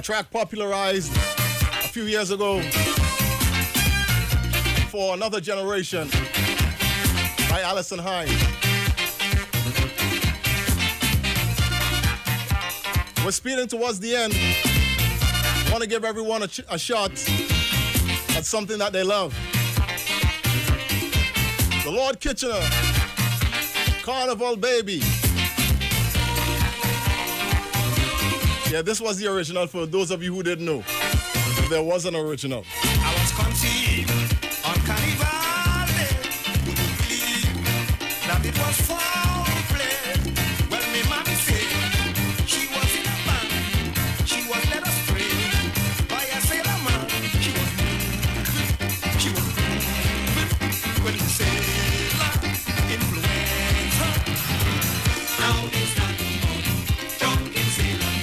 Track popularized a few years ago for Another Generation by Alison Hines. We're speeding towards the end. I want to give everyone a shot at something that they love. The Lord Kitchener, Carnival Baby. Yeah, this was the original for those of you who didn't know. There was an original. I was conceived on Carnival Day. Would you believe that it was foul play? Well, me mommy said she was in a band. She was led astray by a sailor man. She was when the sailor influenced her. Now it's not drunken sailor.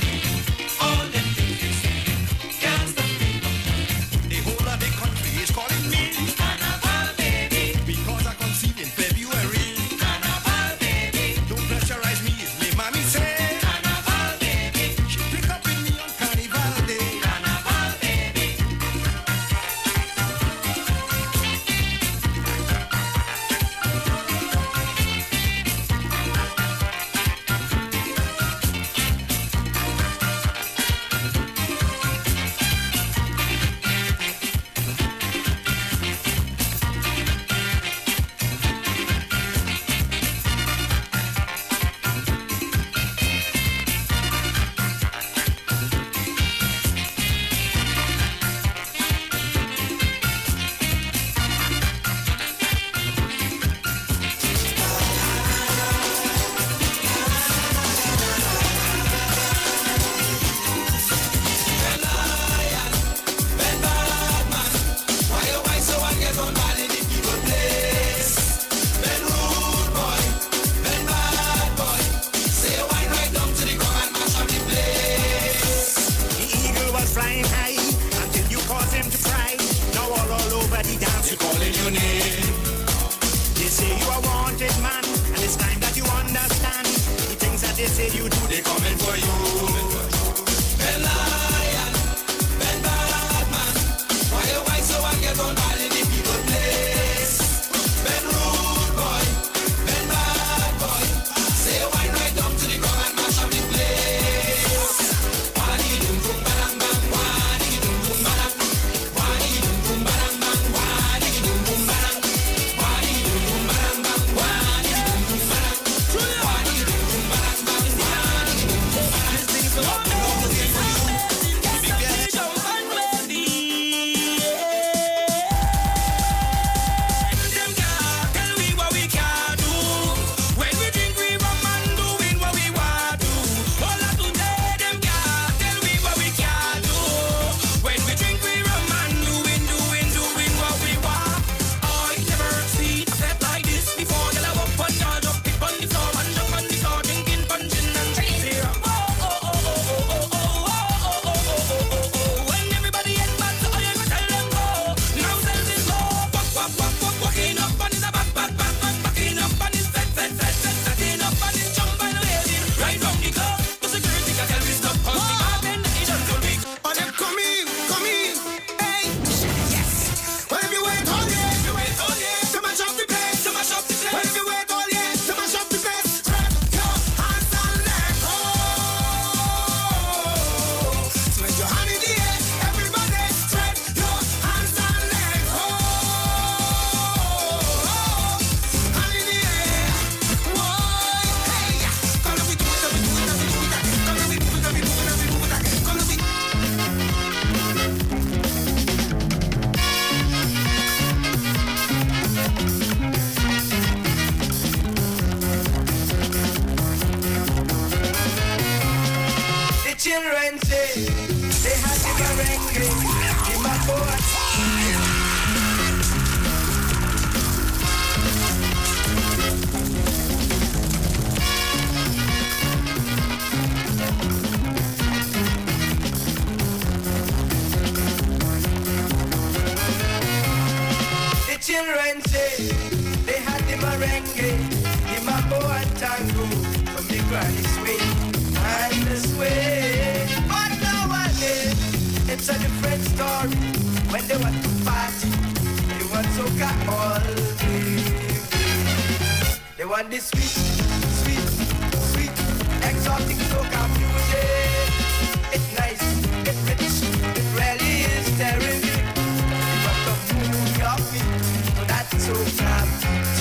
they say you do, they coming for you. Ben lion, Ben bad man. Why you white so I get on bad in the people place? Ben rude boy, Ben bad boy. Say you white right down to the ground and mash up the place. Wadi dum dum badang bang, wadi dum dum badang, wadi dum dum badang bang, wadi dum dum badang, wadi dum dum badang bang, wadi dum dum badang, wadi dum dum badang bang, wadi dum dum badang. This thing's so hot, I'm looking for you. Big girl, jump and ready. Them can't tell we what we can do. When we drink, we rum and doing what we want to. All of today, them can't tell we what we can do. When we drink, we rum and doing what we want. I never see a set like this before. Girl, I walk on yard, up it on the floor, and jump on the floor, drinking, punching and chasing. When everybody head back to all you go tell them go. Now tell this go. Walking up on his backing up on his setting up on his jump and waiting. Right round the club, the security can tell me stop. Cause the barman, he done so big. Oh, them come in, hey, yes. Well, if you wait all year, to mash up the place, Well, if you wait all year, to mash up the place, spread your hands and let go. Spread your hand in the air, everybody, spread your hands and let go. Hand in the air, why, hey, come on, we do it, come on, we move it, come on, we. The children say they had the merengue in my boat. The children say they had the merengue in my boat tango from the granny swing and the sway. But nowadays it's a different story. When they want to party, they want soca all day. They want this sweet, exotic soca music. It's nice, it's rich, it really is terrific. But the move your feet, so that's soca beat.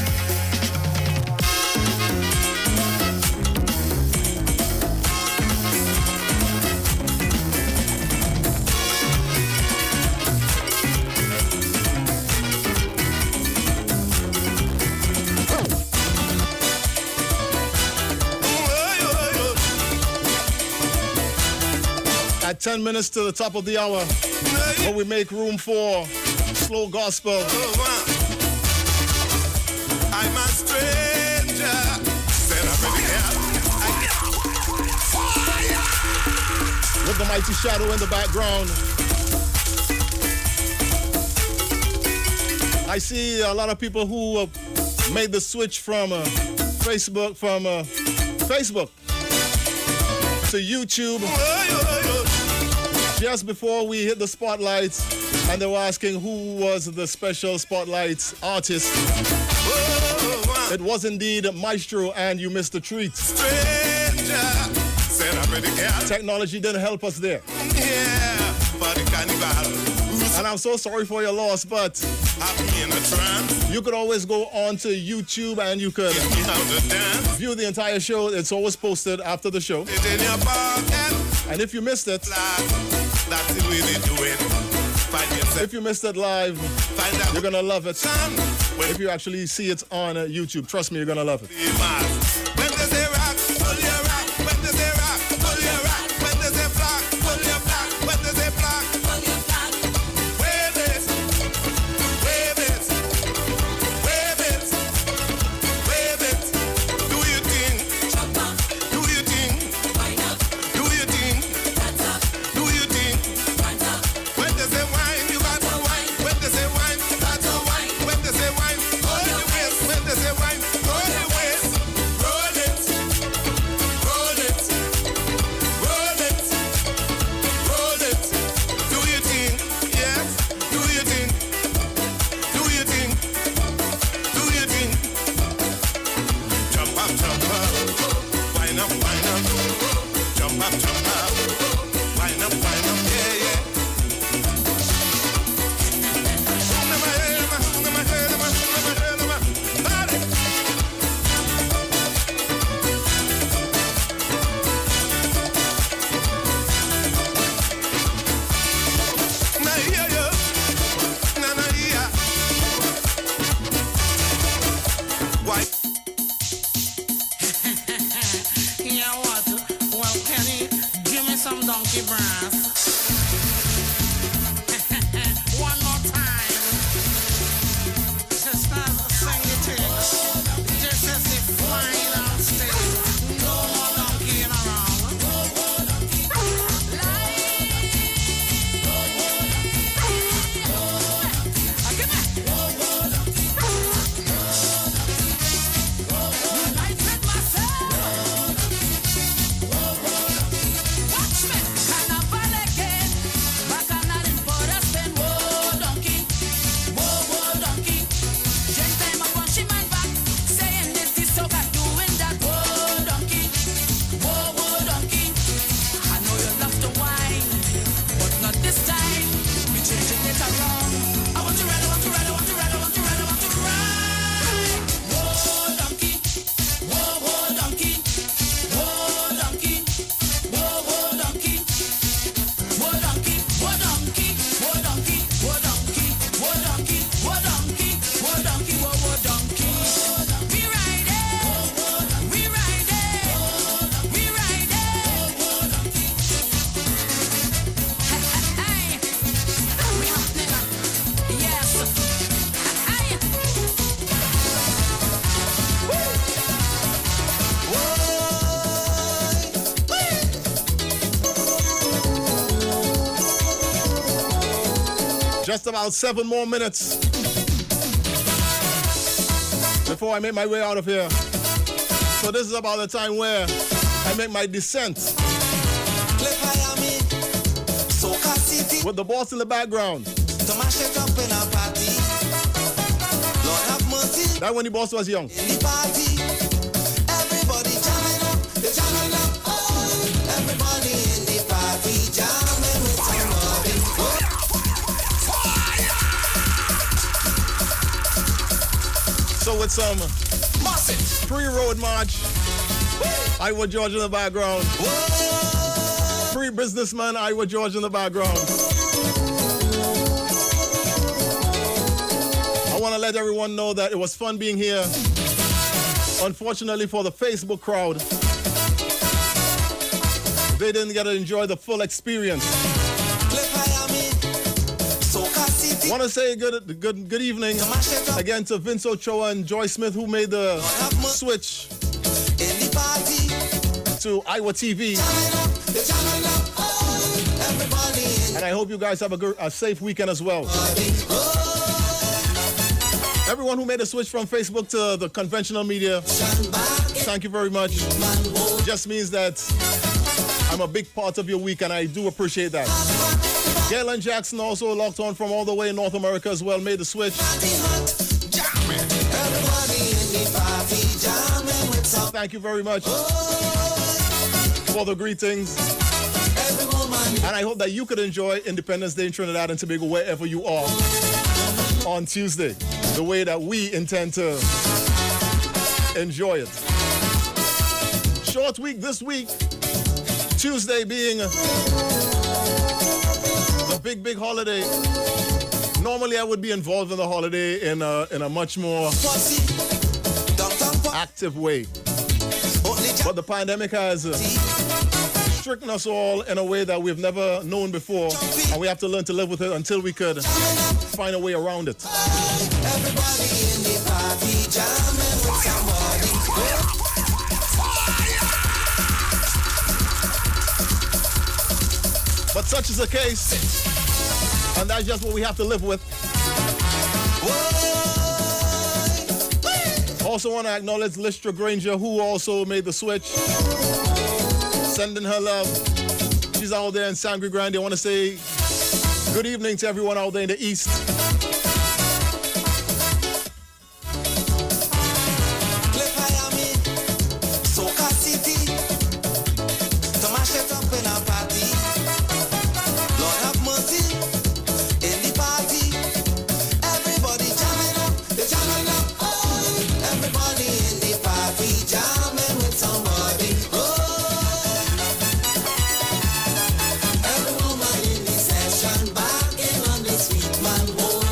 At 10 minutes to the top of the hour, where we make room for slow gospel. I'm a stranger. Said I'm With the mighty shadow in the background. I see a lot of people who made the switch from Facebook to YouTube. Just before we hit the spotlights, and they were asking who was the special spotlight artist. It was indeed Maestro, and you missed the treat. Technology didn't help us there. And I'm so sorry for your loss, but you could always go on to YouTube and you could view the entire show. It's always posted after the show. And if you missed it, if you missed it live, you're gonna love it. If you actually see it on YouTube, trust me, you're gonna love it. When they say rock, pull your rock. When they say rock, pull your rock. When they say block, pull your block. When they say block, pull your block. Wave it, wave it, wave it, wave it. Do your thing, do your thing, do your thing, do your thing. When they say wine, you got to wine. When they say wine, you got to wine. When they say wine, hold your waist. When they say wine, hold your waist. funky brass. One more time. Sisters, sing it in. This is the final stage. No more donkeying around. Just about 7 more minutes before I make my way out of here. So this is about the time where I make my descent. With the boss in the background. That when the boss was young. So with some pre-road march, Iwer George in the background. Pre-businessman, Iwer George in the background. I want to let everyone know that it was fun being here. Unfortunately for the Facebook crowd, they didn't get to enjoy the full experience. Want to say good evening again to Vince Ochoa and Joy Smith, who made the switch to Iwer TV. And I hope you guys have a safe weekend as well. Everyone who made the switch from Facebook to the conventional media, thank you very much. It just means that I'm a big part of your week, and I do appreciate that. Galen Jackson also locked on from all the way in North America as well, made the switch. Thank you very much for the greetings. And I hope that you could enjoy Independence Day in Trinidad and Tobago wherever you are on Tuesday, the way that we intend to enjoy it. Short week this week, Tuesday being a big holiday. Normally I would be involved in the holiday in a much more active way. But the pandemic has stricken us all in a way that we've never known before, and we have to learn to live with it until we could find a way around it. Everybody in the party jamming with somebody. But such is the case, and that's just what we have to live with. Also want to acknowledge Listra Granger, who also made the switch, sending her love. She's out there in Sangre Grande. I want to say good evening to everyone out there in the East. Every woman in the session, back in on the sweet man.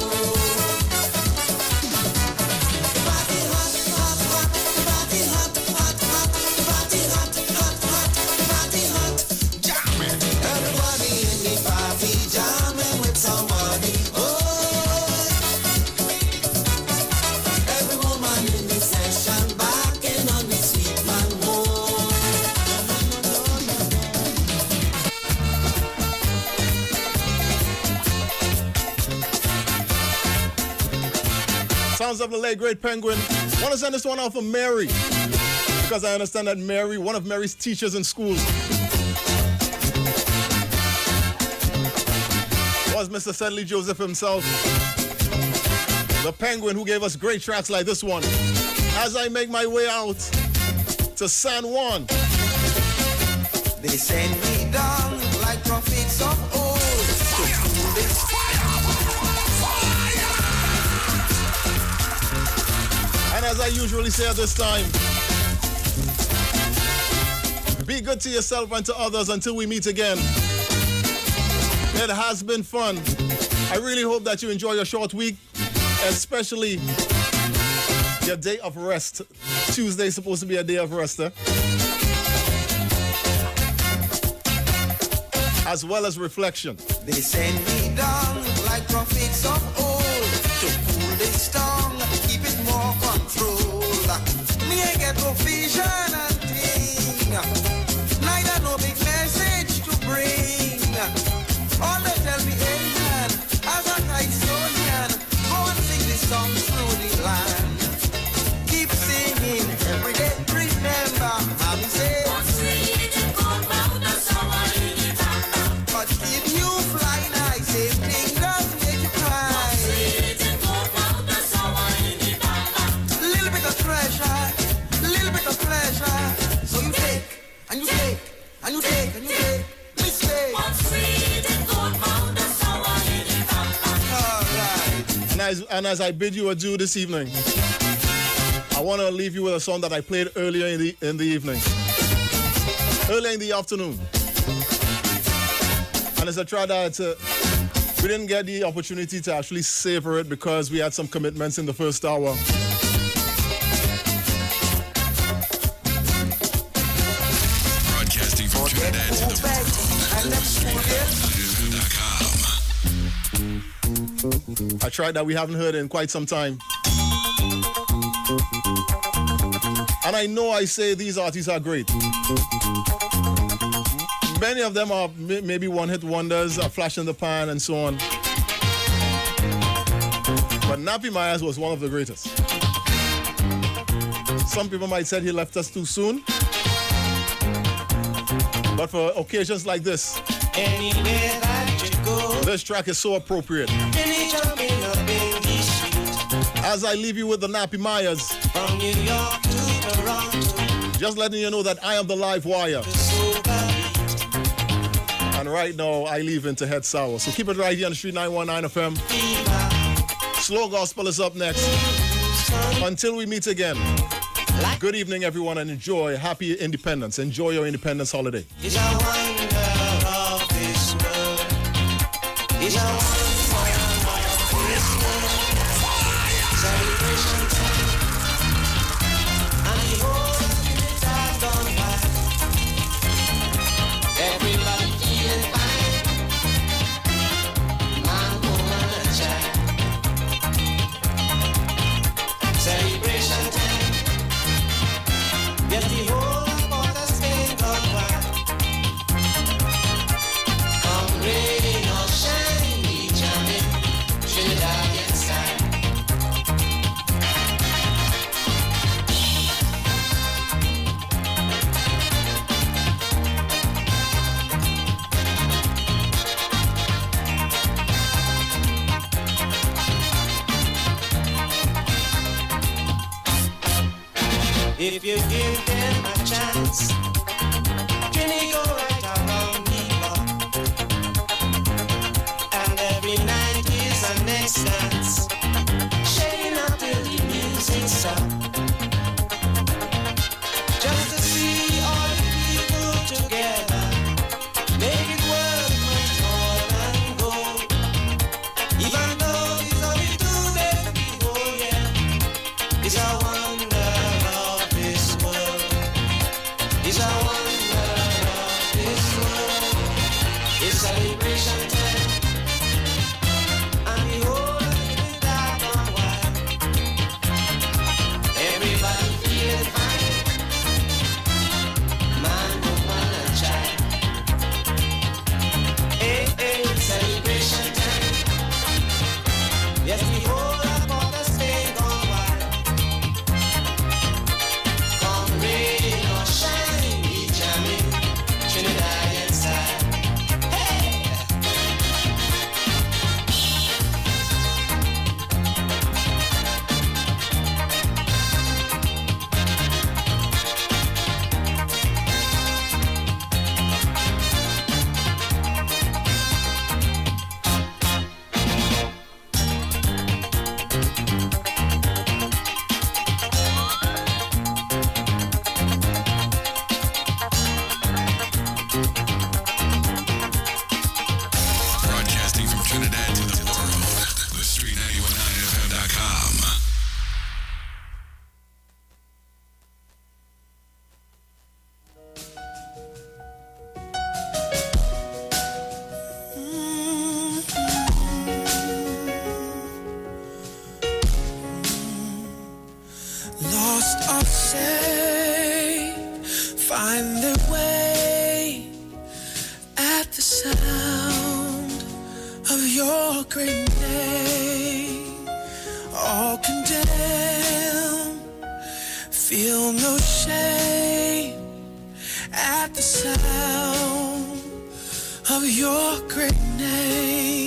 sounds of the late great Penguin. Want to send this one out for Mary, because I understand that Mary, one of Mary's teachers in school, was Mr. Sedley Joseph himself, the Penguin, who gave us great tracks like this one. As I make my way out to San Juan. They send me down like prophets of old to cool this And as I usually say at this time, be good to yourself and to others until we meet again. It has been fun. I really hope that you enjoy your short week, especially your day of rest. Tuesday is supposed to be a day of rest, as well as reflection. They send me down like prophets of old to cool this tongue, keep it more control. Me I get no vision and thing, neither no big message to bring. All they tell me, hey man, as a Tyson, go and sing this song through the land. Keep singing every day, remember, mommy say, but if you fly nice, same thing does make you cry. Little bit of pressure, little bit of pleasure. So you take, and you take, and you take, and you take. Mistake. And as I bid you adieu this evening, I want to leave you with a song that I played earlier in the evening, earlier in the afternoon. And it's a track that we didn't get the opportunity to actually savor it because we had some commitments in the first hour. Broadcasting from Trinidad to the A track that we haven't heard in quite some time. And I know I say these artists are great. Many of them are maybe one-hit wonders, a flash in the pan, and so on. But Nappy Myers was one of the greatest. Some people might say he left us too soon. But for occasions like this, Anywhere that you go, this track is so appropriate. As I leave you with the Nappy Myers, from New York to Toronto, just letting you know that I am the live wire. And right now, I leave in to head sour. So keep it right here on the Street 919 FM. Slow Gospel is up next. Until we meet again, good evening, everyone, and enjoy happy independence. Enjoy your independence holiday. It's a wonder of this world. It's a wonder of this world. Celebration time. And the whole of it has gone by. Everybody feeling fine. Man, woman, and child. Celebration time. Yes, the whole of the Spain gone by. Come rain or shine, we jamming Trinidadian side. If you give them a chance, Trini go right around the block. And every night is a next dance, shading up till the music stop. Just to see all the people together, make it worth much more than gold. Even though it's only 2 days before, yeah, it's a wonder. It's a wonder of this world. It's celebration time. And the whole of it dark and wide. Everybody feeling fine. Man, woman, and child. Hey, hey, celebration time. Yes, the whole of the Spain gone their way at the sound of your great name. All condemn, feel no shame at the sound of your great name.